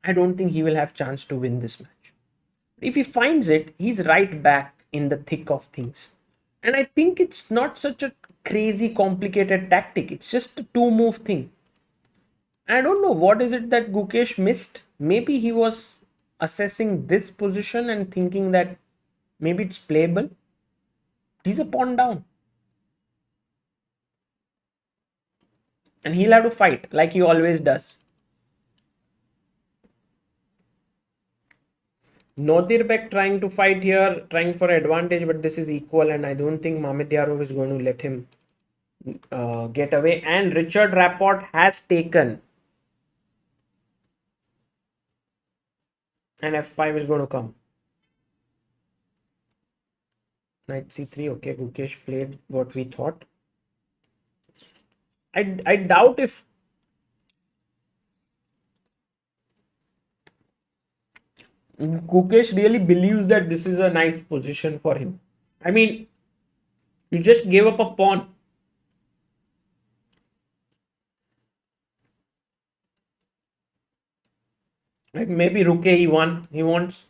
I don't think he will have chance to win this match. If he finds it, he's right back in the thick of things. And I think it's not such a crazy complicated tactic. It's just a two-move thing. I don't know what is it that Gukesh missed. Maybe he was assessing this position and thinking that maybe it's playable. He's a pawn down. And he'll have to fight like he always does. Nodirbek trying to fight here, trying for advantage, but this is equal, and I don't think Mamedyarov is going to let him get away. And Richard Rapport has taken. And f5 is going to come. Knight c3. Okay, Gukesh played what we thought. I doubt if Gukesh really believes that this is a nice position for him. I mean, you just gave up a pawn. Like maybe rook e1 he wants.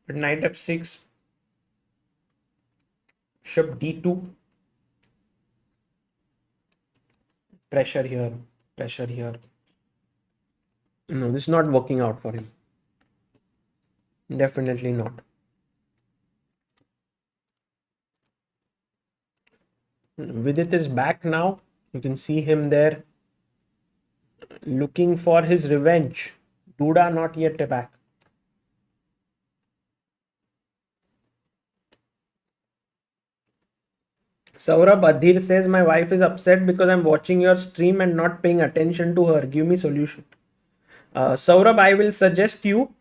But knight f6. Bishop d2. Pressure here. Pressure here. No, this is not working out for him. Definitely not. Vidit is back now. You can see him there looking for his revenge. Duda not yet back. Saurabh Adhir says, my wife is upset because I'm watching your stream and not paying attention to her. Give me solution. Saurabh, I will suggest you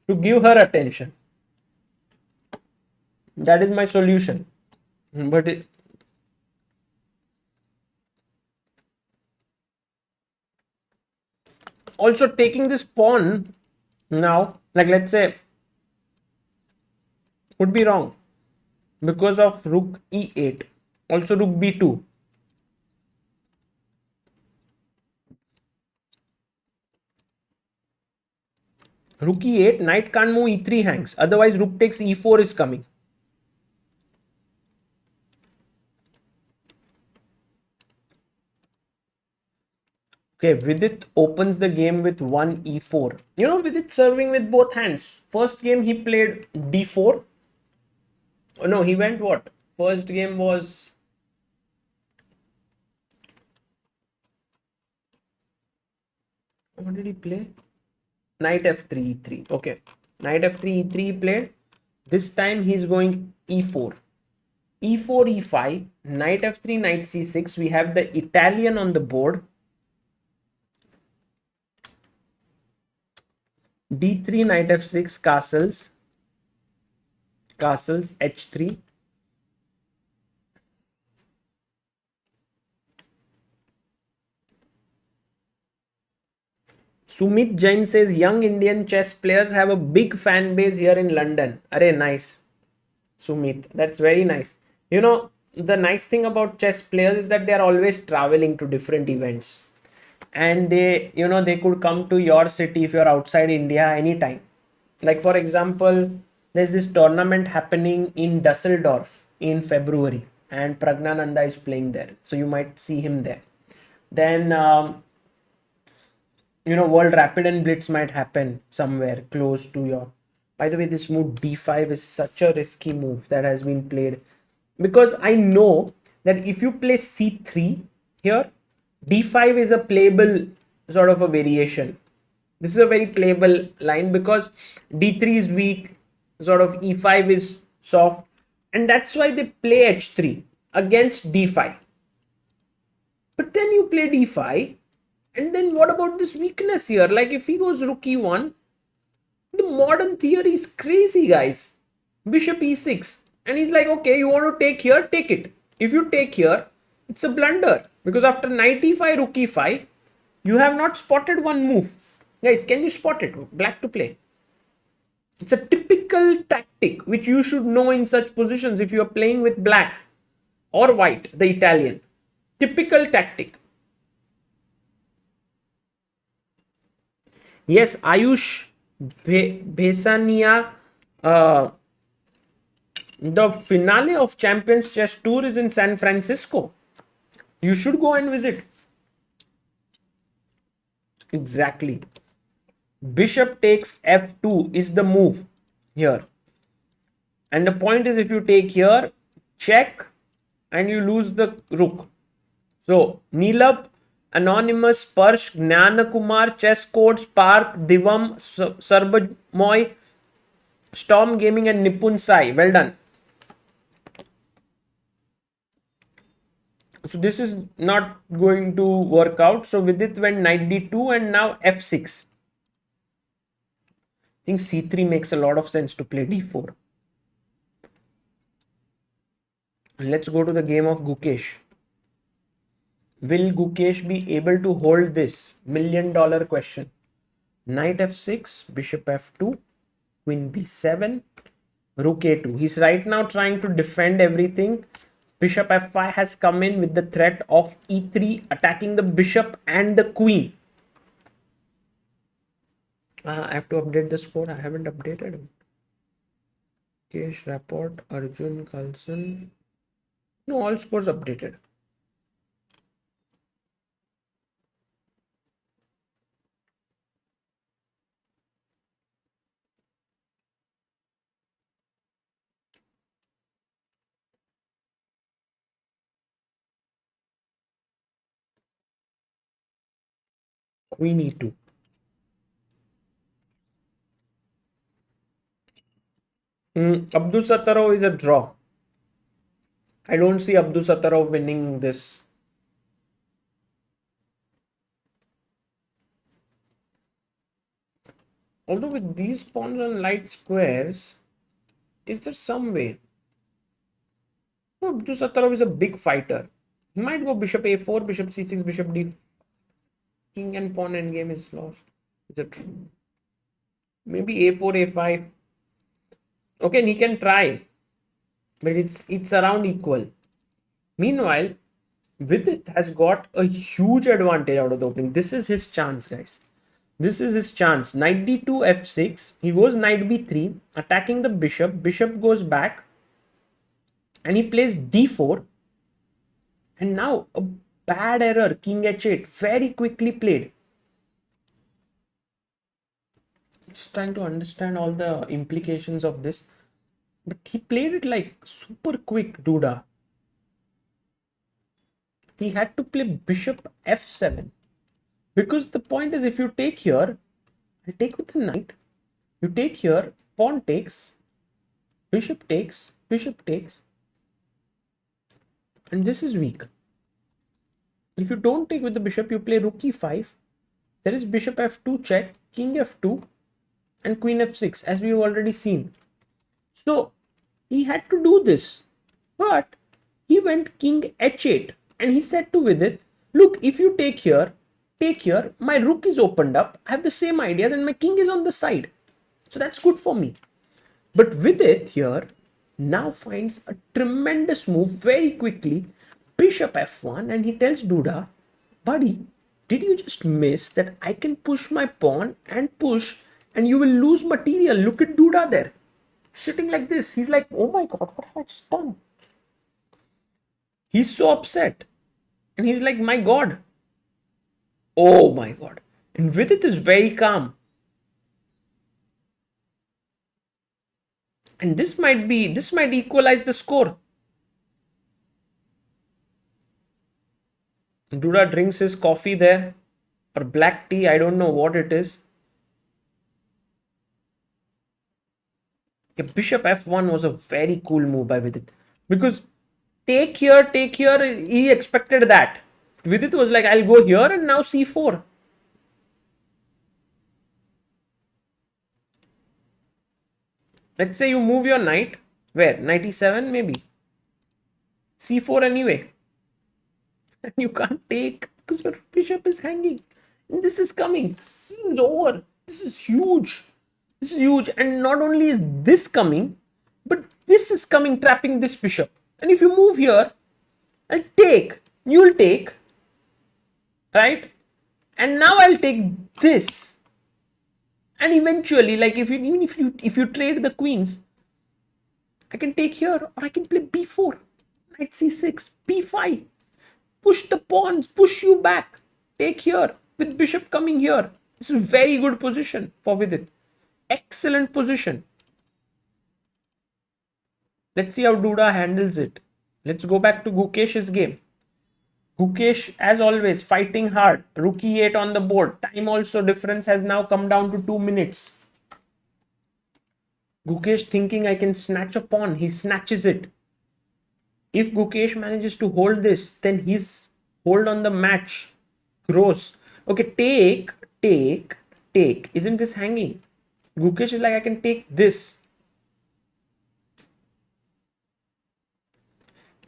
to give her attention. That is my solution. But also taking this pawn now, like let's say, would be wrong because of rook e8. Also rook b2. Rook e8, knight can't move e3 hangs. Otherwise, rook takes e4 is coming. Okay, Vidit opens the game with 1 e4. You know, Vidit serving with both hands. First game he played d4. Oh, no, he went what? First game was... What did he play? Knight f3, e3. Okay. Knight f3, e3 he played. This time he's going e4. E4, e5. Knight f3, knight c6. We have the Italian on the board. d3, knight f6, castles. Castles, h3. Sumit Jain says, young Indian chess players have a big fan base here in London. Arey, nice. Sumit, that's very nice. You know, the nice thing about chess players is that they are always traveling to different events. And they, they could come to your city if you're outside India anytime. Like, for example, There's this tournament happening in Dusseldorf in February, and Pragnananda is playing there, so you might see him there. Then World Rapid and Blitz might happen somewhere close to your. By the way, this move d5 is such a risky move that has been played, because I know that if you play c3 here, d5 is a playable sort of a variation. This is a very playable line because d3 is weak, sort of e5 is soft, and that's why they play h3 against d5. But then you play d5, and then what about this weakness here? Like if he goes rook e1, the modern theory is crazy, guys. Bishop e6, and he's like, okay, you want to take here, take it. If you take here, it's a blunder, because after knight e5, rook e5, you have not spotted one move. Guys, can you spot it? Black to play. It's a typical tactic which you should know in such positions if you are playing with black or white, the Italian. Typical tactic. Yes, Ayush Bhesania, the finale of Champions Chess Tour is in San Francisco. You should go and visit. Exactly. Bishop takes f2 is the move here. And the point is, if you take here, check, and you lose the rook. So, Neelab, Anonymous, Sparsh, Gnanakumar, Chess Codes, Parth, Divam, Sarbamoy, Storm Gaming, and Nipun Sai. Well done. So this is not going to work out. So Vidit went knight d2 and now f6. I think c3 makes a lot of sense to play d4. Let's go to the game of Gukesh. Will Gukesh be able to hold this? $1,000,000 question. Knight f6, bishop f2, queen b7, rook a2. He's right now trying to defend everything. Bishop f5 has come in with the threat of e3 attacking the bishop and the queen. I have to update the score. I haven't updated it. Aimchess Rapid, Arjun, Carlson. No, all scores updated. Queen e2. Abdul Sattarov is a draw. I don't see Abdul Sattarov winning this. Although with these pawns on light squares, is there some way? No, Abdul Sattarov is a big fighter. He might go bishop a4, bishop c6, bishop d. King and pawn endgame is lost. Is it true? Maybe a4, a5. Okay, and he can try, but it's around equal. Meanwhile, Vidit has got a huge advantage out of the opening. This is his chance, guys. This is his chance. Knight d2, f6. He goes knight b3, attacking the bishop. Bishop goes back, and he plays d4. And now a bad error, king h8, very quickly played. Just trying to understand all the implications of this. But he played it like super quick, Duda. He had to play bishop f7. Because the point is, if you take here, I take with the knight. You take here, pawn takes, bishop takes, bishop takes. And this is weak. If you don't take with the bishop, you play rook e5. There is bishop f2 check, king f2, and queen f6, as we've already seen. So he had to do this. But he went king h8. And he said to Vidit, look, if you take here, my rook is opened up. I have the same idea, and my king is on the side. So that's good for me. But Vidit here now finds a tremendous move very quickly. Bishop f1, and he tells Duda, buddy, did you just miss that I can push my pawn and push, and you will lose material? Look at Duda there. sitting like this. He's like, oh my god, what have I just done? He's so upset. And he's like, my god. Oh my god. And Vidit is very calm. And this might equalize the score. Duda drinks his coffee there, or black tea, I don't know what it is. Yeah, bishop f1 was a very cool move by Vidit. Because take here, he expected that. Vidit was like, I'll go here and now c4. Let's say you move your knight. Where? Knight e7 maybe. c4 anyway. And you can't take because your bishop is hanging. And this is coming. This is over. This is huge. This is huge. And not only is this coming, but this is coming, trapping this bishop. And if you move here, I'll take. You'll take. Right? And now I'll take this. And eventually, like if you trade the queens, I can take here, or I can play b4, knight c6, b5. Push the pawns, push you back. Take here with bishop coming here. This is a very good position for Vidit. Excellent position. Let's see how Duda handles it. Let's go back to Gukesh's game. Gukesh, as always, fighting hard. Rook e8 on the board. Time also difference has now come down to 2 minutes. Gukesh thinking I can snatch a pawn. He snatches it. If Gukesh manages to hold this, then his hold on the match grows. Okay, take. Isn't this hanging? Gukesh is like, I can take this.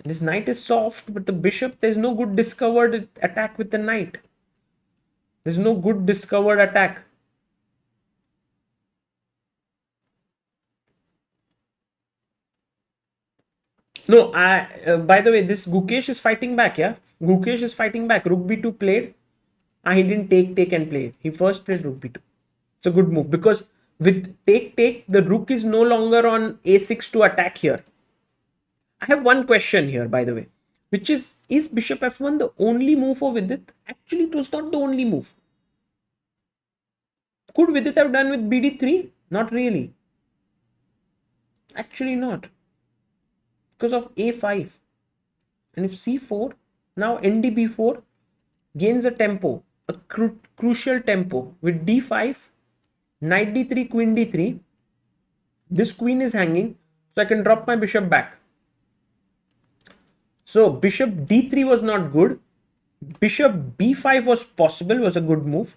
This knight is soft, but the bishop, there's no good discovered attack with the knight. There's no good discovered attack. No, by the way, this Gukesh is fighting back, yeah? Gukesh is fighting back. Rook b2 played. He didn't take and play. He first played Rook b2. It's a good move because with take, the Rook is no longer on a6 to attack here. I have one question here, by the way, which is bishop f1 the only move for Vidit? Actually, it was not the only move. Could Vidit have done with bd3? Not really. Actually not. Because of a5. And if c4, now ndb4 gains a tempo, a crucial tempo with d5, knight d3, queen d3. This queen is hanging, so I can drop my bishop back. So bishop d3 was not good. Bishop b5 was possible, was a good move.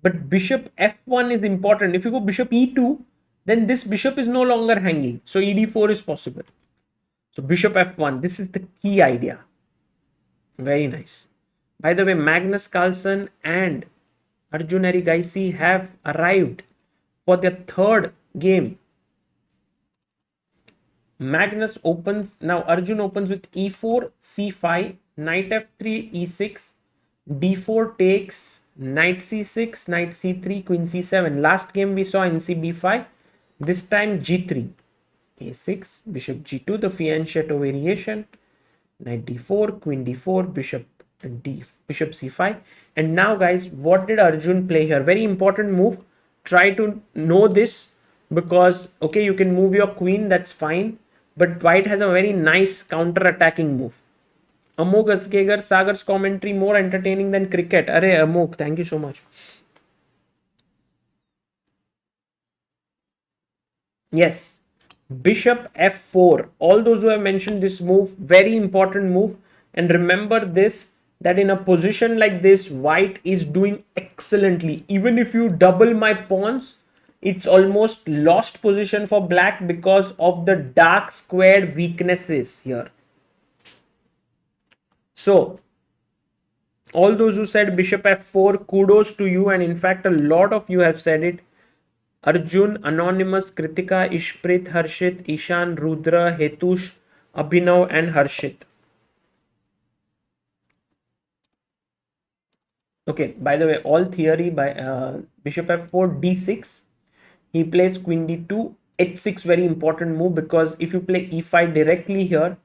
But bishop f1 is important. If you go bishop e2, then this bishop is no longer hanging. So ed4 is possible. So bishop f1, this is the key idea. Very nice. By the way, Magnus Carlsen and Arjun Erigaisi have arrived for their third game. Magnus opens, now Arjun opens with e4, c5, knight f3, e6, d4 takes, knight c6, knight c3, queen c7. Last game we saw nc-b5, this time g3, a6, bishop g2, the fianchetto variation, knight d4, queen d4, bishop c5. And now guys, what did Arjun play here? Very important move. Try to know this because, okay, you can move your queen, that's fine. But white has a very nice counter-attacking move. Amok Askegar, Sagar's commentary more entertaining than cricket. Arey Amok, thank you so much. Yes, bishop f4. All those who have mentioned this move, very important move. And remember this, that in a position like this, white is doing excellently. Even if you double my pawns, it's almost lost position for black because of the dark squared weaknesses here. So, all those who said bishop f4, kudos to you. And in fact, a lot of you have said it. Arjun, Anonymous, Kritika, Ishprit, Harshit, Ishan, Rudra, Hetush, Abhinav and Harshit. Okay, by the way, all theory by bishop f4, d6. He plays queen d2, h6 very important move, because if you play e5 directly here,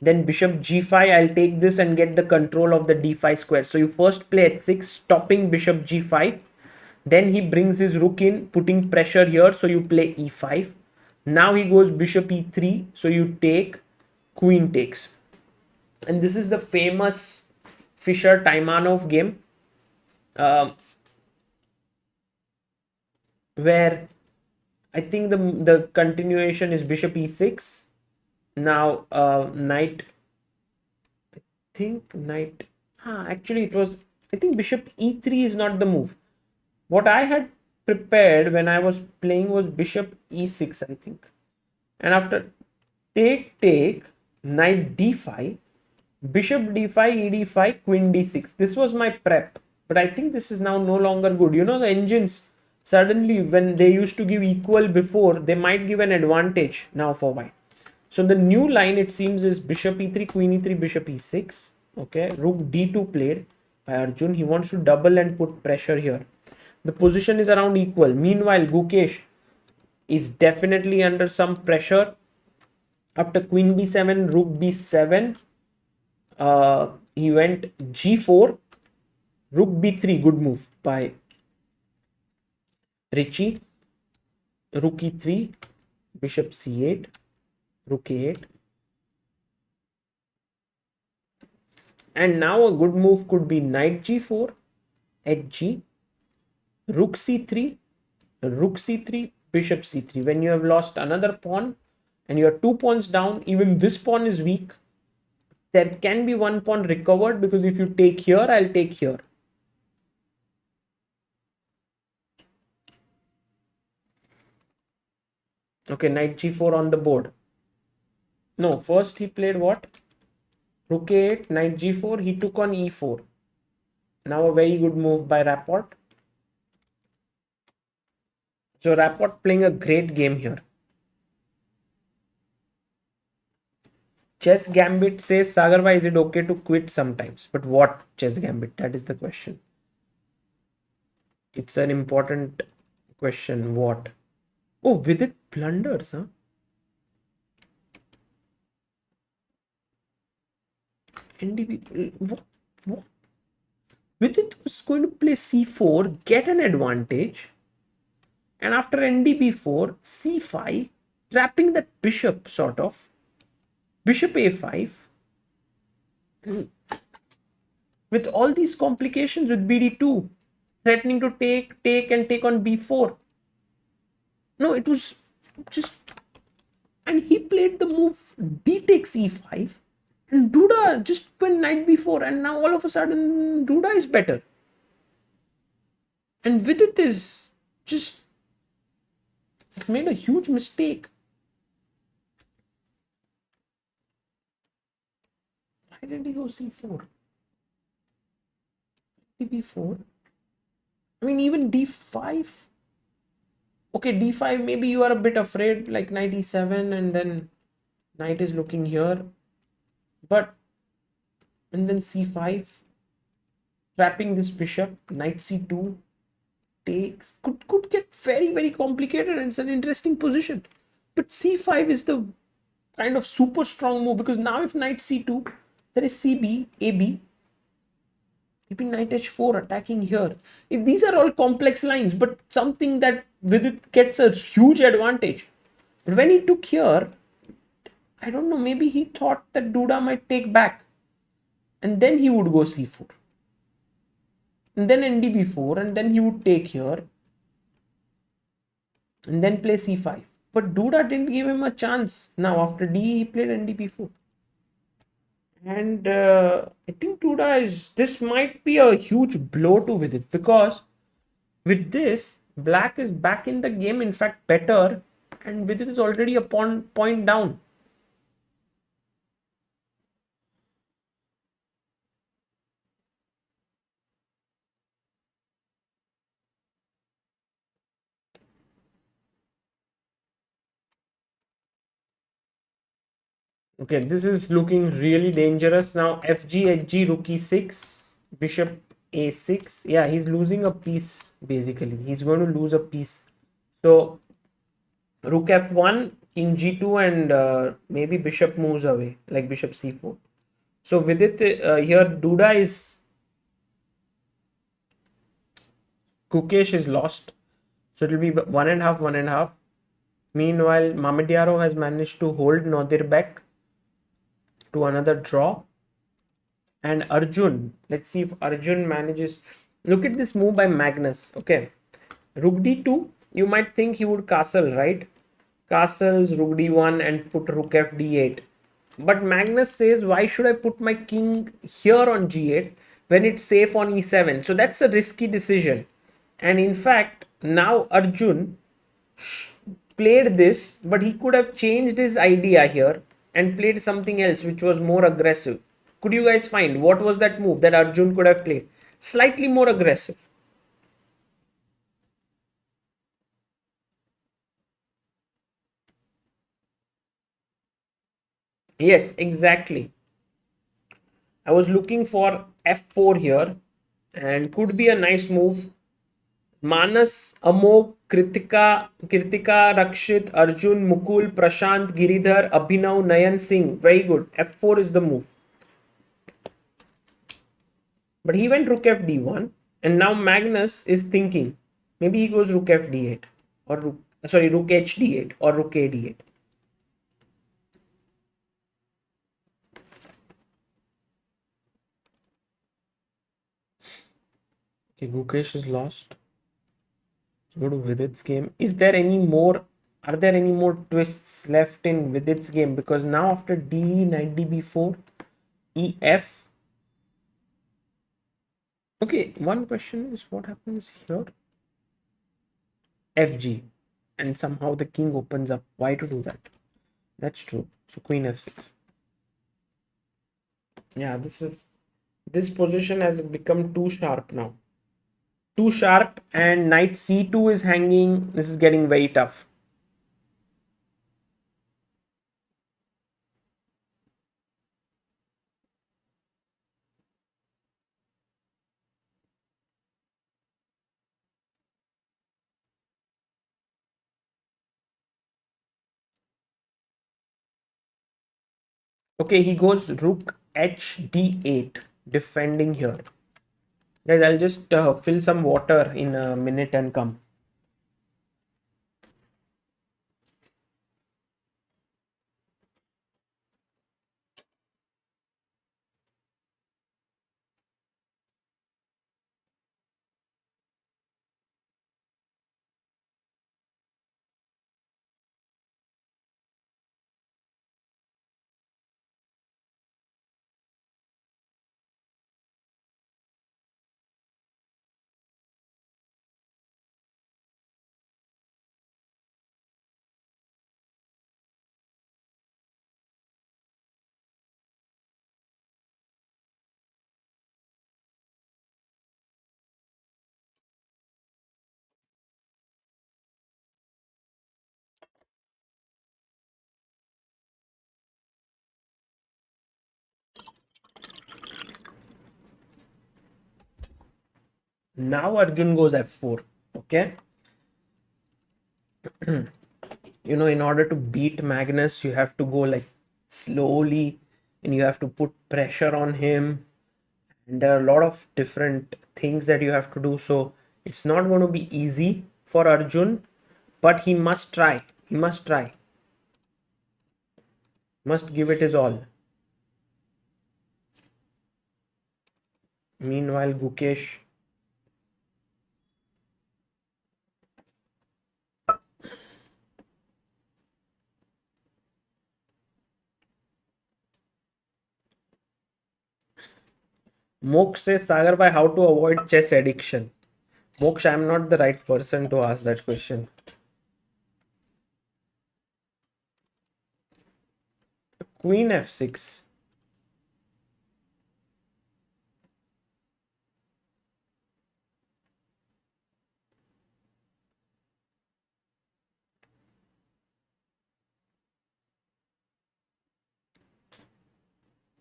then bishop g5, I'll take this and get the control of the d5 square. So you first play h6, stopping bishop g5. Then he brings his rook in, putting pressure here. So you play e5. Now he goes bishop e3. So you take, queen takes. And this is the famous Fischer-Taimanov game, where I think the continuation is bishop e6. Now knight, I think knight, actually it was, I think bishop e3 is not the move. What I had prepared when I was playing was bishop e6, I think. And after take, knight d5, bishop d5, e d5, queen d6. This was my prep. But I think this is now no longer good. You know, the engines, suddenly when they used to give equal before, they might give an advantage now for white. So the new line, it seems, is bishop e3, queen e3, bishop e6. Okay, rook d2 played by Arjun. He wants to double and put pressure here. The position is around equal. Meanwhile, Gukesh is definitely under some pressure. After queen b7, rook b7, he went g4, rook b3, good move by Richie. Rook e3, bishop c8, rook a8. And now a good move could be knight g4, hg, rook c3, rook c3, bishop c3. When you have lost another pawn and you are 2 pawns down, even this pawn is weak. There can be 1 pawn recovered, because if you take here, I'll take here. Okay, knight g4 on the board. No, first he played what? Rook a8, knight g4, he took on e4. Now a very good move by Rapport. So Rapport playing a great game here. Chess Gambit says, Sagarbai, is it okay to quit sometimes? But what Chess Gambit? That is the question. It's an important question. What? Oh, Vidit blunders, huh? NDB. What? Vidit was going to play c4, get an advantage. And after ndb4, c5, trapping that bishop, sort of. Bishop a5. With all these complications with bd2, threatening to take and take on b4. No, it was just... And he played the move d takes e5. And Duda just went knight b4. And now all of a sudden, Duda is better. And Vidit is just... made a huge mistake. Why did he go c4? b4. I mean, even d5. Okay, d5, maybe you are a bit afraid, like knight e7, and then knight is looking here. But, and then c5, trapping this bishop, knight c2, takes, could get very, very complicated, and it's an interesting position. But c5 is the kind of super strong move, because now if knight c2, there is cb, ab, maybe knight h4, attacking here. These are all complex lines, but something that Vidit gets a huge advantage. But when he took here, I don't know, maybe he thought that Duda might take back. And then he would go c4. And then ndb4, and then he would take here. And then play c5. But Duda didn't give him a chance. Now after d, he played ndb4. And I think Duda is... This might be a huge blow to Vidit, because with this, black is back in the game, in fact better, and Vidit is already a point down. Okay, this is looking really dangerous now. FG, HG, rook e6, bishop a6. Yeah, he's losing a piece, basically. He's going to lose a piece. So Rook f1, king g2, and maybe bishop moves away, like bishop c4. So Vidit, here Duda is, Gukesh is lost. So it will be one and a half, one and a half. Meanwhile, Mamediaro has managed to hold Nadir back to another draw. And Arjun, let's see if Arjun manages. Look at this move by Magnus. Okay, Rook d2. You might think he would castle, right? Castles Rook d1 and put Rook f d8. But Magnus says, why should I put my king here on g8 when it's safe on e7? So that's a risky decision. And in fact, now Arjun played this, but he could have changed his idea here and played something else which was more aggressive. Could you guys find what was that move that Arjun could have played? Slightly more aggressive. Yes, exactly. I was looking for f4 here and could be a nice move. Manas, Amog, Kritika, Rakshit, Arjun, Mukul, Prashant, Giridhar, Abhinav, Nayan Singh. Very good. F4 is the move. But he went Rook f d1, and now Magnus is thinking maybe he goes Rook f d8 or Rook h d8 or Rook a d8. Okay, Gukesh is lost. Let's go to Vidit's game. Is there any more? Are there any more twists left in Vidit's game? Because now after d, knight db4, ef. Okay, one question is what happens here? Fg, and somehow the king opens up. Why to do that? That's true. So queen f6. Yeah, this position has become too sharp now. Too sharp, and knight c2 is hanging. This is getting very tough. Okay, he goes rook h d8, defending here. Guys, I'll just fill some water in a minute and come. Now Arjun goes f4. Okay. In order to beat Magnus, you have to go like slowly and you have to put pressure on him. And there are a lot of different things that you have to do. So it's not going to be easy for Arjun, but he must try. He must try. Must give it his all. Meanwhile, Gukesh. Moksh says, Sagar bhai, how to avoid chess addiction? Moksh, I'm not the right person to ask that question. Queen f6.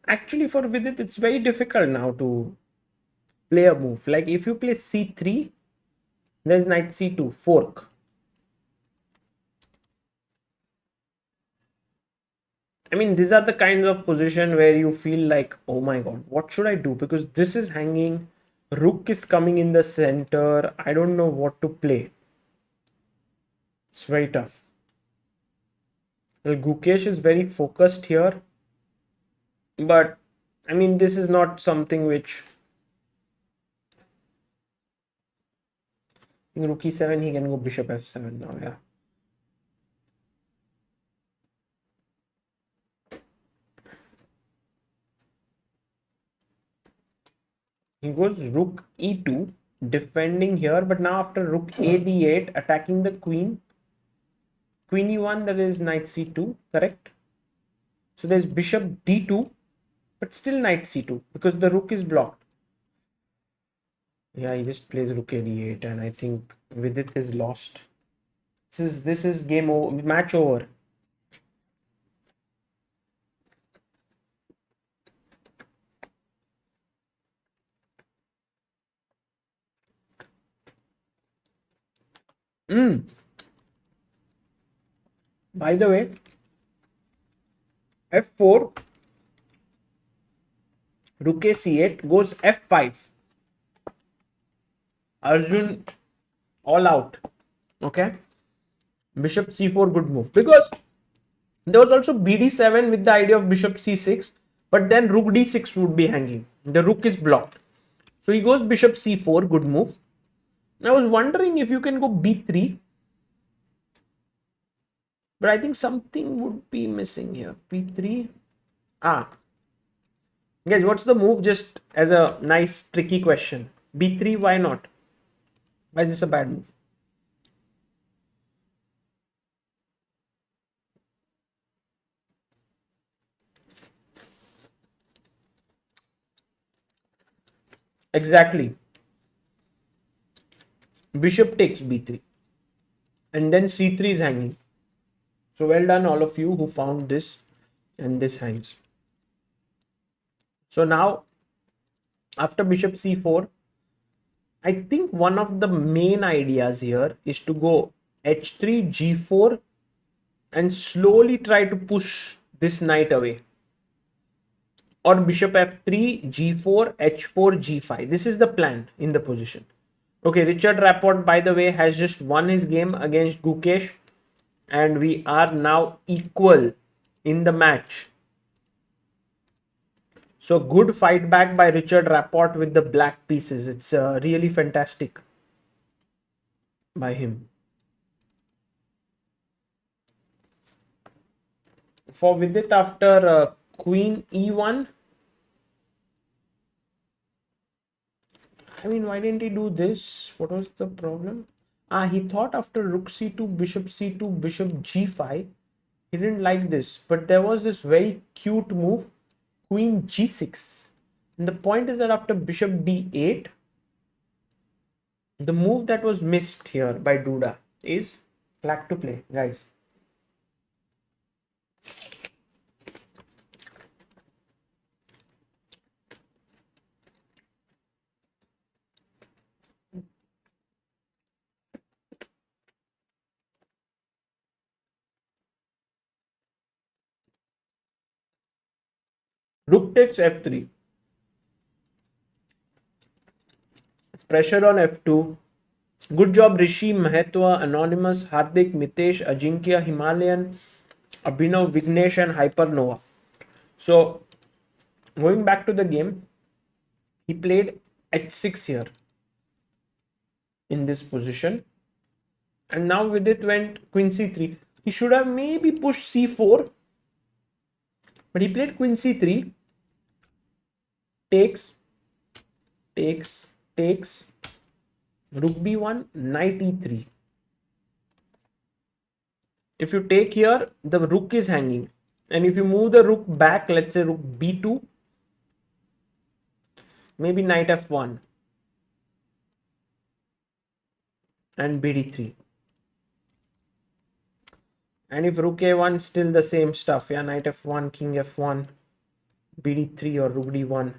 Actually, for Vidit, it's very difficult now to play a move. Like if you play c3, there's knight c2, fork. I mean, these are the kinds of position where you feel like, oh my god, what should I do? Because this is hanging, rook is coming in the center. I don't know what to play. It's very tough. Well, Gukesh is very focused here, but I mean, this is not something which in rook e7 he can go bishop f7 now. Yeah. He goes rook e2, defending here, but now after rook a d8, attacking the queen. Queen e1, that is knight c2, correct? So there's bishop d2, but still knight c2 because the rook is blocked. Yeah, he just plays rook a d8, and I think Vidit is lost. This is game over, match over. By the way, f4, rook a c8 goes f5. Arjun all out. Okay. Bishop c4, good move. Because there was also bd7 with the idea of bishop c6, but then rook d6 would be hanging. The rook is blocked. So he goes bishop c4, good move. I was wondering if you can go b3, but I think something would be missing here. b3. Ah, guys, what's the move? Just as a nice tricky question. b3, why not? Why is this a bad move? Exactly. Bishop takes b3, and then c3 is hanging. So well done all of you who found this, and this hangs. So now after bishop c4, I think one of the main ideas here is to go h3, g4 and slowly try to push this knight away. Or bishop f3, g4, h4, g5. This is the plan in the position. Okay, Richard Rapport, by the way, has just won his game against Gukesh, and we are now equal in the match. So good fight back by Richard Rapport with the black pieces. It's really fantastic by him. For Vidit, after queen e1, I mean, why didn't he do this? What was the problem? Ah, he thought after rook c2, bishop c2, bishop g5, he didn't like this. But there was this very cute move, queen g6. And the point is that after bishop d8, the move that was missed here by Duda is flag to play, guys. Rook takes f3. Pressure on f2. Good job, Rishi, Mahatwa, Anonymous, Hardik, Mitesh, Ajinkya, Himalayan, Abhinav, Vignesh, and Hypernova. So, going back to the game, he played h6 here in this position. And now with it went queen c3. He should have maybe pushed c4, but he played queen c3. Takes, takes, takes. Rook b1, knight e3. If you take here, the rook is hanging. And if you move the rook back, let's say rook b2, maybe knight f1 and bd3. And if rook a1, still the same stuff. Yeah, knight f1, king f1, bd3 or rook d1.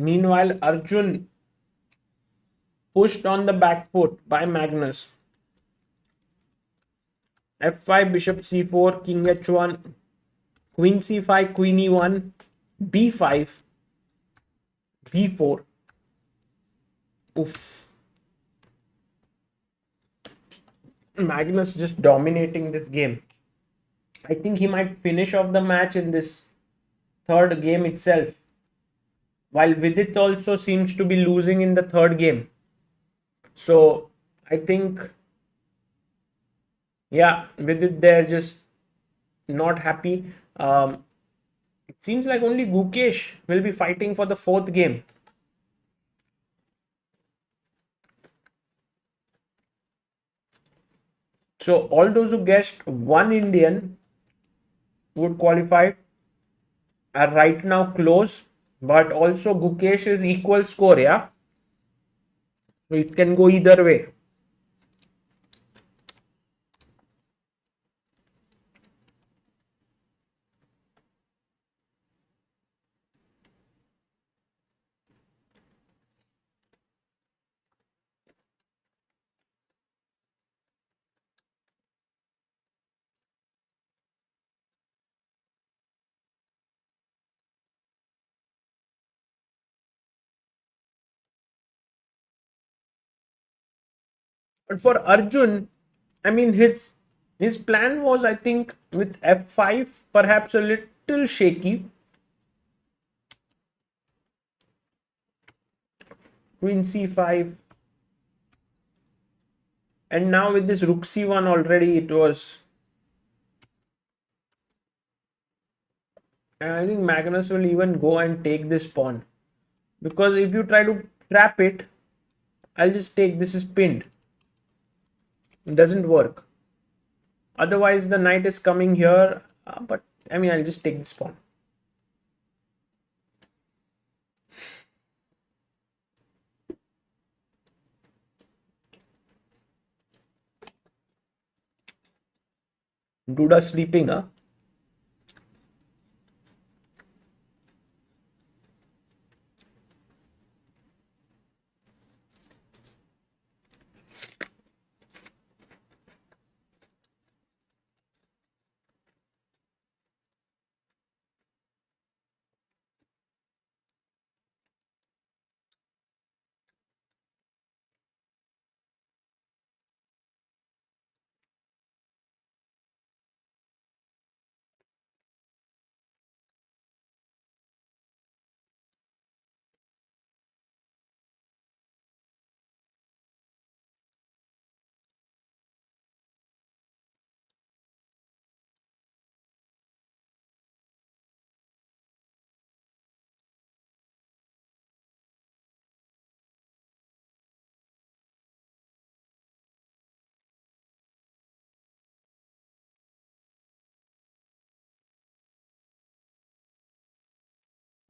Meanwhile, Arjun pushed on the back foot by Magnus. F5, bishop c4, king h1, queen c5, queen e1, b5, b4. Oof. Magnus just dominating this game. I think he might finish off the match in this third game itself. While Vidit also seems to be losing in the third game. So I think, yeah, Vidit they're just not happy. It seems like only Gukesh will be fighting for the fourth game. So all those who guessed one Indian would qualify are right now close, but also Gukesh is equal score, yeah. So it can go either way. But for Arjun, I mean his plan was, I think, with f5 perhaps a little shaky. Queen c5, and now with this rook c1 already it was. And I think Magnus will even go and take this pawn, because if you try to trap it, I'll just take this is pinned. It doesn't work. Otherwise, the knight is coming here, but I mean, I'll just take this pawn. Duda sleeping, huh?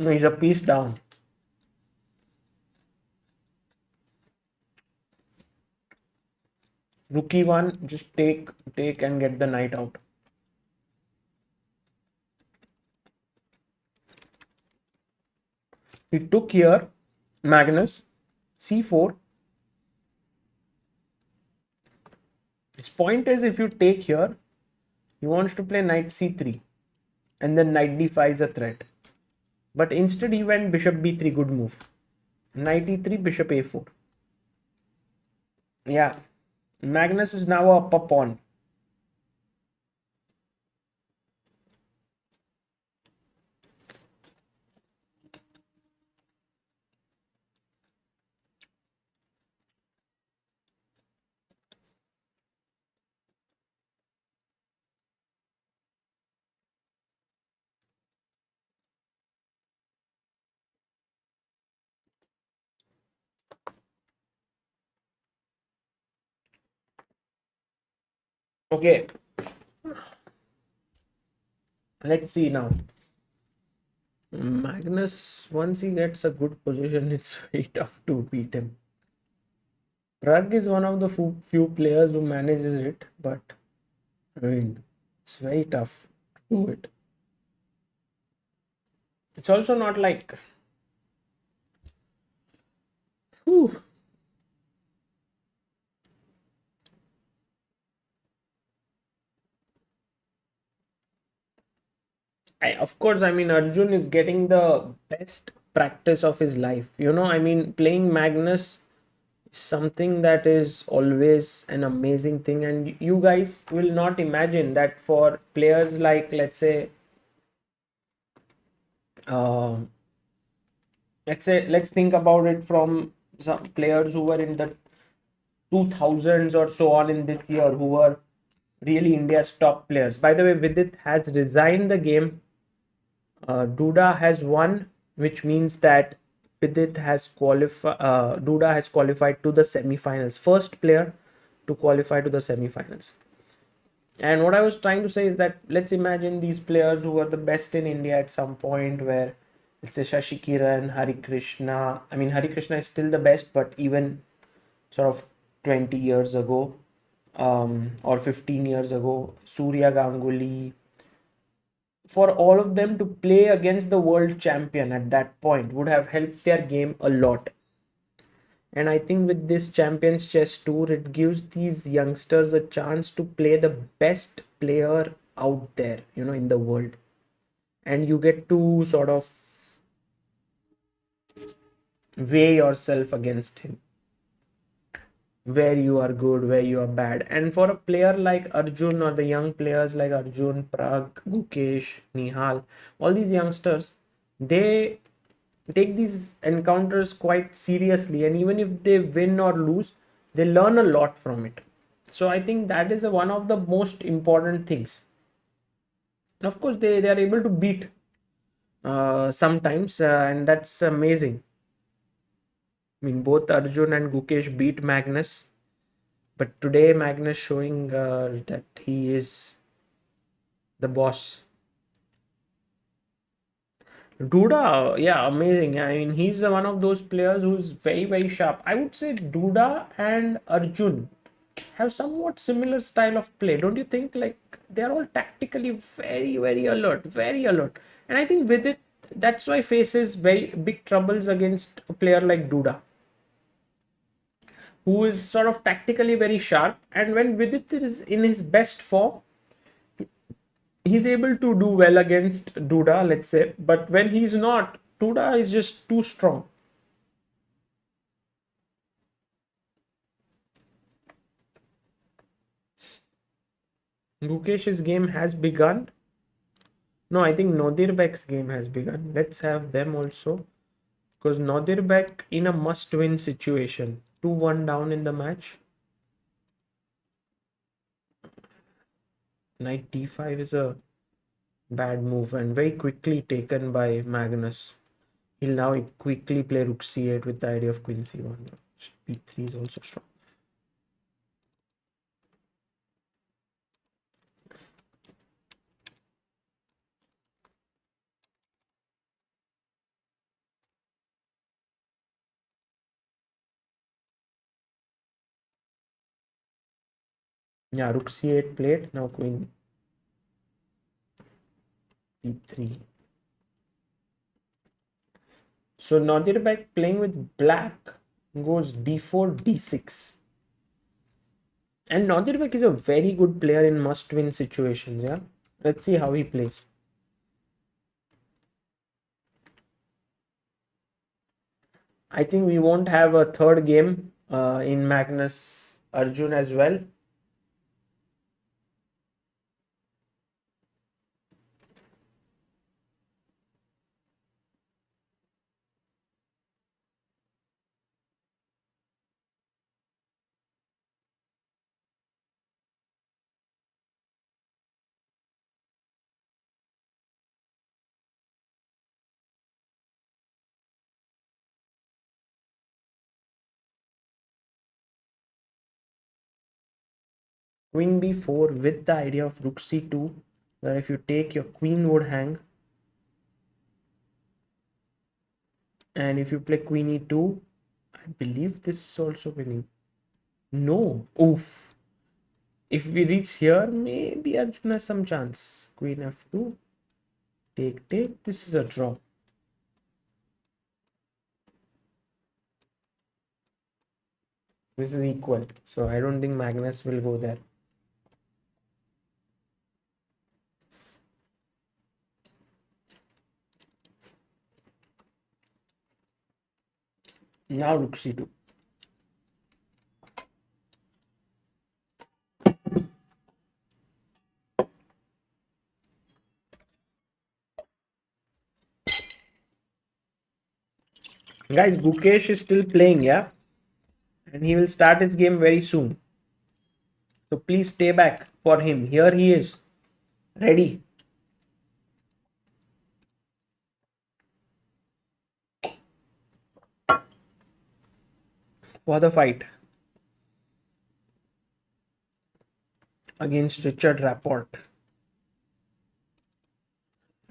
No, he's a piece down. Rook e1, just take and get the knight out. He took here, Magnus, c4. His point is, if you take here, he wants to play knight c3, and then knight d5 is a threat. But instead he went bishop b3, good move. Knight e3, bishop a4. Yeah, Magnus is now up a pawn. Okay, let's see now. Magnus, once he gets a good position, it's very tough to beat him. Prag is one of the few players who manages it, but I mean, it's very tough to do it. It's also not like Whew. Of course, I mean, Arjun is getting the best practice of his life. I mean, playing Magnus is something that is always an amazing thing. And you guys will not imagine that for players like, uh, let's think about it from some players who were in the 2000s or so on in this year, who were really India's top players. By the way, Vidit has resigned the game. Duda has won, which means that Vidit has qualified. Duda has qualified to the semi-finals. First player to qualify to the semi-finals. And what I was trying to say is that let's imagine these players who were the best in India at some point, where let's say Shashi Kiran, Hari Krishna. I mean, Hari Krishna is still the best, but even sort of 20 years ago, or 15 years ago, Surya Ganguly, for all of them to play against the world champion at that point would have helped their game a lot. And I think with this Champions Chess Tour, it gives these youngsters a chance to play the best player out there, in the world. And you get to sort of weigh yourself against him, where you are good, where you are bad. And for a player like Arjun, or the young players like Arjun, Prag, Gukesh, Nihal, all these youngsters, they take these encounters quite seriously, and even if they win or lose, they learn a lot from it. So I think that is one of the most important things. And of course, they are able to beat sometimes, and that's amazing. I mean, both Arjun and Gukesh beat Magnus, but today Magnus showing that he is the boss. Duda, yeah, amazing. I mean, he's one of those players who's very, very sharp. I would say Duda and Arjun have somewhat similar style of play, don't you think? Like, they're all tactically very, very alert, very alert. And I think with it, that's why faces very big troubles against a player like Duda, who is sort of tactically very sharp. And when Vidit is in his best form, he's able to do well against Duda, let's say. But when he's not, Duda is just too strong. Gukesh's game has begun. No, I think Nodirbek's game has begun. Let's have them also. Because Nodirbek in a must-win situation. 2-1 down in the match. Knight d5 is a bad move and very quickly taken by Magnus. He'll now quickly play rook c8 with the idea of queen c1. b3 is also strong. Yeah, rook c8 played. Now queen b3. So Nodirbek playing with black goes d4, d6. And Nodirbek is a very good player in must-win situations. Yeah, let's see how he plays. I think we won't have a third game in Magnus Arjun as well. Queen b4 with the idea of rook c2, where if you take, your queen would hang. And if you play queen e2, I believe this is also winning. No. Oof. If we reach here, maybe Arjun has some chance. Queen f2. Take, take. This is a draw. This is equal. So I don't think Magnus will go there. Now rook c2. Guys, Gukesh is still playing, yeah? And he will start his game very soon. So please stay back for him. Here he is, ready. For the fight against Richard Rapport.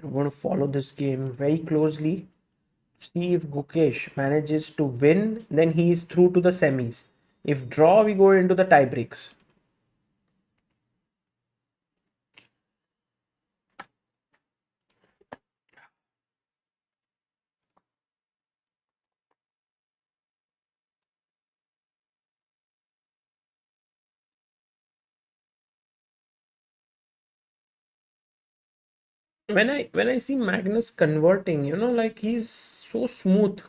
I'm going to follow this game very closely. See if Gukesh manages to win, then he is through to the semis. If draw, we go into the tie breaks. When I see Magnus converting, like he's so smooth.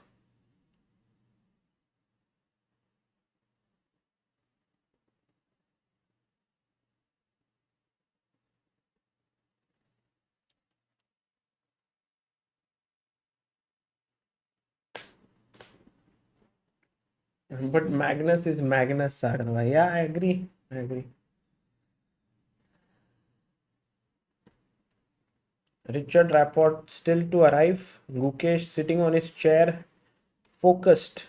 But Magnus is Magnus Sagarwa. Yeah, I agree. I agree. Richard Rapport still to arrive. Gukesh sitting on his chair, focused.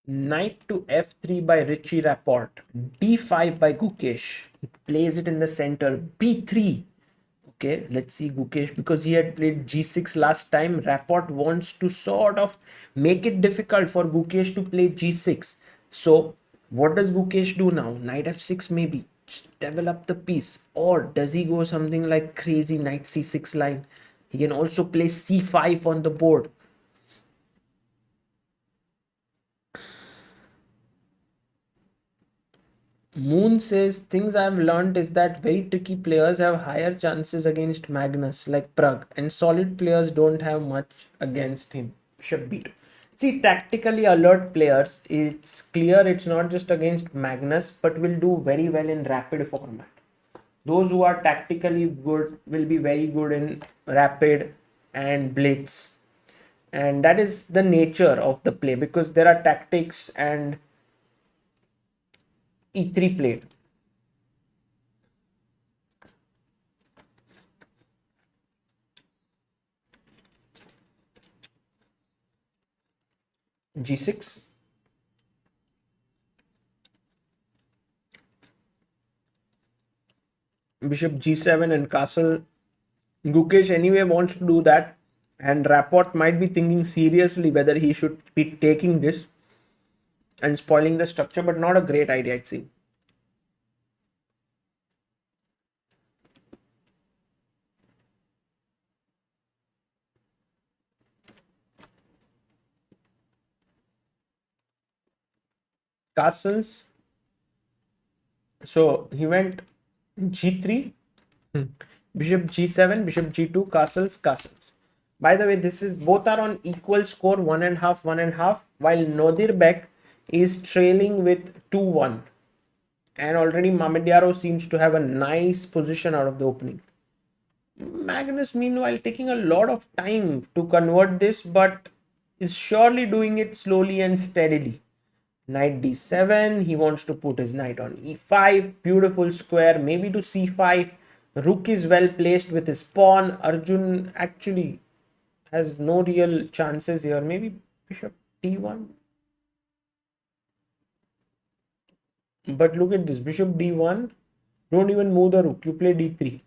Knight to f3 by Richie Rapport. d5 by Gukesh. He plays it in the center. b3. Okay, let's see Gukesh, because he had played g6 last time. Rapport wants to sort of make it difficult for Gukesh to play g6. So what does Gukesh do now? Knight f6 maybe. Just develop the piece. Or does he go something like crazy knight c6 line? He can also play c5 on the board. Moon says things I've learned is that very tricky players have higher chances against Magnus, like Prague, and solid players don't have much against him. Bishop b2. See, tactically alert players, it's clear it's not just against Magnus, but will do very well in rapid format. Those who are tactically good will be very good in rapid and blitz. And that is the nature of the play, because there are tactics and e3 played. g6. Bishop g7 and castle. Gukesh anyway wants to do that, and Rapport might be thinking seriously whether he should be taking this and spoiling the structure, but not a great idea, it seems. Castles. So he went g3, bishop g7, bishop g2, castles, castles. By the way, this is both are on equal score, 1.5, 1.5, while Nodirbek is trailing with 2-1. And already Mamediaro seems to have a nice position out of the opening. Magnus, meanwhile, taking a lot of time to convert this, but is surely doing it slowly and steadily. Knight d7, he wants to put his knight on e5, beautiful square, maybe to c5. Rook is well placed with his pawn. Arjun actually has no real chances here. Maybe bishop d1. But look at this, bishop d1. Don't even move the rook, you play d3.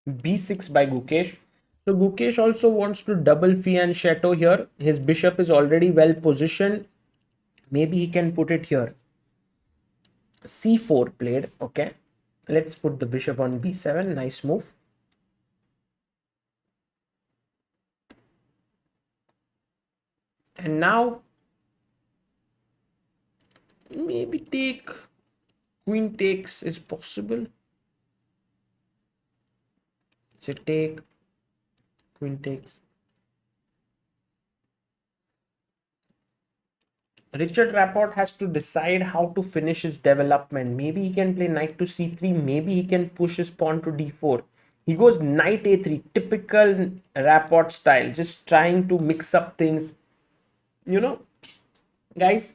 b6 by Gukesh. So Gukesh also wants to double and chateau here. His bishop is already well positioned. Maybe he can put it here. c4 played. Okay, let's put the bishop on b7. Nice move. And now maybe take queen takes is possible. So take queen takes. Richard Rapport has to decide how to finish his development. Maybe he can play knight to c3. Maybe he can push his pawn to d4. He goes knight a3, typical Rapport style, just trying to mix up things. You know, guys,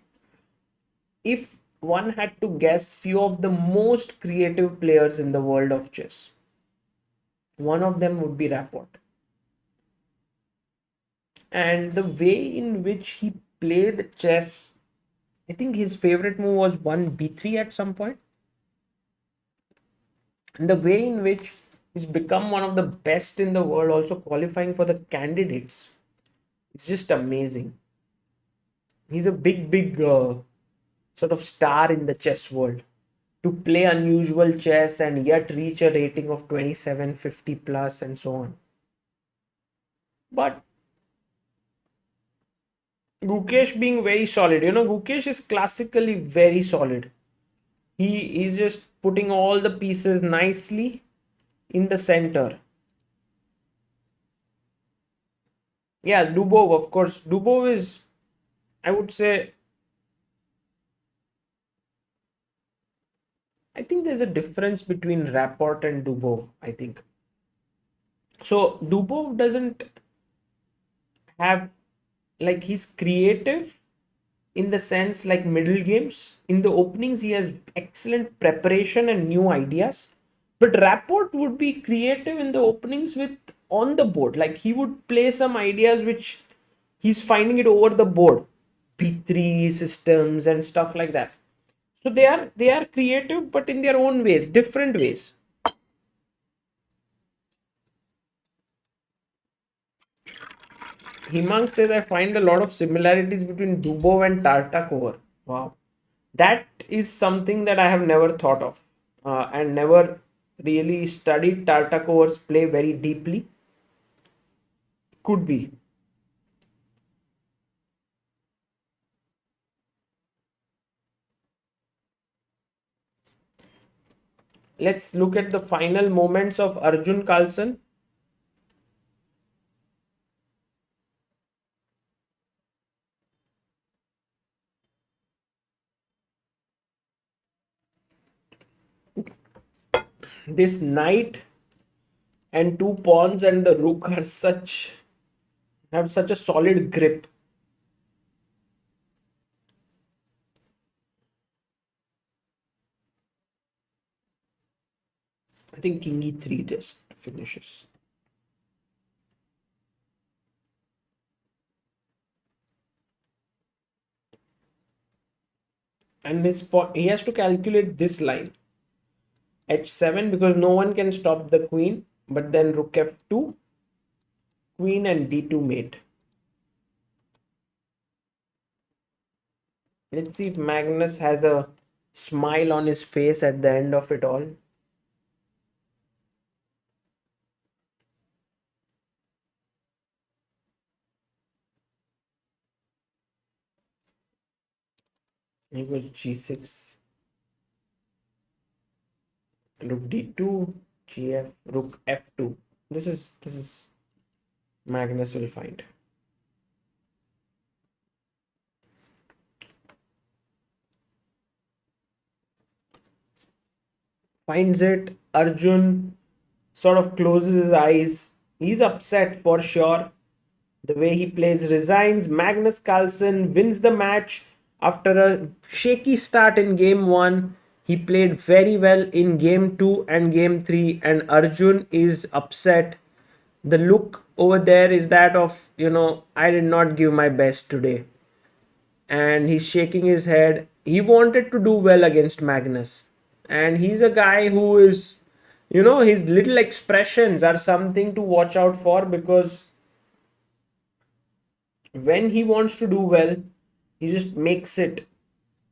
if one had to guess few of the most creative players in the world of chess, one of them would be Rapport. And the way in which he played chess, I think his favorite move was 1 b3 at some point. And the way in which he's become one of the best in the world, also qualifying for the candidates, it's just amazing. He's a big sort of star in the chess world. To play unusual chess and yet reach a rating of 2750 plus and so on. But Gukesh being very solid, Gukesh is classically very solid. He is just putting all the pieces nicely in the center. Yeah, Dubov, of course. Dubov is, I would say, I think there's a difference between Rapport and Dubov, I think. So Dubov doesn't have, like, he's creative in the sense like middle games. In the openings, he has excellent preparation and new ideas. But Rapport would be creative in the openings with on the board. Like he would play some ideas which he's finding it over the board. P3 systems and stuff like that. So they are creative, but in their own ways, different ways. Himang says I find a lot of similarities between Dubov and Tartakover. Wow, that is something that I have never thought of, and never really studied Tartakover's play very deeply. Could be. Let's look at the final moments of Arjun Carlson. This knight and two pawns and the rook are have such a solid grip. I think king e3 just finishes. And he has to calculate this line h7 because no one can stop the queen, but then rook f2, queen and d2 mate. Let's see if Magnus has a smile on his face at the end of it all. He goes g6, rook d2, gf, rook f2. This is Magnus will find. Finds it. Arjun sort of closes his eyes. He's upset for sure. The way he plays, resigns. Magnus Carlsen wins the match after a shaky start in game 1. He played very well in game 2 and game 3, and Arjun is upset. The look over there is that of, I did not give my best today. And he's shaking his head. He wanted to do well against Magnus. And he's a guy who is, His little expressions are something to watch out for, because when he wants to do well, he just makes it.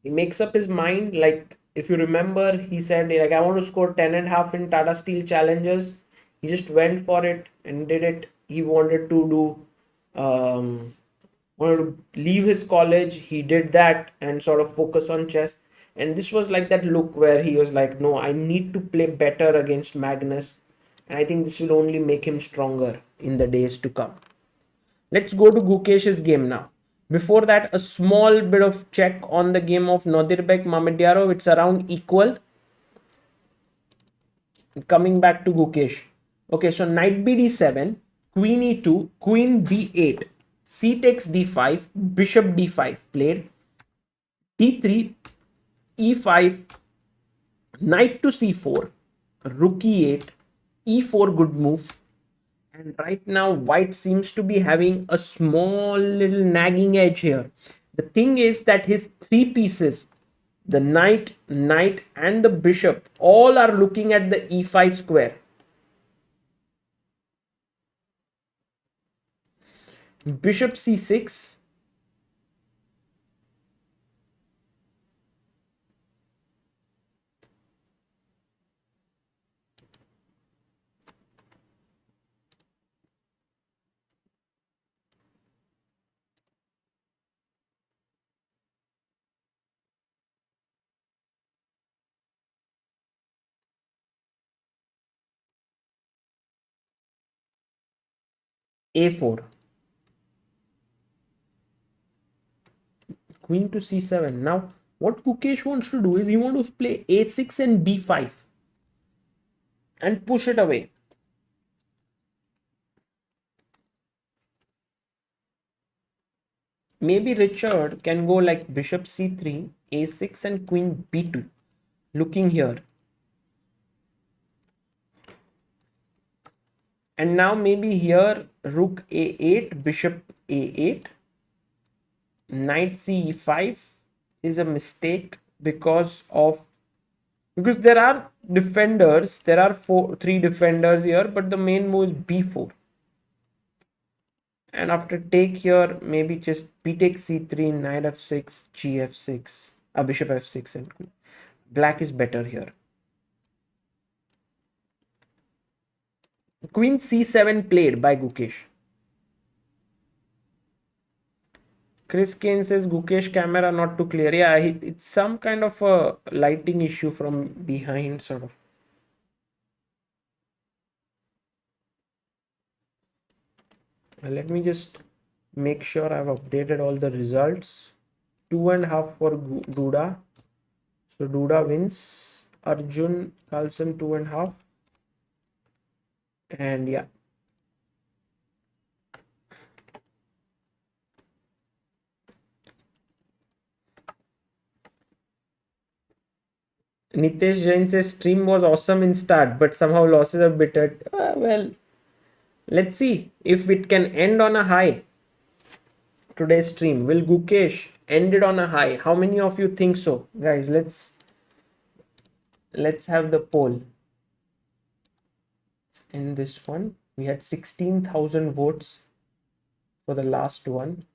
He makes up his mind. Like, if you remember, he said, like, I want to score 10 and a half in Tata Steel challenges. He just went for it and did it. He wanted to leave his college. He did that and sort of focus on chess. And this was like that look where he was like, no, I need to play better against Magnus. And I think this will only make him stronger in the days to come. Let's go to Gukesh's game now. Before that, a small bit of check on the game of Nodirbek Mamediarov. It's around equal. Coming back to Gukesh. Okay, so knight bd7, queen e2, queen b8, c takes d5, bishop d5 played, d3, e5, knight to c4, rook e8, e4 good move. And right now, white seems to be having a small little nagging edge here. The thing is that his three pieces, the knight, and the bishop, all are looking at the e5 square. Bishop c6, a4, queen to c7. Now, what Kukesh wants to do is he wants to play a6 and b5 and push it away. Maybe Richard can go like bishop c3, a6, and queen b2. Looking here. And now maybe here rook a8, bishop a8, knight c5 is a mistake because there are defenders. There are three defenders here, but the main move is b4. And after take here, maybe just b takes c3, knight f6, g f6, bishop f6, and queen. Black is better here. Queen c7 played by Gukesh. Chris Kane says Gukesh camera not too clear. Yeah, it's some kind of a lighting issue from behind, sort of. Let me just make sure I've updated all the results. 2.5 for Duda. So Duda wins. Arjun Carlson 2.5. And yeah. Nitesh Jain says stream was awesome in start, but somehow losses are bitter. Well, let's see if it can end on a high. Today's stream, will Gukesh end it on a high? How many of you think so, guys? Let's have the poll. In this one, we had 16,000 votes for the last one.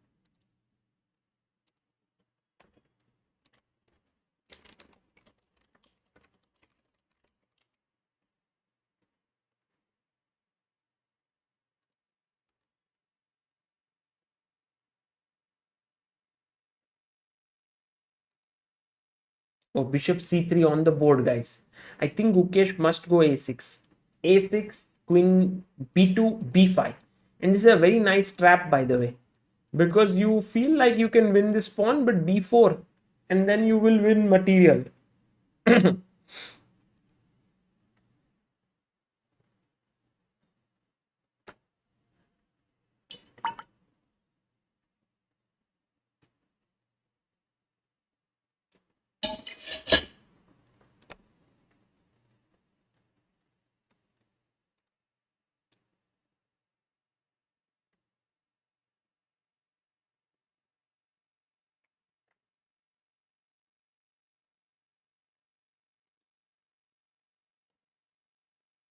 Oh, bishop c3 on the board, guys. I think Gukesh must go a6. a6, queen b2, b5. And this is a very nice trap, by the way, because you feel like you can win this pawn, but b4, and then you will win material.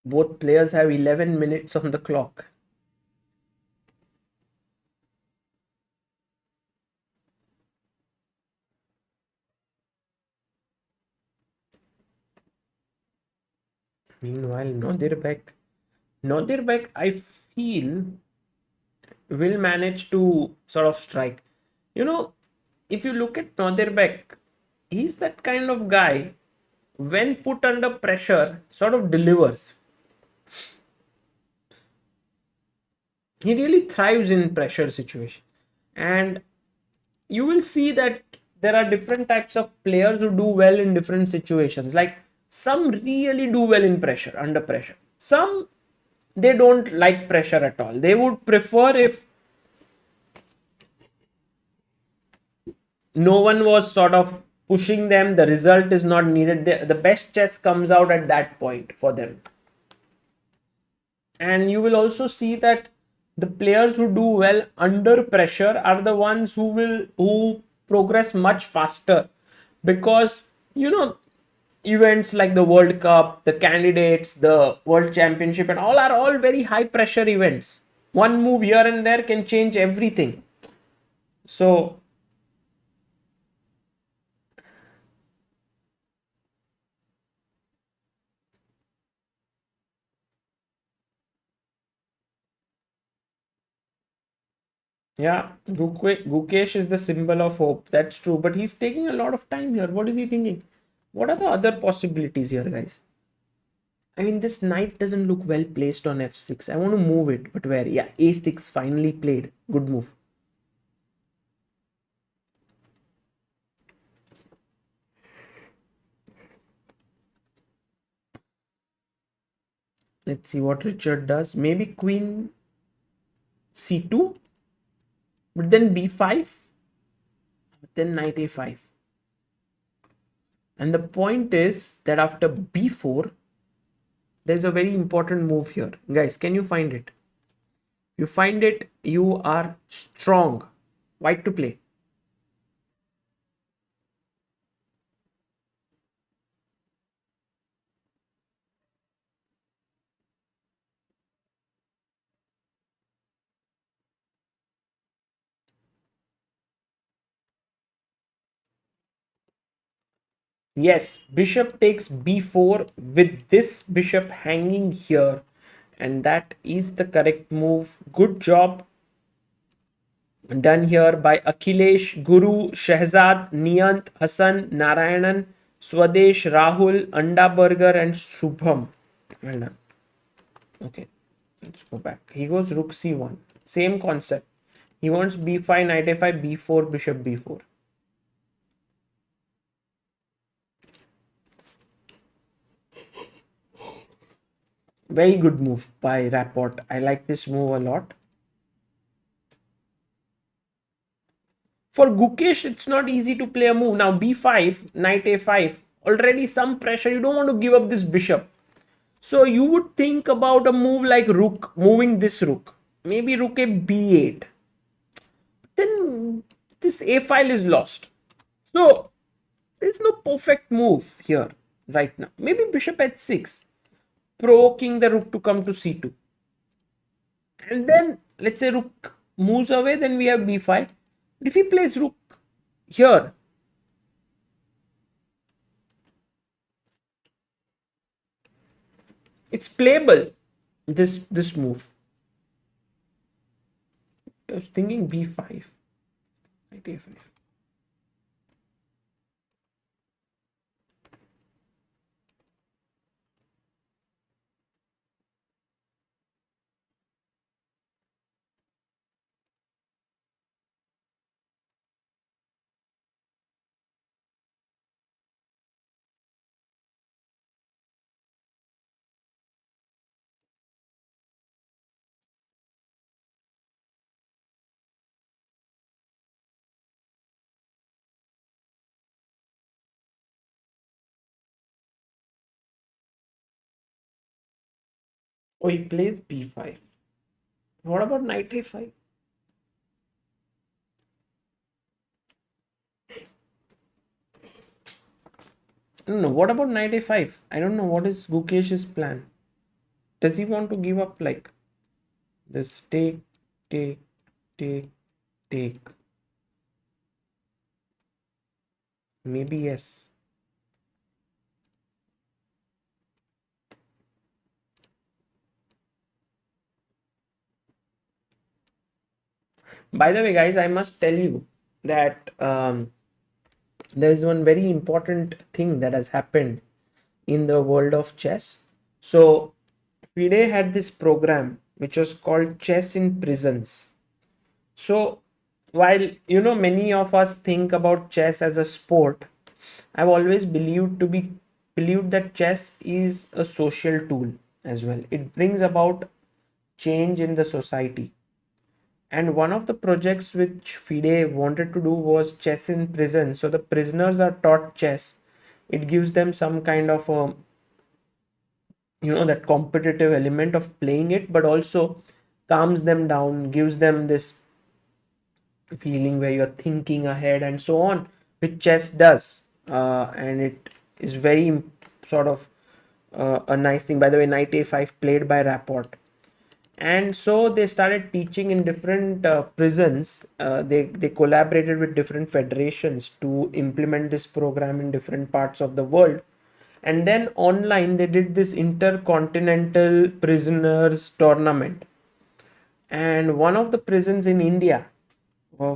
Both players have 11 minutes on the clock. Meanwhile, Nodirbek, I feel, will manage to sort of strike. You know, if you look at Nodirbek, he's that kind of guy, when put under pressure, sort of delivers. He really thrives in pressure situation. And you will see that there are different types of players who do well in different situations. Like some really do well in pressure, under pressure. Some, they don't like pressure at all. They would prefer if no one was sort of pushing them, the result is not needed. The best chess comes out at that point for them. And you will also see that the players who do well under pressure are the ones who progress much faster, because events like the World Cup, the candidates, the World Championship, and all are all very high pressure events. One move here and there can change everything. So yeah, Gukesh is the symbol of hope. That's true, but he's taking a lot of time here. What is he thinking? What are the other possibilities here, guys? I mean, this knight doesn't look well placed on f6. I want to move it, but where? Yeah, a6 finally played. Good move. Let's see what Richard does. Maybe queen c2, but then b5, then knight a5. And the point is that after b4, there's a very important move here. Guys, can you find it? You find it, you are strong. White to play. Yes, bishop takes b4 with this bishop hanging here. And that is the correct move. Good job done here by Akhilesh, Guru, Shehzad, Niyant, Hassan, Narayanan, Swadesh, Rahul, Anda Burger, and Shubham. Well done. Okay, let's go back. He goes rook c1. Same concept. He wants b5, knight a5, b4, bishop b4. Very good move by Rapport. I like this move a lot. For Gukesh, it's not easy to play a move. Now b5, knight a5. Already some pressure. You don't want to give up this bishop. So you would think about a move like rook, moving this rook. Maybe rook a b8. Then this a file is lost. So there's no perfect move here right now. Maybe bishop h6, provoking the rook to come to c2. And then let's say rook moves away, then we have b5. But if he plays rook here, it's playable, this move. I was thinking b5, knight a5. Oh, he plays b5. What about knight a5? I don't know. What about knight a5? I don't know what is Gukesh's plan. Does he want to give up like this? Take, take, take, take. Maybe yes. By the way, guys, I must tell you that there is one very important thing that has happened in the world of chess. So, FIDE had this program which was called Chess in Prisons. So, while many of us think about chess as a sport, I've always believed that chess is a social tool as well. It brings about change in the society. And one of the projects which FIDE wanted to do was chess in prison. So the prisoners are taught chess. It gives them some kind of a, that competitive element of playing it, but also calms them down, gives them this feeling where you're thinking ahead and so on, which chess does. And it is very sort of a nice thing. By the way, knight a5 played by Rapport. And so they started teaching in different prisons. They collaborated with different federations to implement this program in different parts of the world. And then online they did this intercontinental prisoners tournament, and one of the prisons in India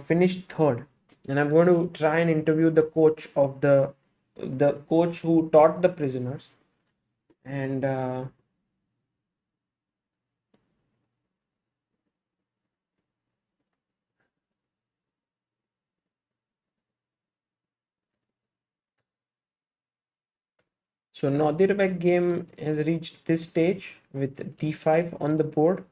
finished third. And I'm going to try and interview the coach of the coach who taught the prisoners. And so Nadirbek game has reached this stage with d5 on the board.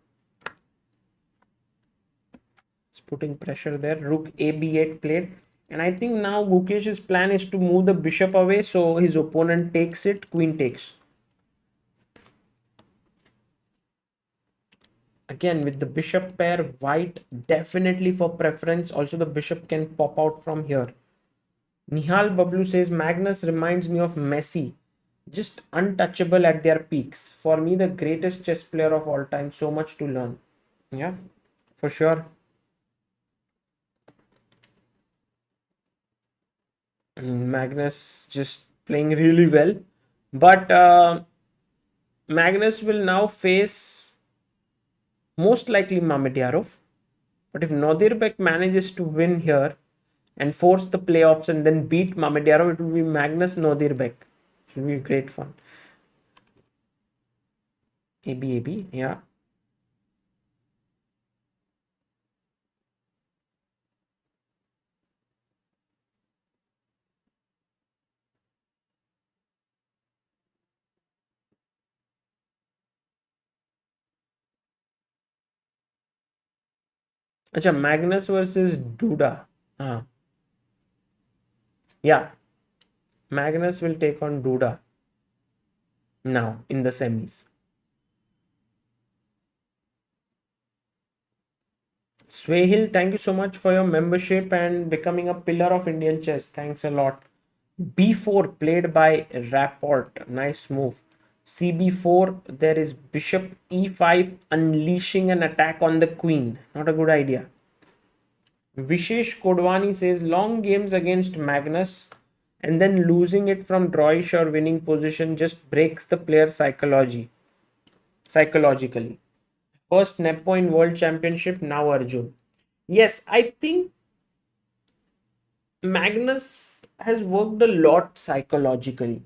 It's putting pressure there. Rook a b8 played. And I think now Gukesh's plan is to move the bishop away so his opponent takes it, queen takes. Again, with the bishop pair, white definitely for preference. Also, the bishop can pop out from here. Nihal Bablu says Magnus reminds me of Messi, just untouchable at their peaks. For me, the greatest chess player of all time. So much to learn. Yeah, for sure. Magnus just playing really well, but Magnus will now face most likely Mamedyarov. But if Nodirbek manages to win here and force the playoffs and then beat Mamedyarov, it will be Magnus Nodirbek. It will be great fun. AB, yeah. Acha, Magnus versus Duda. Yeah, Magnus will take on Duda now in the semis. Swahil, thank you so much for your membership and becoming a pillar of Indian chess. Thanks a lot. B4 played by Rapport. Nice move. CB4, there is bishop E5 unleashing an attack on the queen. Not a good idea. Vishesh Kodwani says long games against Magnus and then losing it from drawish or winning position just breaks the player psychologically. First Nepo in World Championship, now Arjun. Yes, I think Magnus has worked a lot psychologically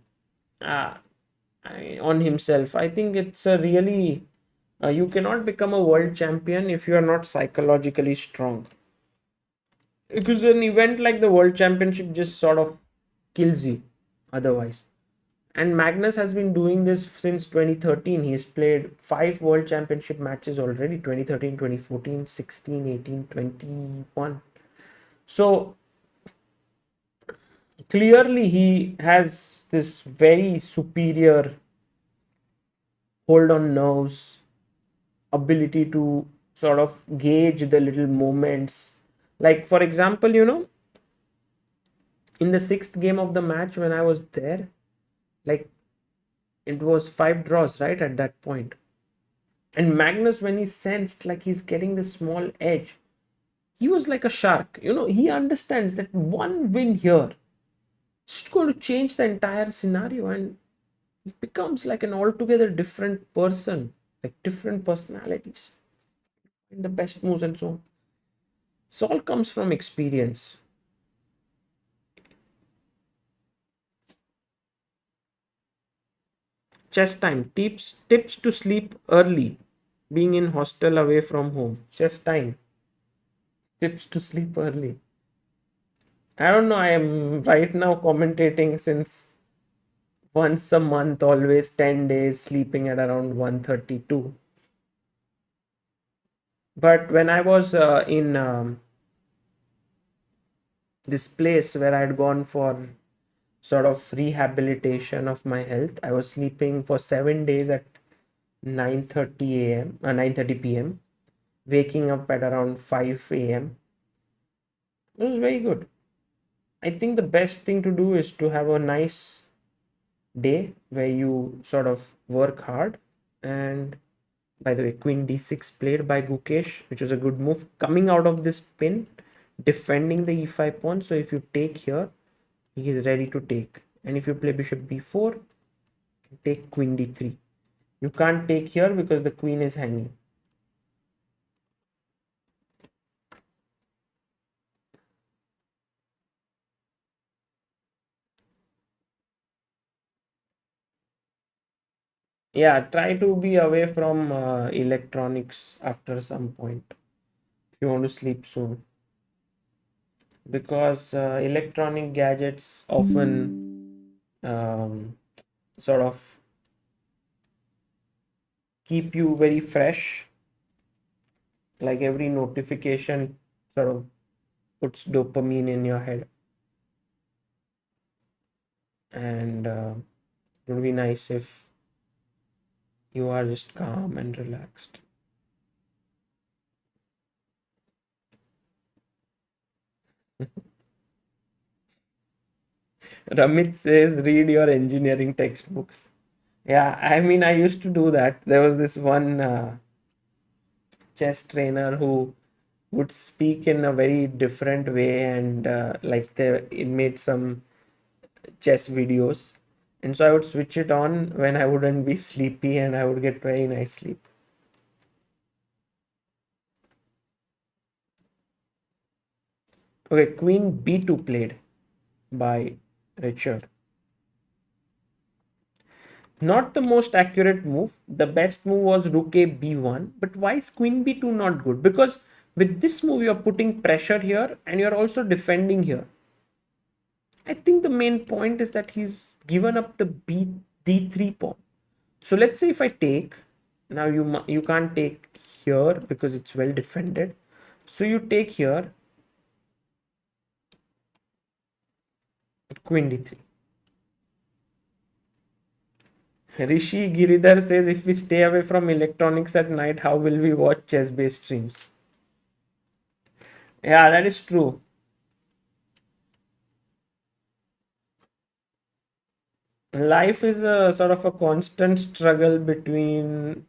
uh, on himself. I think it's a really, you cannot become a world champion if you are not psychologically strong. Because an event like the World Championship just sort of kills you otherwise. And Magnus has been doing this since 2013. He's played 5 World Championship matches already: 2013, 2014, 16, 18, 21. So clearly he has this very superior hold on nerves, ability to sort of gauge the little moments. Like, for example, in the 6th game of the match when I was there, like, it was 5 draws, right, at that point. And Magnus, when he sensed like he's getting this small edge, he was like a shark. He understands that one win here is going to change the entire scenario, and he becomes like an altogether different person, like different personality, just in the best moves and so on. This all comes from experience. Chess time. Tips to sleep early. Being in hostel away from home. Chess time. Tips to sleep early. I don't know. I am right now commentating since once a month, always 10 days, sleeping at around 1:32. But when I was in this place where I had gone for sort of rehabilitation of my health, I was sleeping for 7 days at 9:30 a.m. 9:30 p.m., waking up at around 5 a.m. It was very good. I think the best thing to do is to have a nice day where you sort of work hard. And by the way, Queen d6 played by Gukesh, which was a good move. Coming out of this pin, defending the e5 pawn. So if you take here, he is ready to take. And if you play bishop b4, take queen d3. You can't take here because the queen is hanging. Yeah, try to be away from electronics after some point if you want to sleep soon, because electronic gadgets often sort of keep you very fresh. Like every notification sort of puts dopamine in your head, and it would be nice if you are just calm and relaxed. Ramit says, read your engineering textbooks. Yeah, I mean, I used to do that. There was this one chess trainer who would speak in a very different way, and like it made some chess videos. And so I would switch it on when I wouldn't be sleepy, and I would get very nice sleep. Okay, Queen b2 played by Richard. Not the most accurate move. The best move was rook a b1. But why is queen b2 not good? Because with this move, you're putting pressure here and you're also defending here. I think the main point is that he's given up the d3 pawn. So let's say if I take, now you can't take here because it's well defended. So you take here, queen d3. Rishi Giridhar says, if we stay away from electronics at night, how will we watch chess-based streams? Yeah, that is true. Life is a sort of a constant struggle between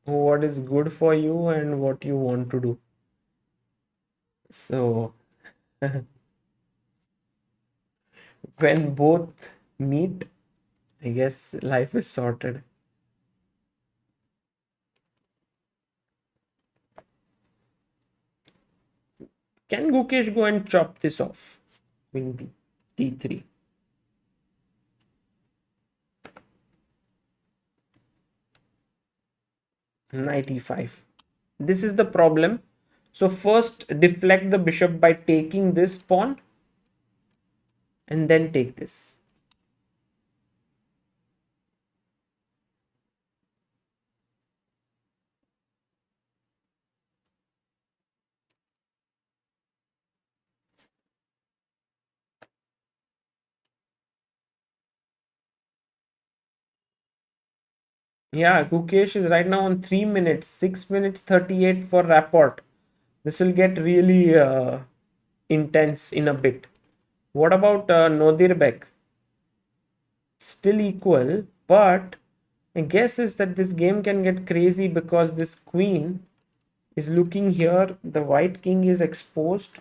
what is good for you and what you want to do. So when both meet, I guess life is sorted. Can Gukesh go and chop this off? Queen B, D3. 95. This is the problem. So first deflect the bishop by taking this pawn and then take this. Yeah, Gukesh is right now on 3 minutes, 6 minutes 38 for rapport. This will get really intense in a bit. What about Nodirbek? Still equal, but My guess is that this game can get crazy because this queen is looking here. The white king is exposed.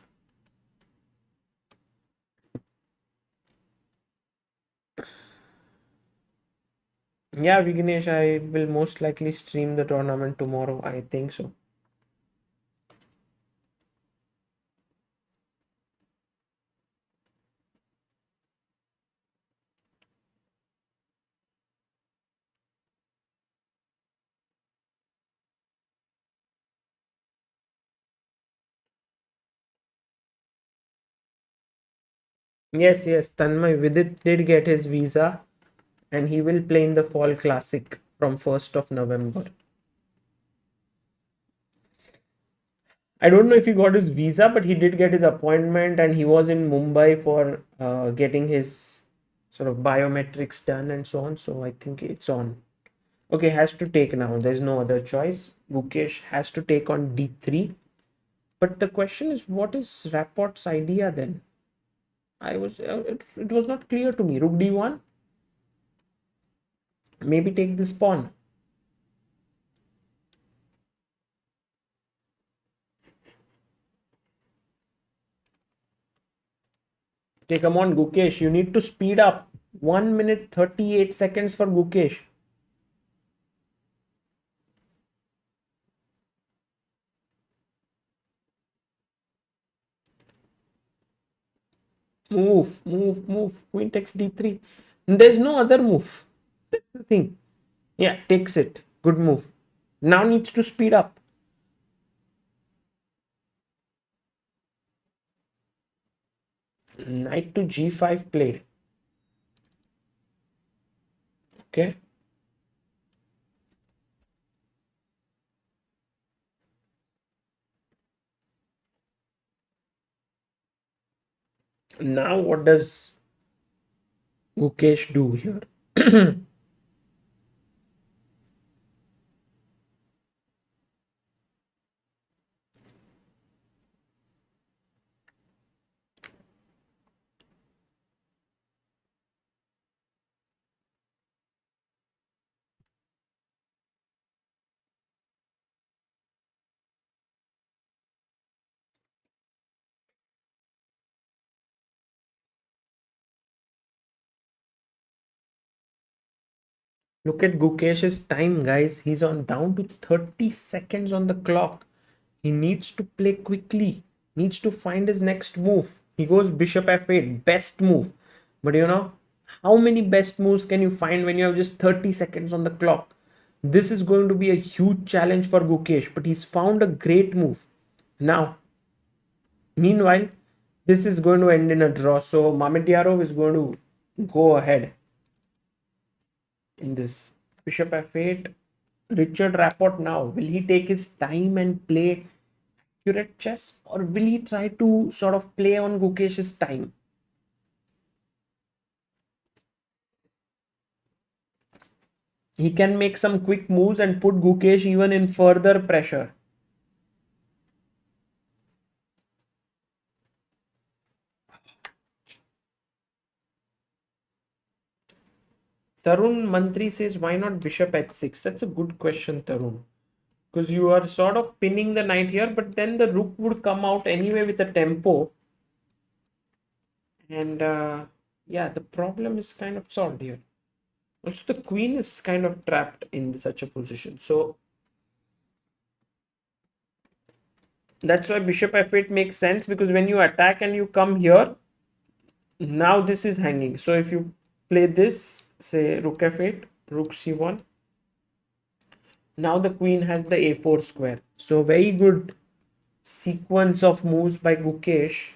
Yeah, Vignesh, I will most likely stream the tournament tomorrow. I think so. Yes, yes, Tanmay Vidit did get his visa and he will play in the Fall Classic from 1st of November. I don't know if he got his visa, but he did get his appointment and he was in Mumbai for getting his sort of biometrics done and so on. So I think it's on. Okay, has to take now. There's no other choice. Gukesh has to take on d3. But the question is, what is Rapport's idea then? It was not clear to me. Rook d1. Maybe take this pawn. Okay, come on, Gukesh. You need to speed up. 1 minute 38 seconds for Gukesh. Move, move, move. Queen takes d3. There's no other move. That's the thing. Yeah, takes it. Good move. Now needs to speed up. Knight to g5 played. Okay. Now what does Gukesh do here? Look at Gukesh's time, guys. He's on down to 30 seconds on the clock. He needs to play quickly. Needs to find his next move. He goes bishop f8, best move. But how many best moves can you find when you have just 30 seconds on the clock? This is going to be a huge challenge for Gukesh, but he's found a great move. Now, meanwhile, this is going to end in a draw. So Mamedyarov is going to go ahead in this. Bishop f8. Richard Rapport now. Will he take his time and play accurate chess, or will he try to sort of play on Gukesh's time? He can make some quick moves and put Gukesh even in further pressure. Tarun Mantri says, why not bishop h6? That's a good question, Tarun. Because you are sort of pinning the knight here, but then the rook would come out anyway with a tempo. And yeah, the problem is kind of solved here. Also, the queen is kind of trapped in such a position. So that's why bishop f8 makes sense, because when you attack and you come here, now this is hanging. So if you play this, say rook f8, rook c1, now the queen has the a4 square. So very good sequence of moves by Gukesh.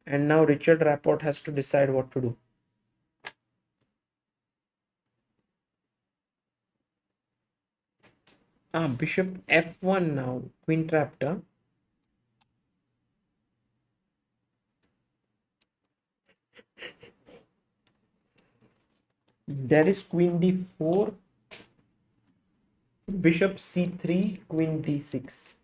And now Richard Rapport has to decide what to do. Bishop f1 now. Queen trapped, huh? There is queen d4. Bishop c3, queen d6.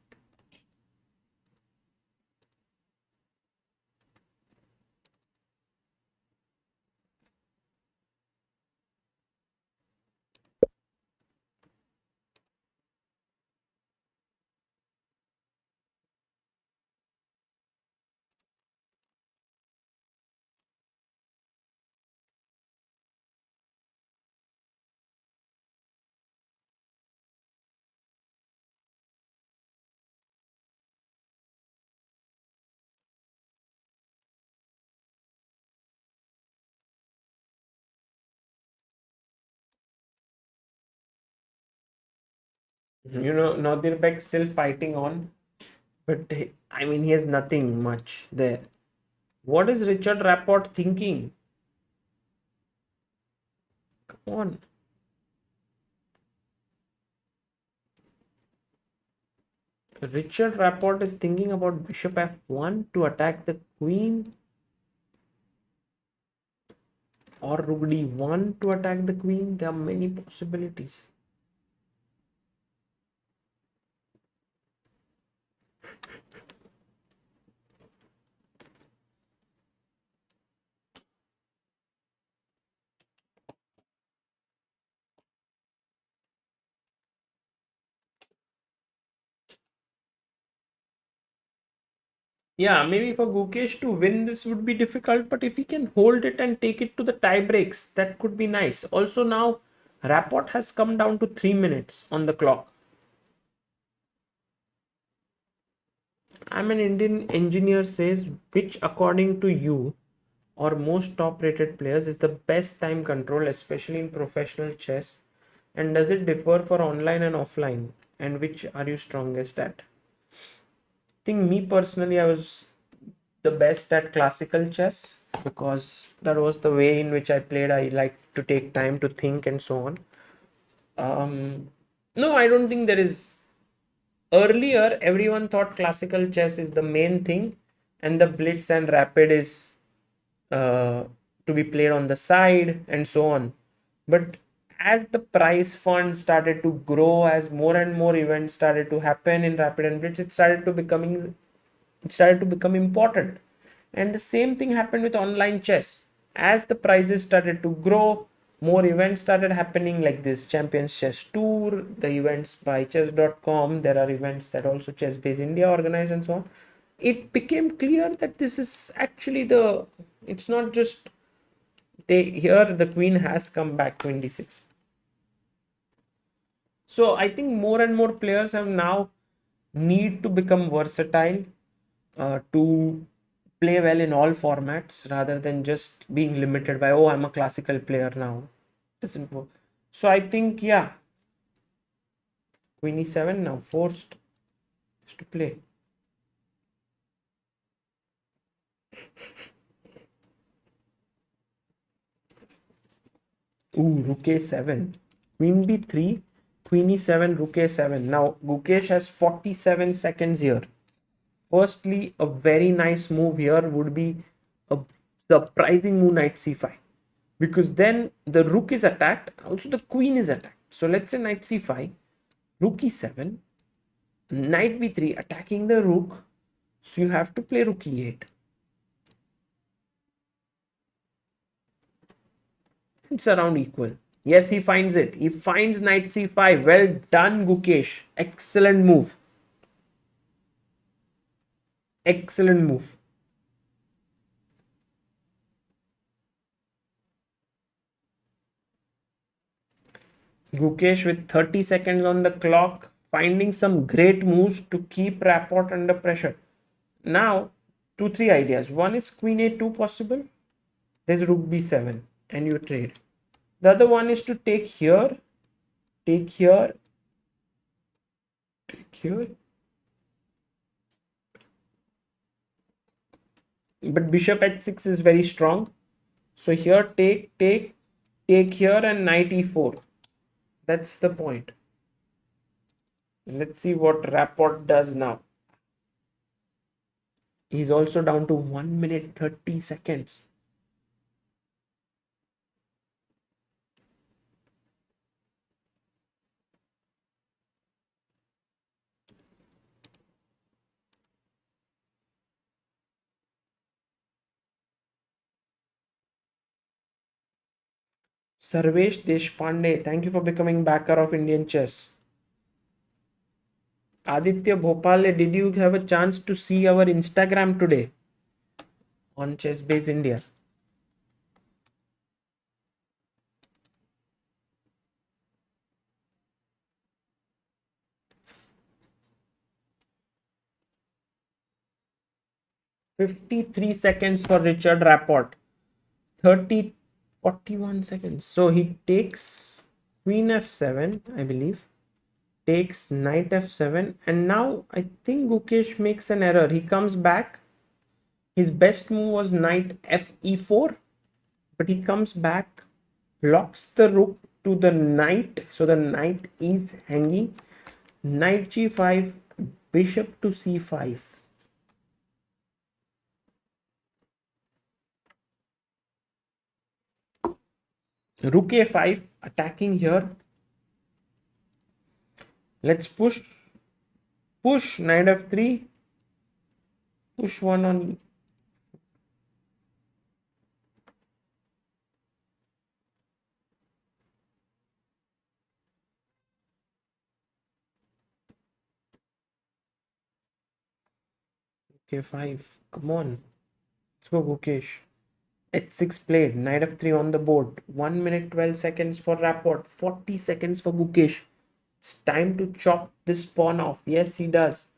Nadir Bek still fighting on, but I mean, he has nothing much there. What is Richard Rapport thinking? Come on. Richard Rapport is thinking about bishop f1 to attack the queen, or rook d1 to attack the queen. There are many possibilities. Yeah, maybe for Gukesh to win this would be difficult, but if he can hold it and take it to the tie breaks, that could be nice. Also, now Rapport has come down to 3 minutes on the clock. I'm an Indian engineer says, which according to you or most top rated players is the best time control, especially in professional chess? And does it differ for online and offline? And which are you strongest at? I think me personally, I was the best at classical chess because that was the way in which I played. I like to take time to think and so on. No, I don't think there is. Earlier, everyone thought classical chess is the main thing, and the blitz and rapid is uh, to be played on the side and so on. But as the prize fund started to grow, as more and more events started to happen in rapid and blitz, it started to become important. And the same thing happened with online chess. As the prizes started to grow, more events started happening like this Champions Chess Tour, the events by chess.com. There are events that also Chess Base India organize and so on. It became clear that this is actually it's not just here the queen has come back 26. So I think more and more players have now need to become versatile to play well in all formats rather than just being limited by, oh, I'm a classical player now. Doesn't work. So I think, yeah, queen e7 now forced to play. Ooh, rook a7, queen b3, queen e7, rook a7. Now Gukesh has 47 seconds here. Firstly, a very nice move here would be a surprising move, knight c5, because then the rook is attacked, also the queen is attacked. So let's say knight c5, rook e7, knight b3 attacking the rook. So you have to play rook e8. It's around equal. Yes, he finds it. He finds knight c5. Well done, Gukesh. Excellent move. Excellent move. Gukesh with 30 seconds on the clock, finding some great moves to keep Rapport under pressure. Now, 3 ideas. One is queen a2 possible. There's rook b7 and you trade. The other one is to take here, take here, take here. But bishop h6 is very strong. So here take here and knight e4. That's the point. Let's see what Rapport does now. He's also down to 1 minute 30 seconds. Sarvesh Deshpande, thank you for becoming backer of Indian chess. Aditya Bhopale, did you have a chance to see our Instagram today on Chess Base India? "53 seconds for Richard Rapport. 41 seconds. So he takes queen f7, I believe. takes knight f7, and now I think Gukesh makes an error. He comes back. His best move was knight fe4, but he comes back, blocks the rook to the knight, so the knight is hanging. Knight g5, bishop to c5. Rook a5, attacking here. Let's push knight f3, push one on e. K5, come on, let's go Gukesh. H6 played, knight f3 on the board. 1 minute 12 seconds for Rapport, 40 seconds for Gukesh. It's time to chop this pawn off. Yes, he does.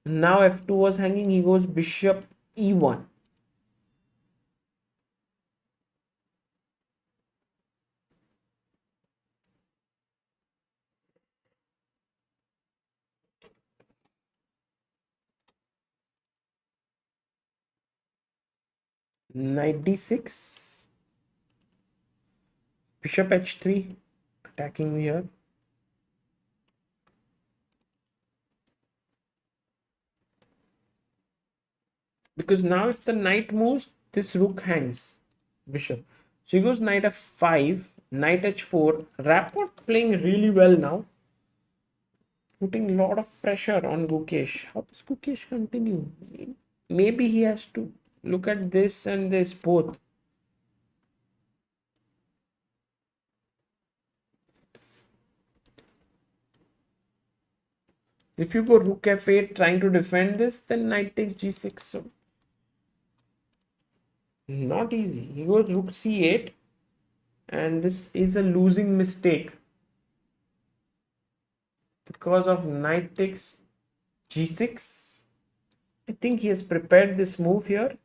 Now f2 was hanging, he goes bishop e1. Knight d6, bishop h3, attacking here. Because now if the knight moves, this rook hangs bishop. So he goes knight f5, knight h4. Rapport playing really well now, putting a lot of pressure on Gukesh. How does Gukesh continue? Maybe he has to look at this and this both. If you go rook f8 trying to defend this, then knight takes g6. So not easy. He goes rook c8, and this is a losing mistake because of knight takes g6. I think he has prepared this move here,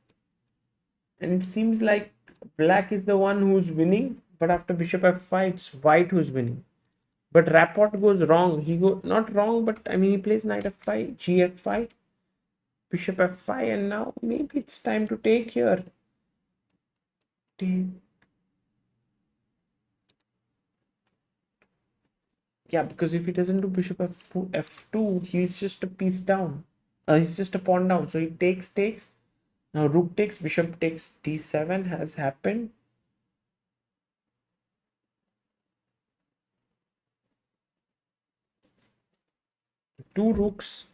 and it seems like black is the one who's winning, but after bishop f5 it's white who's winning. But Rapport goes wrong. He go not wrong, but I mean he plays knight f5, gf5, bishop f5, and now maybe it's time to take here. Yeah, because if he doesn't do bishop f2, he's just a piece down. He's just a pawn down. So he takes. Now rook takes, bishop takes d7 has happened. Two rooks.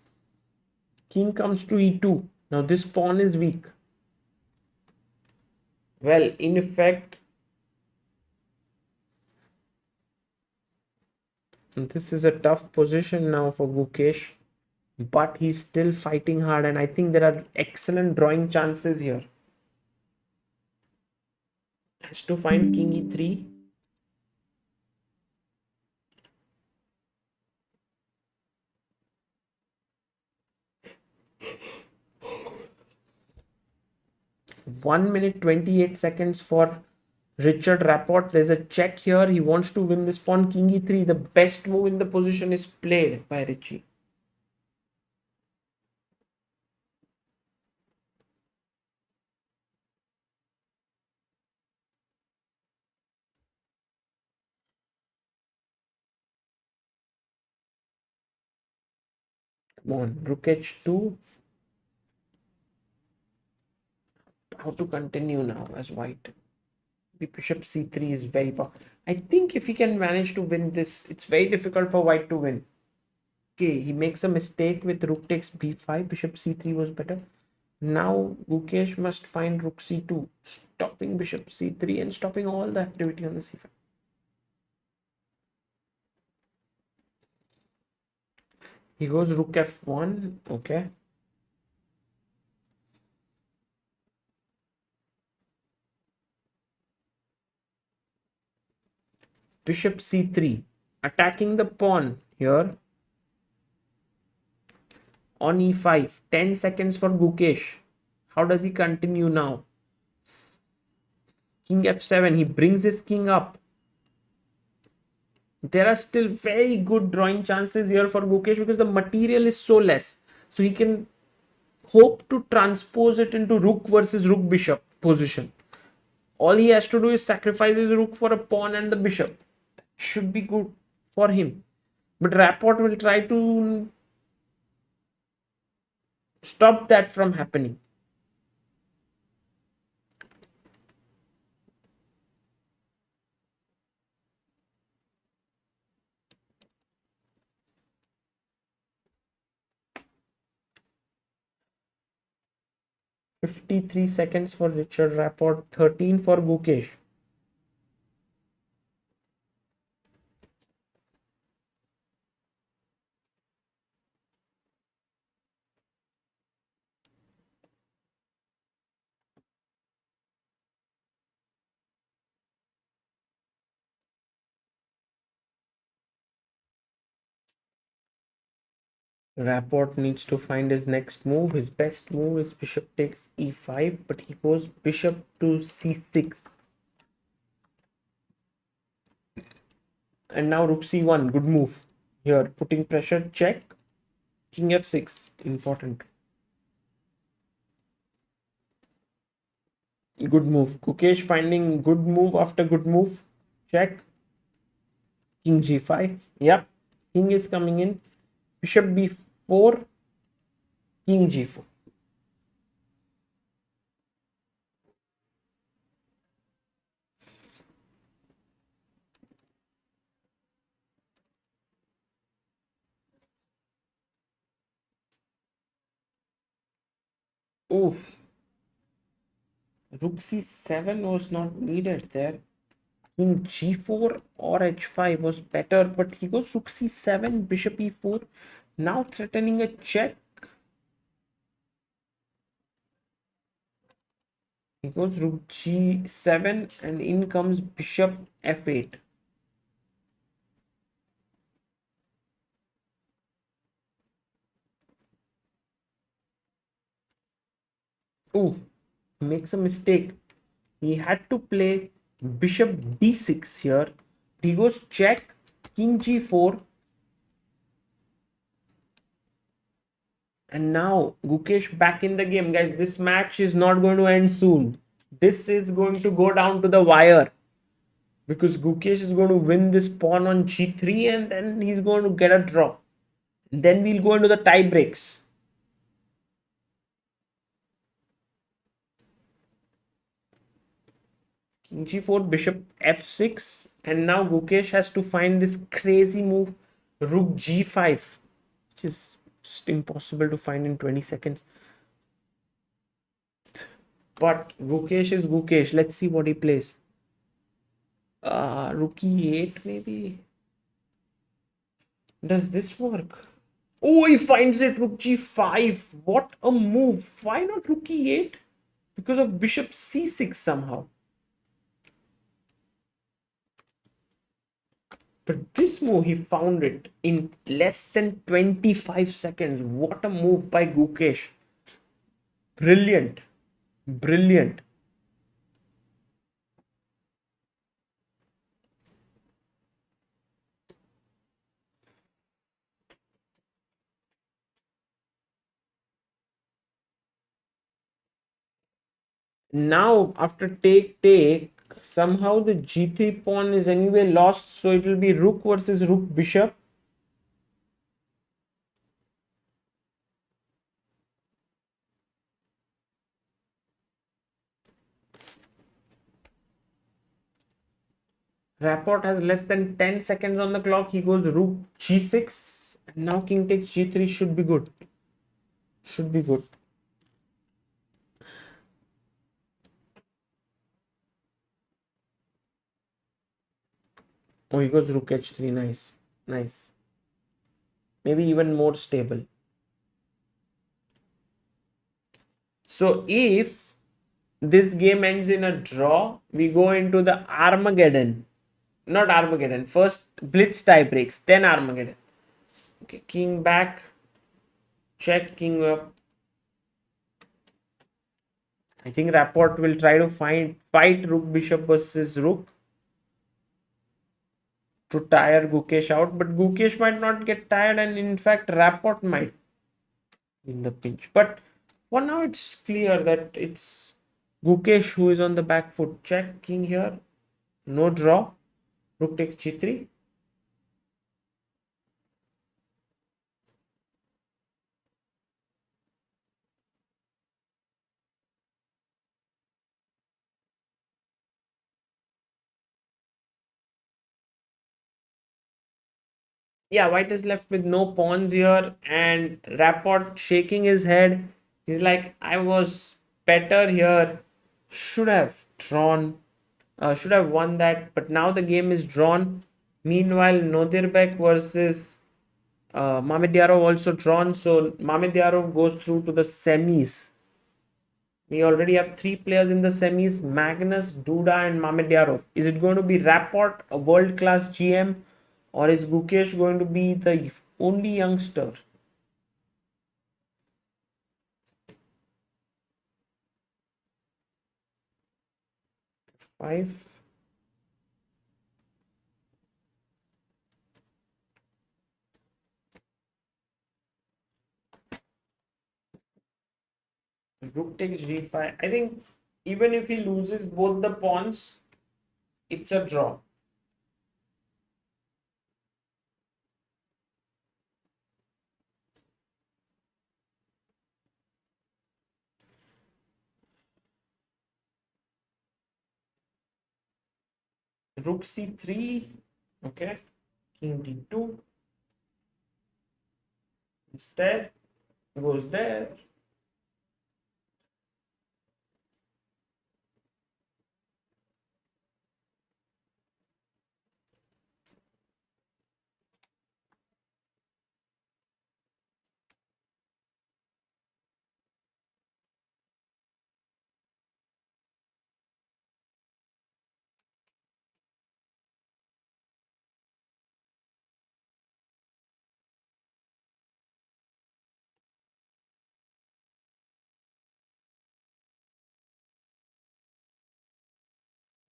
King comes to e2. Now this pawn is weak. Well, in effect, this is a tough position now for Gukesh, but he's still fighting hard, and I think there are excellent drawing chances here. Has to find king e3. One minute 28 seconds for Richard Rapport. There's a check here. He wants to win this pawn. King e3. The best move in the position is played by Richie. Come on, rook h2. How to continue now as white? Bishop c3 is very powerful. I think if he can manage to win this, it's very difficult for white to win. Okay, he makes a mistake with rook takes b5. Bishop c3 was better. Now Gukesh must find rook c2, stopping bishop c3 and stopping all the activity on the c5. He goes rook f1. Okay. Bishop c3, attacking the pawn here on e5. 10 seconds for Gukesh. How does he continue now? King f7. He brings his king up. there are still very good drawing chances here for Gukesh because the material is so less. So he can hope to transpose it into rook versus rook bishop position. All he has to do is sacrifice his rook for a pawn and the bishop. Should be good for him. But Rapport will try to stop that from happening. "53 seconds for Richard Rapport, 13 for Gukesh." Rapport needs to find his next move. His best move is bishop takes e5, but he goes bishop to c6. And now rook c1, good move. Here, putting pressure, check. King f6, important. Good move. Gukesh finding good move after good move. Check. King g5. Yep. King is coming in. Bishop b4. King g4. Oof. Rook c7 was not needed there. King g4 or h5 was better, but he goes rook c7, bishop e4. Now threatening a check. He goes rook g7 and in comes bishop f8. Ooh, makes a mistake. He had to play bishop d6 here. He goes check, king g4. And now Gukesh back in the game. Guys, this match is not going to end soon. This is going to go down to the wire. Because Gukesh is going to win this pawn on g3 and then he's going to get a draw. And then we'll go into the tie breaks. King g4, bishop f6, and now Gukesh has to find this crazy move, rook g5, which is just impossible to find in 20 seconds. But Gukesh is Gukesh. Let's see what he plays. Rook e8 maybe. Does this work? Oh, he finds it, rook g5. What a move. Why not rook e8? Because of bishop c6 somehow. But this move, he found it in less than 25 seconds. What a move by Gukesh. Brilliant. Brilliant. Now, after take, somehow the g3 pawn is anyway lost. So it will be rook versus rook bishop. Rapport has less than 10 seconds on the clock. He goes rook g6. Now king takes g3 should be good. Should be good. Oh, he goes rook h3. Nice. Nice. Maybe even more stable. So if this game ends in a draw, we go into the Armageddon. Not Armageddon. First Blitz tie breaks, then Armageddon. Okay, king back. Check, king up. I think Rapport will try to fight rook bishop versus rook to tire Gukesh out, but Gukesh might not get tired, and in fact, Rapport might in the pinch. But for now, it's clear that it's Gukesh who is on the back foot. Check king here, no draw. Rook takes g3. Yeah, white is left with no pawns here, and Rapport shaking his head. He's like, I was better here. Should have drawn, should have won that, but now the game is drawn. Meanwhile, Nodirbek versus Mamedyarov also drawn, so Mamedyarov goes through to the semis. We already have three players in the semis: Magnus, Duda, and Mamedyarov. Is it going to be Rapport, a world class GM, or is Gukesh going to be the only youngster? Five. Rook takes g5. I think even if he loses both the pawns, it's a draw. Rook c3. Okay. King d2. Instead, goes there.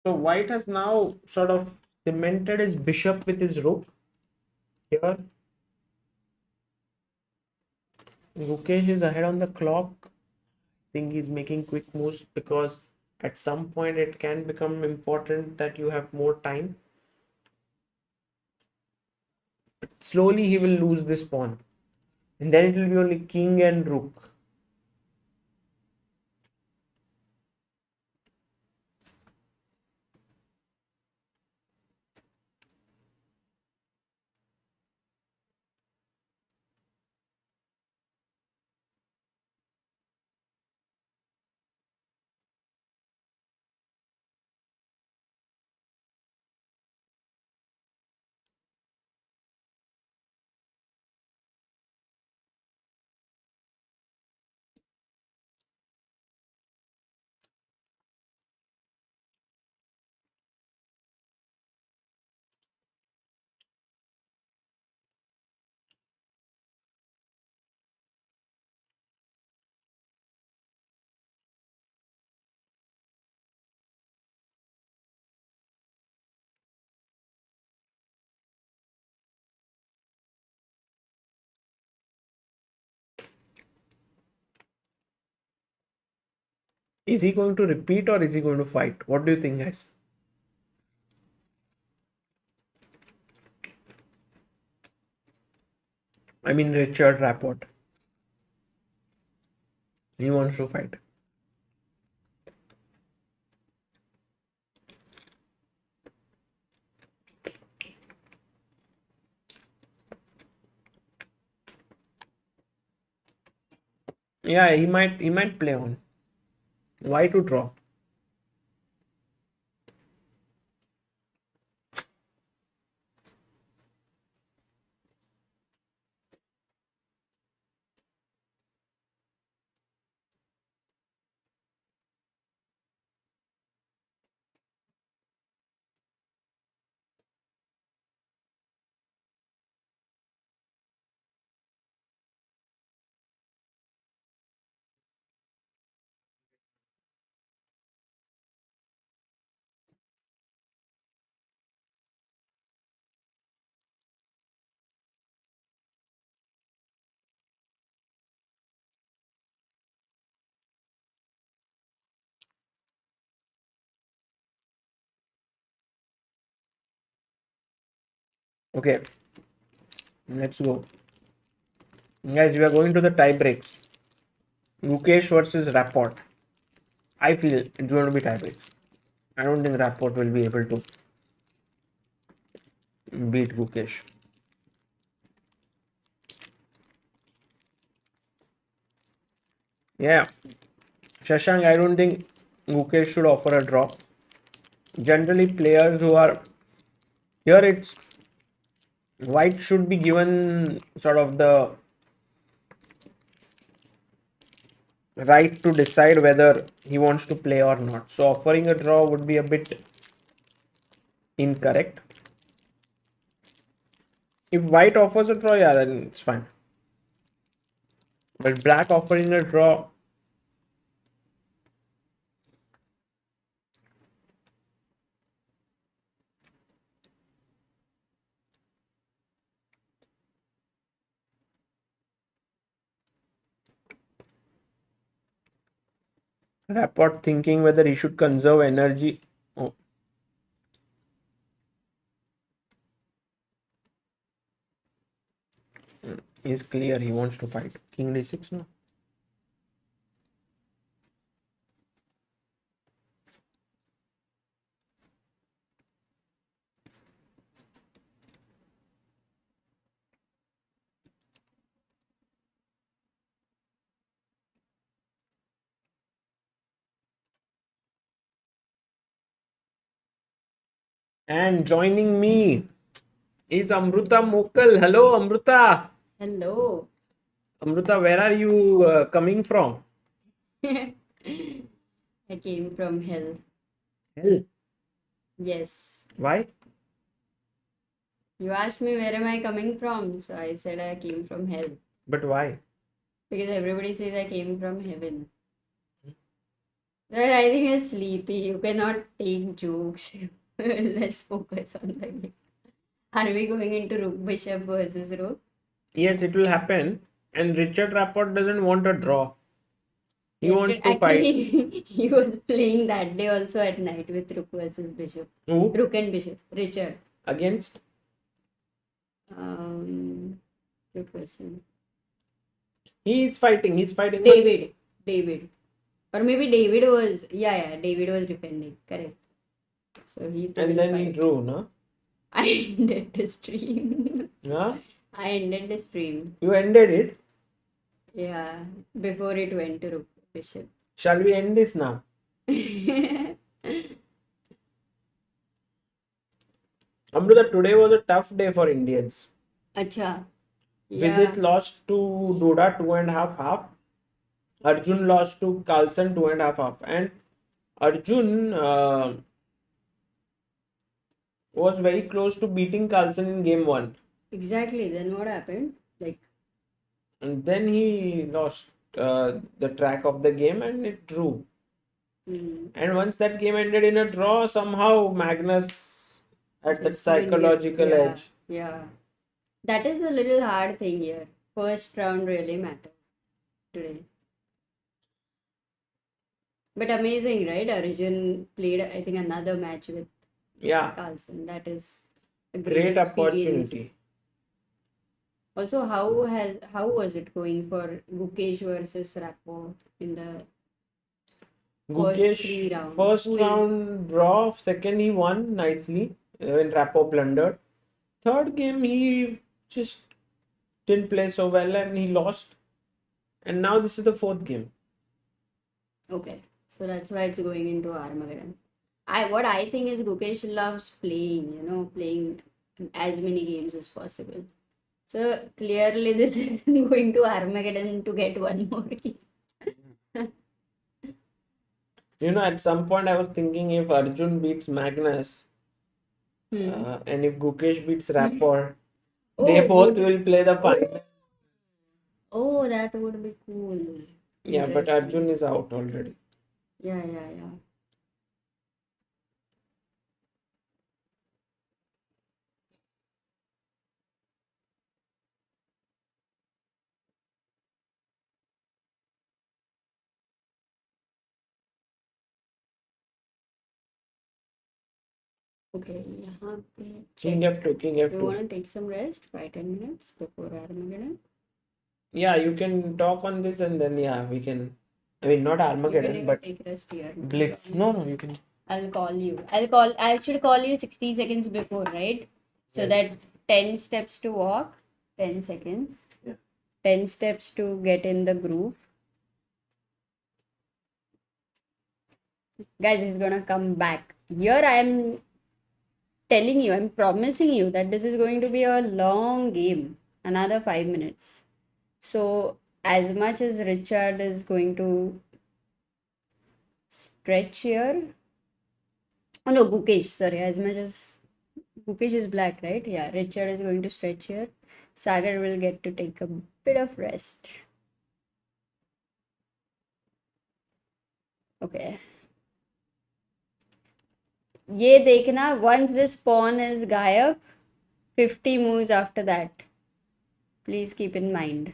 So white has now sort of cemented his bishop with his rook here. Gukesh is ahead on the clock. I think he's making quick moves because at some point it can become important that you have more time. But slowly he will lose this pawn. And then it will be only king and rook. Is he going to repeat or is he going to fight? What do you think, guys? I mean, Richard Rapport. He wants to fight. Yeah, he might play on. Why to draw? Okay, let's go. Guys, we are going to the tie breaks. Gukesh versus Rapport. I feel it's going to be tie breaks. I don't think Rapport will be able to beat Gukesh. Yeah, Shashank, I don't think Gukesh should offer a draw. Generally, players who are here, it's white should be given sort of the right to decide whether he wants to play or not. So offering a draw would be a bit incorrect. If white offers a draw, yeah, then it's fine. But black offering a draw, Rapport thinking whether he should conserve energy. Oh, he's clear. He wants to fight. King d6 now. And joining me is Amruta Mokal. Hello, Amruta. Hello. Amruta, where are you coming from? I came from hell. Hell. Yes. Why? You asked me where am I coming from, so I said I came from hell. But why? Because everybody says I came from heaven. But I think I'm sleepy. You cannot take jokes. Let's focus on the game. Are we going into Rook Bishop versus Rook? Yes, it will happen. And Richard Rapport doesn't want a draw. He wants Yesterday, to fight. actually, he was playing that day also at night with Rook versus Bishop. Who? Rook and Bishop. Richard. Against? Um, Good question. He is fighting. He's fighting. David. David. Or maybe David was, yeah, David was defending. Correct. So he too And will then he fight. drew, no? I ended the stream. Huh? I ended the stream. You ended it. Yeah, before it went to Rook Bishop. Shall we end this now? Amruta, today was a tough day for Indians. Acha. Vidit Yeah, lost to Duda 2.5 half. Arjun lost to Carlson 2.5 half. And Arjun was very close to beating Carlson in game 1. exactly. Then what happened? Like, And then he lost the track of the game and it drew. hmm, And once that game ended in a draw, somehow Magnus had that just didn't get, psychological yeah, edge. yeah. That is a little hard thing here. First round really matters today. But amazing, right? Arjun played, I think, another match with Yeah, Carlson. That is a great great experience. opportunity. Also, how was it going for Gukesh versus Rapport in the first three Gukesh, rounds? first Who is round draw, second he won nicely when Rappo blundered. Third game he just didn't play so well and he lost. And now this is the fourth game. okay? So that's why it's going into Armageddon. What I think is Gukesh loves playing, playing as many games as possible. So clearly this is going to Armageddon to get one more game. At some point I was thinking if Arjun beats Magnus Hmm. and if Gukesh beats Rapport, they Oh, both would will play the oh final. oh that would be cool. Yeah, but Arjun Interesting. is out already. Yeah, yeah, yeah. Okay, यहाँ पे King check. F2, King You F2. want to take some rest, 5-10 minutes before Armageddon? Yeah, you can talk on this and then yeah, we can. I mean, not You can Armageddon, even but take rest here. No Blitz. problem. No, you can. I'll call you. I should call you 60 seconds before, right? So Yes. that 10 steps to walk, 10 seconds. Yeah. 10 steps to get in the groove. Guys, he's gonna come back. Here I am telling you, I'm promising you that this is going to be a long game. Another 5 minutes. So as much as Richard is going to stretch here. Oh no, Gukesh, sorry, as much as Gukesh is black, right? Yeah, Richard is going to stretch here. Sagar will get to take a bit of rest. Okay. ये देखना, once this pawn is गायब, 50 moves after that. Please keep in mind.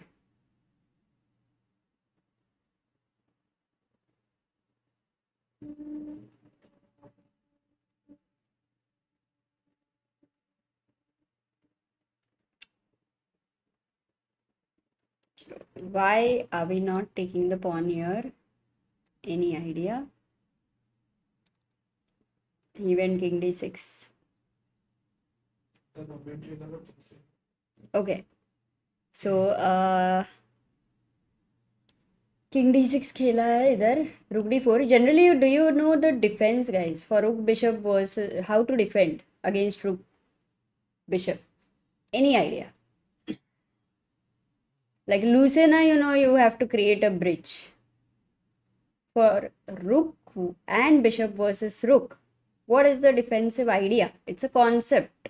Why are we not taking the pawn here? Any idea? He went king d6. Okay. So, king d6 खेला है इधर. Rook d4. Generally, do you know the defense, guys, for rook bishop versus how to defend against rook bishop? Any idea? Like Lucena, you have to create a bridge. For rook and bishop versus rook, what is the defensive idea? It's a concept.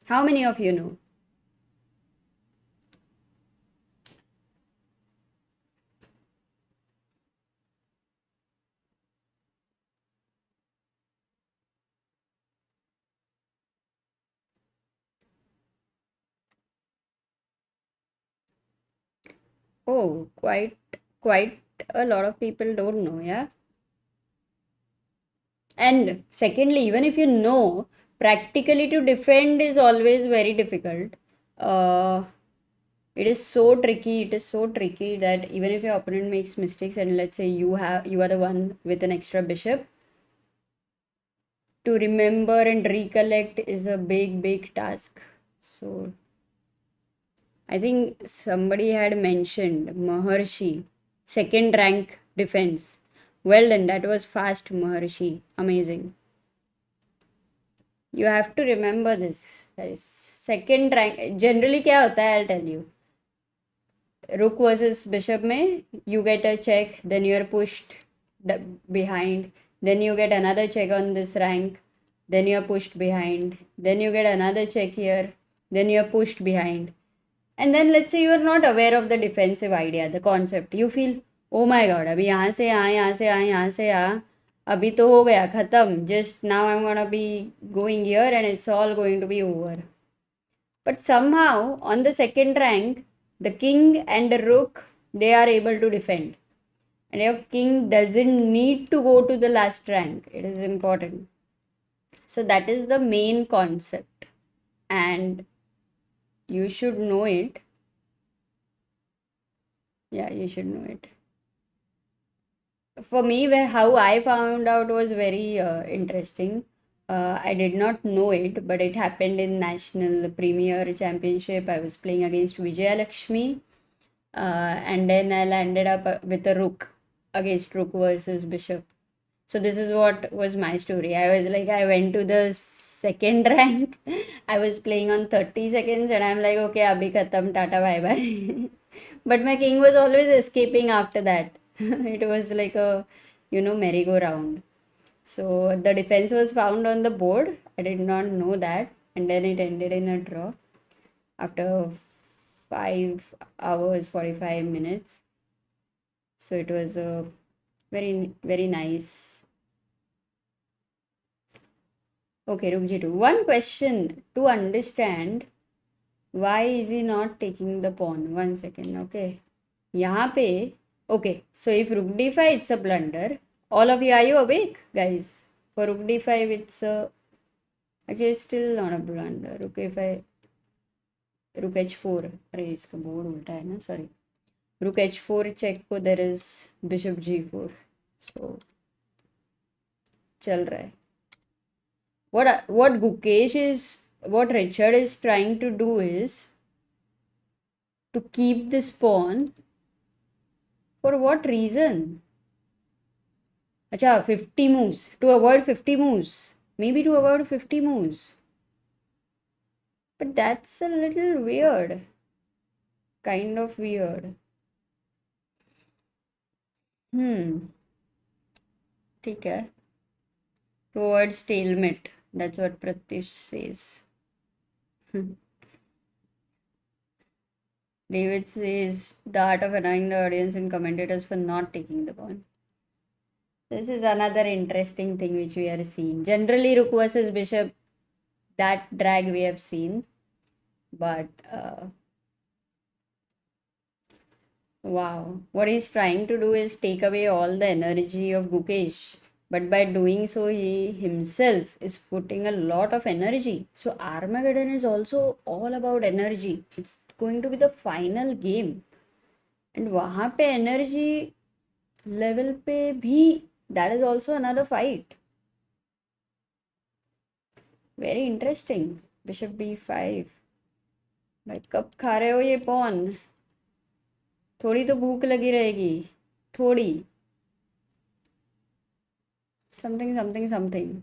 How many of you know? Oh, quite a lot of people don't know, yeah. And secondly, even if you know, practically to defend is always very difficult. It is so tricky. It is so tricky that even if your opponent makes mistakes, and let's say you are the one with an extra bishop, to remember and recollect is a big task. So I think somebody had mentioned Maharshi, second rank defense. Well done, that was fast, Maharshi. Amazing. You have to remember this, guys. Second rank, generally क्या होता है, I'll tell you. Rook versus bishop में, you get a check, then you're pushed behind, then you get another check on this rank, then you're pushed behind, then you get another check here, then you're pushed behind. And then let's say you are not aware of the defensive idea, the concept. You feel, oh my god, अभी यहाँ से यहाँ, यहाँ से यहाँ, यहाँ से यहाँ, अभी तो हो गया खत्म. Just now I'm gonna be going here and it's all going to be over. But somehow on the second rank, the king and the rook, they are able to defend. And your king doesn't need to go to the last rank. It is important. So that is the main concept. And you should know it. Yeah, you should know it. For me, how I found out was very interesting. I did not know it, but it happened in National Premier Championship. I was playing against Vijaya Lakshmi, and then I landed up with a rook against rook versus bishop. So this is what was my story. I was like, I went to the second rank. I was playing on 30 seconds, and I'm like, okay, abhi khatam, tata, bye bye. But my king was always escaping after that. It was like a, merry-go-round. So the defense was found on the board. I did not know that. And then it ended in a draw after 5 hours, 45 minutes. So it was a very, very nice. Okay, Rukjitu. One question to understand, why is he not taking the pawn? 1 second, okay. यहाँ पे, okay, so if rook d5, it's a blunder. All of you, are you awake, guys? For rook d5, it's actually it's still not a blunder. Rook a5, rook h4. अरे इसका board उल्टा है ना, sorry. Rook h4 check को there is bishop g4. So चल रहा है. What Gukesh is, what Richard is trying to do is to keep this pawn. For what reason? Acha, 50 moves. To avoid 50 moves. Maybe to avoid 50 moves. But that's a little weird. Kind of weird. ठीक है. To avoid stalemate. That's what Pratish says. David says the art of annoying the audience and commentators for not taking the pawn. This is another interesting thing which we are seeing. Generally, rook versus bishop, that drag we have seen. But wow, what he's trying to do is take away all the energy of Gukesh. But by doing so, he himself is putting a lot of energy. So Armageddon is also all about energy. It's going to be the final game. And वहाँ पे energy level पे भी, that is also another fight. Very interesting. Bishop b5. भाई कब खा रहे हो ये पॉन? थोड़ी तो भूख लगी रहेगी. थोड़ी. Something.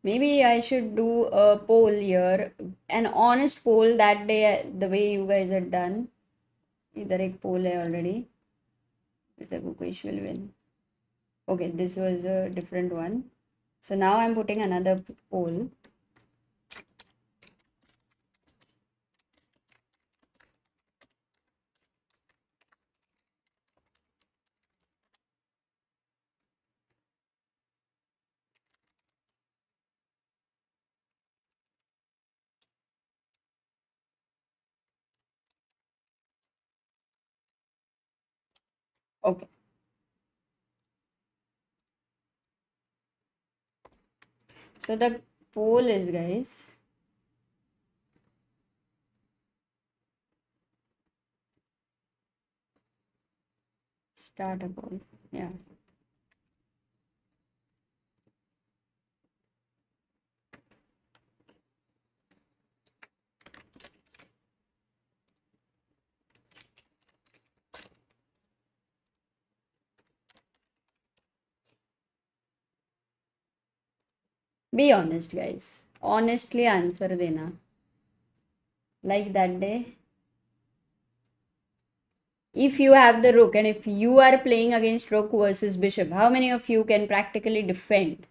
Maybe I should do a poll here. An honest poll that day, the way you guys had done. इधर एक poll है already. The Gukesh will win. Okay, this was a different one. So now I'm putting another poll. Okay. So the poll is, guys, start a poll. Yeah. Be honest, guys. Honestly answer dena. Like that day. If you have the rook and if you are playing against rook versus bishop, how many of you can practically defend?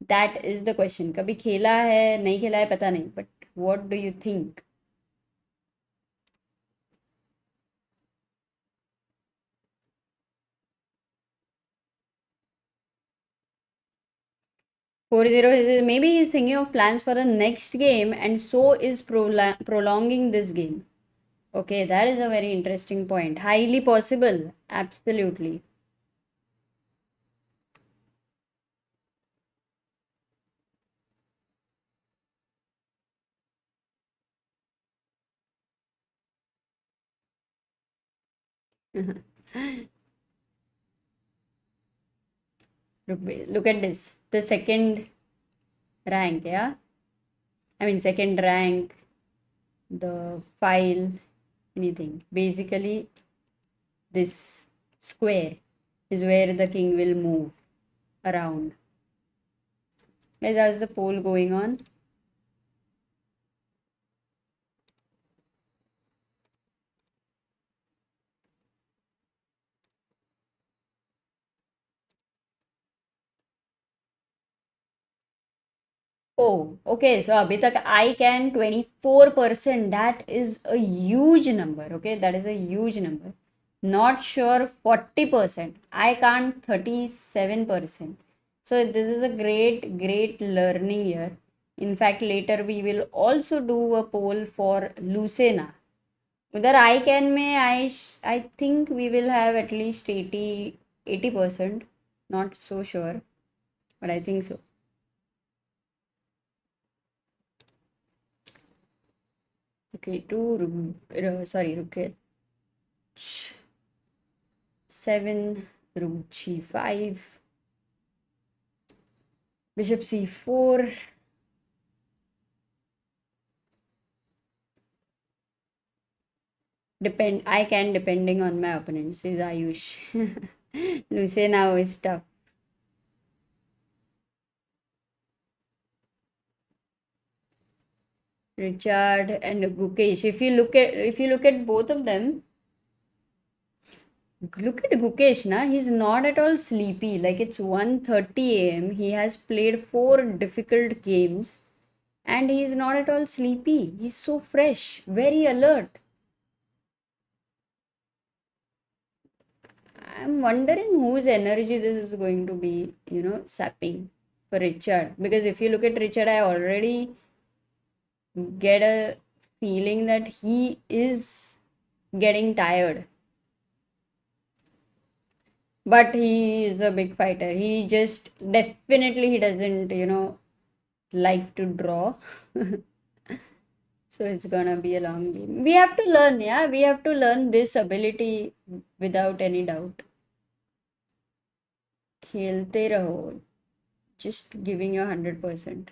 That is the question. कभी खेला है, नहीं खेला है, पता नहीं. But what do you think? Maybe he's thinking of plans for the next game and so is prolonging this game. Okay, that is a very interesting point. Highly possible. Absolutely. Look at this. The second rank, yeah? I mean, second rank, the file, anything. Basically, this square is where the king will move around. Guys, how's the poll going on? Oh, okay. So abhi tak I can 24%. That is a huge number. Okay, that is a huge number. Not sure 40%. I can't 37%. So this is a great learning here. In fact, later we will also do a poll for Lucena. Udhar I can में I think we will have at least 80%. Not so sure, but I think so. Okay, rook h7, rook g5, bishop c4. I can depending on my opponent, says Ayush. Luce now is tough. Richard and Gukesh. If you look at both of them, look at Gukesh, na. He's not at all sleepy. Like it's 1:30 a.m. He has played 4 difficult games and he's not at all sleepy. He's so fresh, very alert. I'm wondering whose energy this is going to be, sapping for Richard. Because if you look at Richard, I already get a feeling that he is getting tired. But he is a big fighter. He just definitely he doesn't, like to draw. So it's gonna be a long game. We have to learn, yeah. We have to learn this ability without any doubt. खेलते रहो. Just giving your 100%.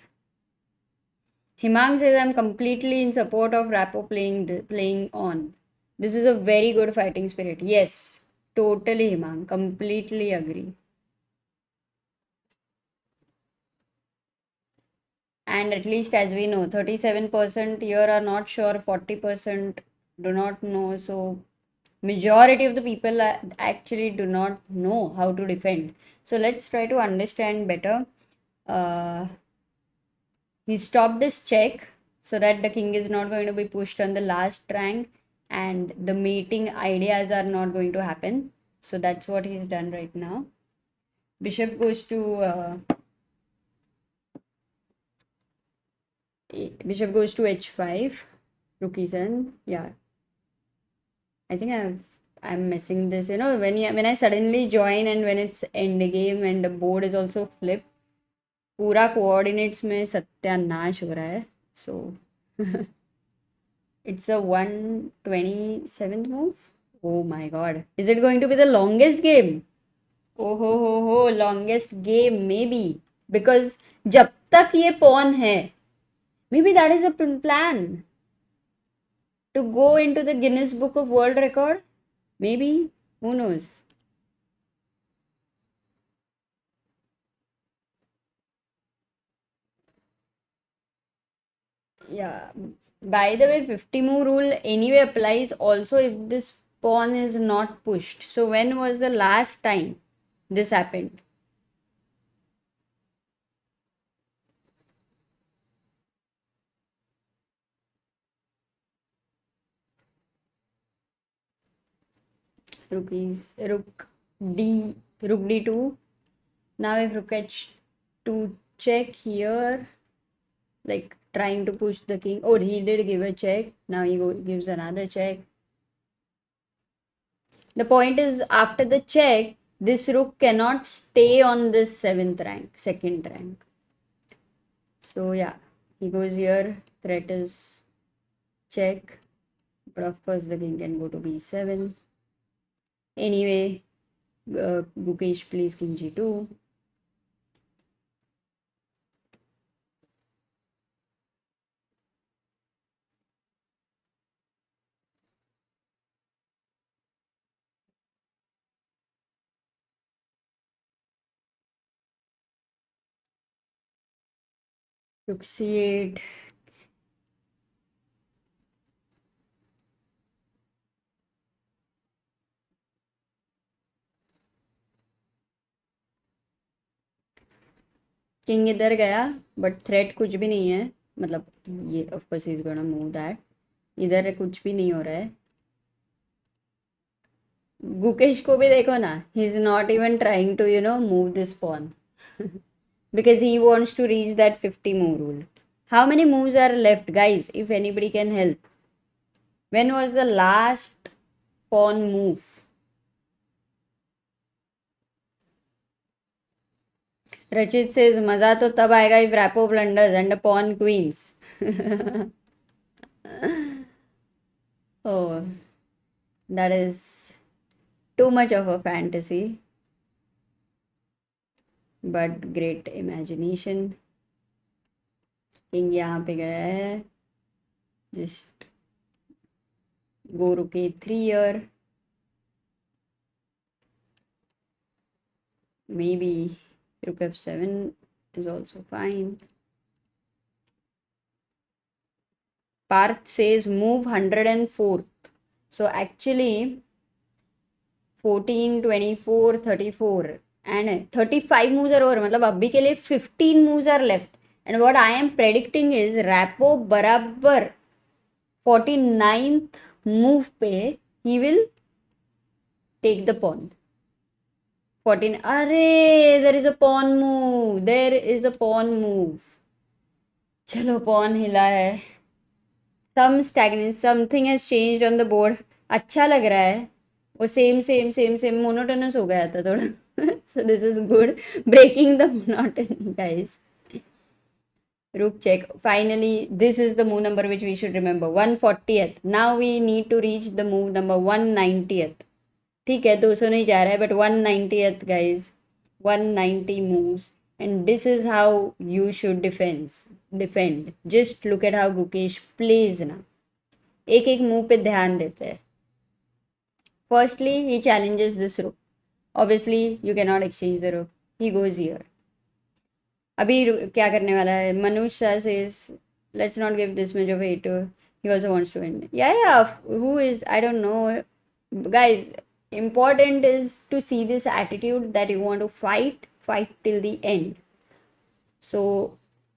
Himang says I'm completely in support of Rapo playing on. This is a very good fighting spirit. Yes, totally, Himang. Completely agree. And at least as we know, 37% here are not sure, 40% do not know. So majority of the people actually do not know how to defend. So let's try to understand better. He stopped this check so that the king is not going to be pushed on the last rank and the mating ideas are not going to happen. So that's what he's done right now. Bishop goes to h5. Rook e7. Yeah, I think I'm missing this. When I suddenly join and when it's end game and the board is also flipped, पूरा coordinates में सत्यानाश हो रहा है. So it's a 127th move. Oh my god. Is it going to be the longest game? Oh ho, longest game maybe. Because जब तक ये pawn है, maybe that is a plan to go into the Guinness Book of World Record. Maybe. Who knows? Yeah. By the way, 50 move rule anyway applies also if this pawn is not pushed. So when was the last time this happened? Rook d2. Now if rook h2 check here, like trying to push the king. Oh, he did give a check. Now he gives another check. The point is, after the check, this rook cannot stay on this second rank. So yeah, he goes here. Threat is check, but of course the king can go to b7. Anyway, Gukesh plays king g2. Rook c8. King इधर गया but threat कुछ भी नहीं है. मतलब ये of course he is gonna move that. इधर कुछ भी नहीं हो रहा है. गुकेश को भी देखो ना, he is not even trying to move this pawn because he wants to reach that 50 move rule. How many moves are left, guys? If anybody can help. When was the last pawn move? Rachit says, मजा तो तब आएगा if Rapo blunders and a pawn queens. Oh, that is too much of a fantasy, but great imagination. King यहाँ पे गया है. Just go rook a3 here. Maybe rook f7 is also fine. Parth says move 104th. So actually 14, 24, 34 and 35 moves are over. मतलब अभी के लिए 15 moves are left. And what I am predicting is Rapo बराबर 49th move पे he will take the pawn. 14. अरे there is a pawn move. There is a pawn move. चलो pawn हिला है. Some stagnant, something has changed on the board. अच्छा लग रहा है. वो same monotonous हो गया था थोड़ा. So this is good. Breaking the monotony, guys. Rook check. Finally, this is the move number which we should remember. 140th. Now we need to reach the move number 190th. ठीक है 200 नहीं जा रहा है but 190th guys. 190 moves. And this is how you should defend. Just look at how Gukesh plays ना. एक एक move पे ध्यान देते हैं. Firstly, he challenges this rook. Obviously, you cannot exchange the rook. He goes here. अभी क्या करने वाला है? Manush says, let's not give this much of hate to. He also wants to win. Yeah. Who is? I don't know. Guys, important is to see this attitude that you want to fight till the end. So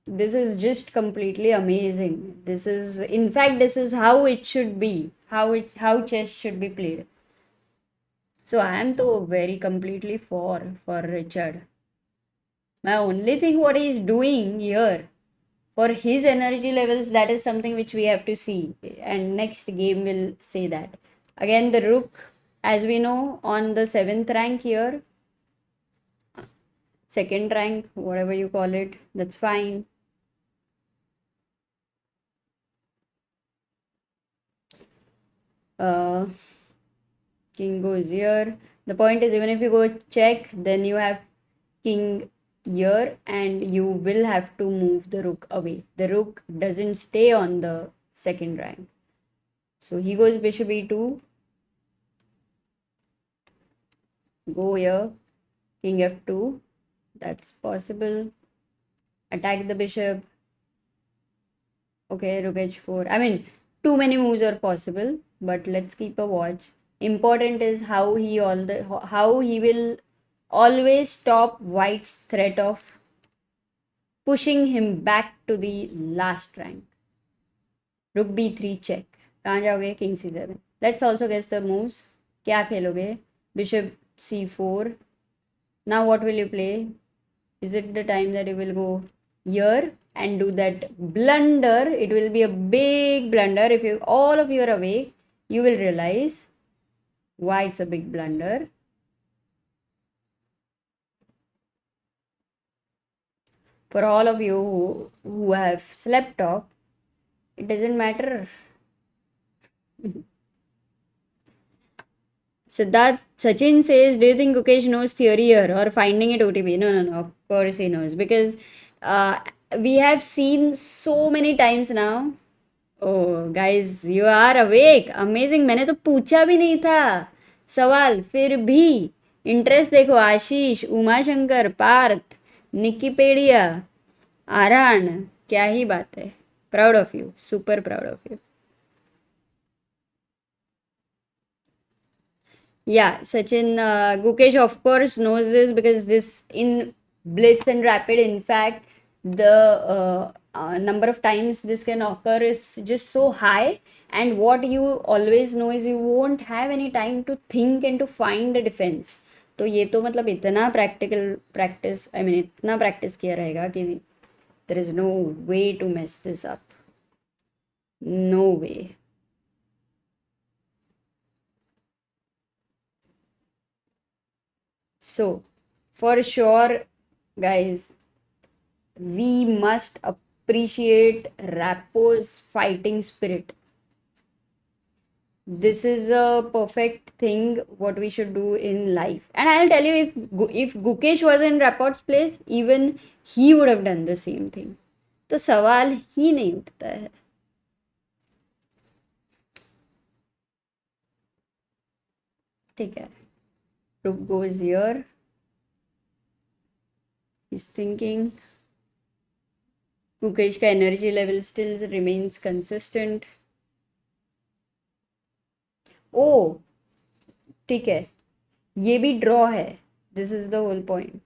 this is just completely amazing. This is how it should be, how chess should be played. So I am so very completely for Richard. My only thing what he is doing here for his energy levels, that is something which we have to see, and next game will say that. Again the rook, as we know, on the 7th rank here, 2nd rank, whatever you call it, that's fine. King goes here. The point is, even if you go check, then you have king here and you will have to move the rook away. The rook doesn't stay on the 2nd rank. So he goes bishop e2. Go here. King f2. That's possible. Attack the bishop. Okay, rook h4. I mean, too many moves are possible, but let's keep a watch. Important is how he will always stop white's threat of pushing him back to the last rank. Rook b3 check. कहाँ जाओगे? King c7. Let's also guess the moves. क्या खेलोगे? Bishop c4. Now what will you play? Is it the time that you will go here and do that blunder? It will be a big blunder. If all of you are awake, you will realize why it's a big blunder. For all of you who have slept off, it doesn't matter. Siddharth Sachin says, do you think Gukesh knows theory here or finding it OTP? No. Of course he knows, because we have seen so many times now. Oh, guys, you are awake. Amazing. मैंने तो पूछा भी नहीं था सवाल, फिर भी interest देखो. आशीष, उमाशंकर, पार्थ, निकीपेडिया, आरान, क्या ही बात है. Proud of you, super proud of you. Yeah, Sachin, Gukesh of course knows this, because this in Blitz and Rapid, in fact, the number of times this can occur is just so high, and what you always know is you won't have any time to think and to find a defense. तो ये तो मतलब इतना practice, I mean इतना practice किया रहेगा कि there is no way to mess this up. No way. So, for sure, Guys, we must appreciate Rappo's fighting spirit. This is a perfect thing what we should do in life. And I'll tell you, if Gukesh was in Rappo's place, even he would have done the same thing. तो सवाल ही नहीं उठता है. ठीक है. Rook goes here. He's thinking. Gukesh का energy level still remains consistent. Oh, ठीक है. ये भी draw है. This is the whole point.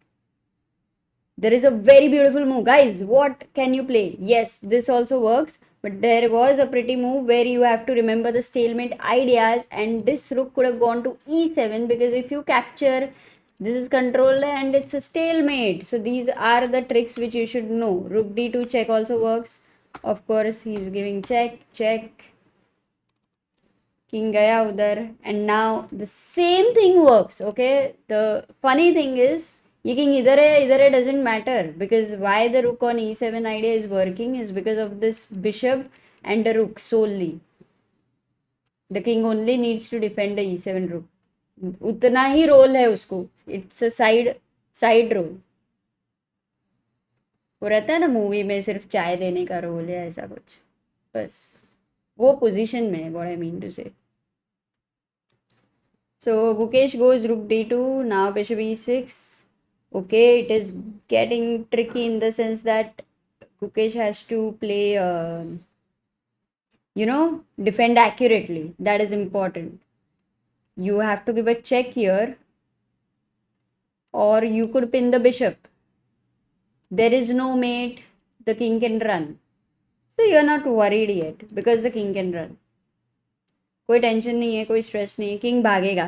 There is a very beautiful move. Guys, what can you play? Yes, this also works. But there was a pretty move where you have to remember the stalemate ideas, and this rook could have gone to e7 because if you capture, this is controlled and it's a stalemate. So these are the tricks which you should know. Rook d2 check also works. Of course, he's giving check, check. King gaya udhar, and now the same thing works. Okay, the funny thing is, ये king idhar hai doesn't matter, because why the rook on e7 idea is working is because of this bishop and the rook solely. The king only needs to defend the e7 rook. उतना ही role है उसको. It's a side role. वो रहता है ना movie में सिर्फ चाय देने का रोल है ऐसा कुछ, बस वो पोजीशन में है. What I mean to say. So Gukesh goes rook d2, now bishop e6. Okay, it is getting tricky in the sense that Gukesh has to play, defend accurately. That is important. You have to give a check here, or you could pin the bishop. There is no mate, the king can run. So you are not worried yet because the king can run. कोई tension नहीं है, कोई stress नहीं है. King भागेगा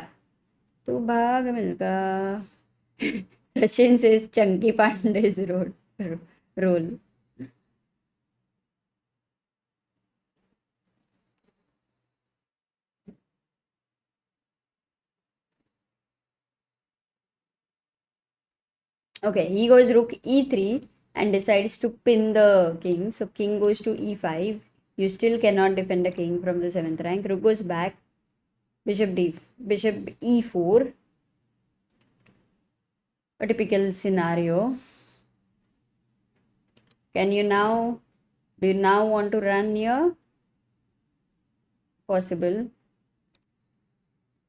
तो भाग मिलगा. Sachin says Chunky Pandey's role. Okay, he goes rook e3 and decides to pin the king. So king goes to e5. You still cannot defend the king from the 7th rank. Rook goes back. Bishop e4. A typical scenario. Do you now want to run here? Possible.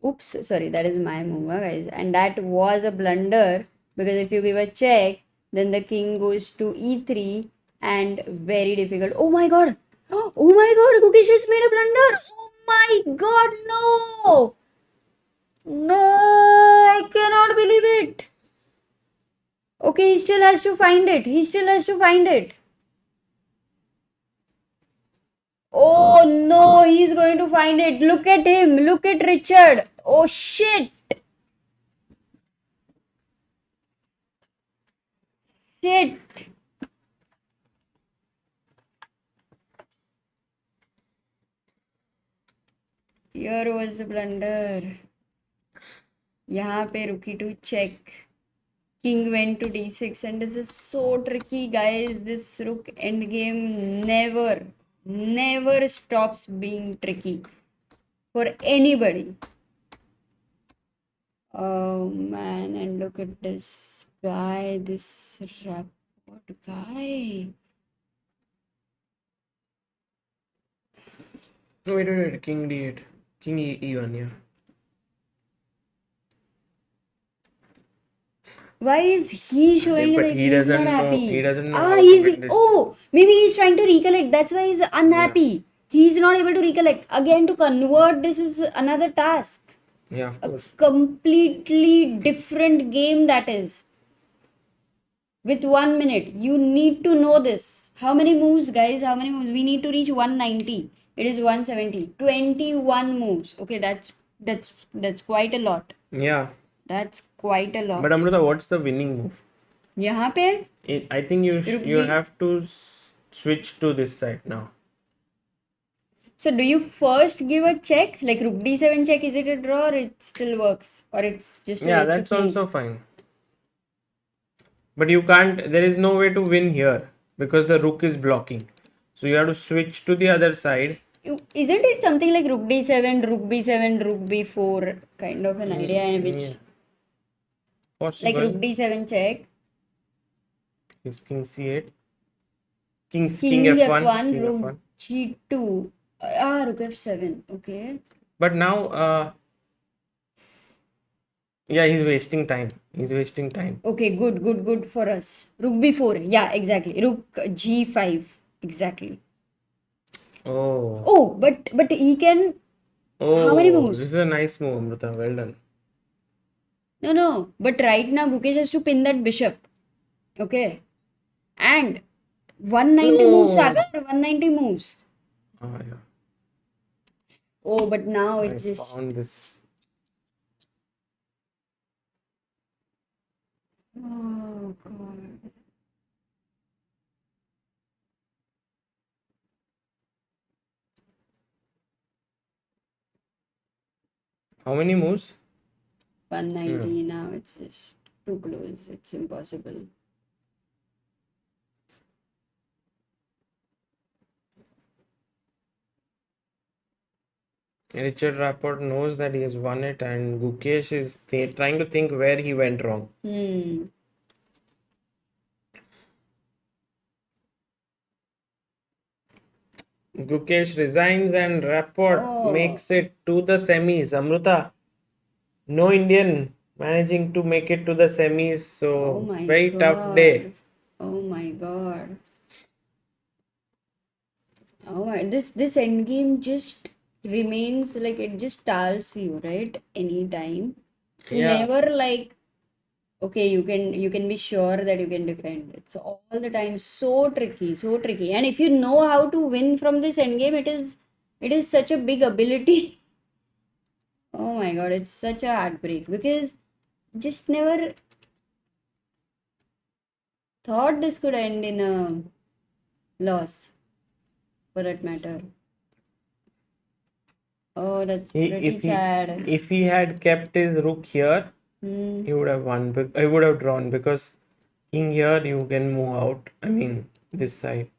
Oops, sorry, that is my move, guys. And that was a blunder, because if you give a check, then the king goes to e3 and very difficult. Oh my god! Oh my god, Gukesh has made a blunder! Oh my god, no! No, I cannot believe it! Okay, he still has to find it. Oh no, he's going to find it. Look at him. Look at Richard. Oh shit. Shit. Here was the blunder. यहाँ पे rookie to check. King went to d6, and this is so tricky, guys. This rook endgame never stops being tricky for anybody. Oh man, and look at this guy, this Rapport guy. Wait. King d8. King e1, yeah. Why is he showing But like he he's doesn't not know. happy? He doesn't know Ah, how to he's win this. maybe he's trying to recollect. That's why he's unhappy. He's not able to recollect. Again, to convert this is another task. Yeah, of course. Completely different game that is. With 1 minute, you need to know this. How many moves, guys? How many moves? We need to reach 190. It is 170. 21 moves. Okay, that's quite a lot. Yeah. That's quite a lot. But Amrita, what's the winning move? यहाँ पे I think you have to switch to this side now. So do you first give a check, like rook d7 check? Is it a draw, or it still works, or it's just a Yeah, waste that's of move? also fine. But you can't, there is no way to win here because the rook is blocking. So you have to switch to the other side. Isn't it something like rook d7, rook b7, rook b4 kind of an idea in which Yeah, like rook possible. d7 check, Is king c8. King king f1. f1, King rook f1. g2, rook f7. Okay. But now, yeah, he's wasting time. He's wasting time. Okay, good for us. Rook b4. Yeah, exactly. Rook g5. Exactly. Oh. Oh, but he can. How many Oh, this moves? is a nice move, Amrita. Well done. No. But right now, Gukesh has to pin that bishop. Okay. And 190 moves, No. Sagar. 190 moves. Yeah. Oh, but now I it's just. found this. Oh, God. How many moves? 190 now. It's just too close. It's impossible. Richard Rapport knows that he has won it, and Gukesh is trying to think where he went wrong. Hmm. Gukesh resigns, and Rapport Oh. makes it to the semis. Amruta, no Indian managing to make it to the semis, Oh so my very tough day. God. Oh my God. Oh my, this end game just remains like it just stalls you, right? Anytime. It's Yeah, never like okay, you can be sure that you can defend. It's all the time so tricky, so tricky. And if you know how to win from this end game, it is such a big ability. Oh my God, it's such a heartbreak because just never thought this could end in a loss for that matter. Oh, that's he pretty sad. if he had kept his rook here, Hmm. he would have won. He would have drawn because king here you can move out. I mean this side.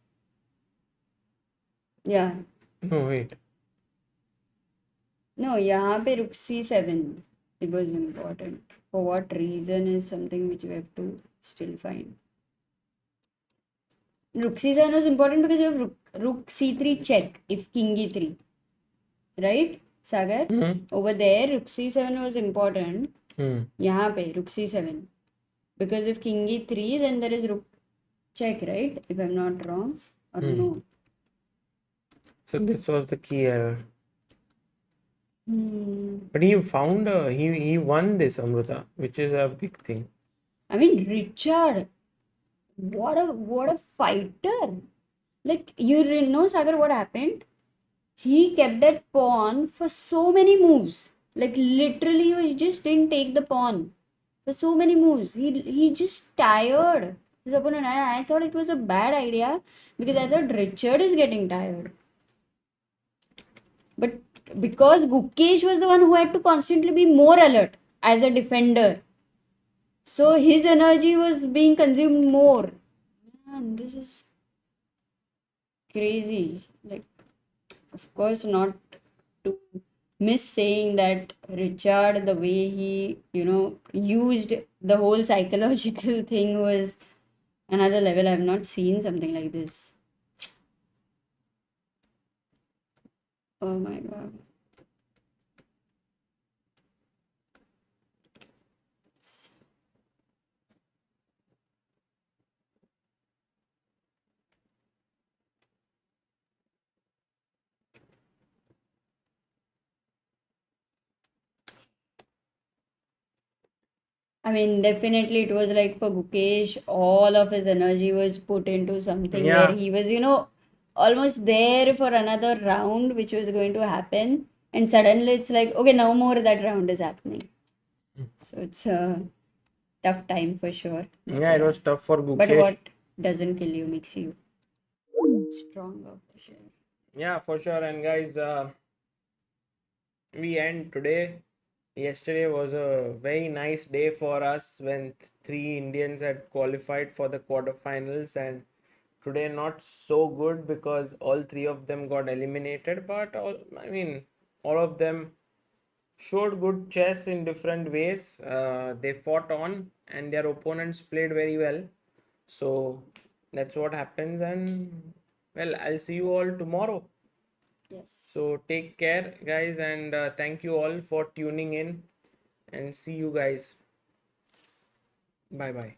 Yeah. No wait. No, यहाँ पे rook c7 it was important. For what reason is something which you have to still find. Rook c7 was important because you have rook c3 check if king e3, right, Sagar? Hmm. Over there, rook c7 was important. Hmm. यहाँ पे rook c7 because if king e3, then there is rook check, right? If I'm not wrong, or Hmm. no. So this was the key error. Hmm. But he found he won this Amruta, which is a big thing. I mean, Richard, what a fighter! Like know, Sagar, what happened? He kept that pawn for so many moves. Like literally, he just didn't take the pawn for so many moves. He just tired his opponent. And I thought it was a bad idea because I thought Richard is getting tired. But because Gukesh was the one who had to constantly be more alert as a defender, so his energy was being consumed more. Man, this is crazy. Like, of course, not to miss saying that Richard, the way he, used the whole psychological thing was another level. I've not seen something like this. Oh my God. I mean, definitely it was like for Gukesh, all of his energy was put into something where Yeah. he was, almost there for another round, which was going to happen. And suddenly it's like, okay, no more that round is happening. So it's a tough time for sure. But Yeah, it yeah. was tough for But Gukesh. what doesn't kill you makes you stronger for sure. Yeah, for sure. And guys, we end today. Yesterday was a very nice day for us when three Indians had qualified for the quarterfinals, and today not so good because all three of them got eliminated. But all of them showed good chess in different ways. They fought on, and their opponents played very well. So that's what happens, and well, I'll see you all tomorrow. Yes. So take care, guys, and thank you all for tuning in, and see you guys. Bye bye.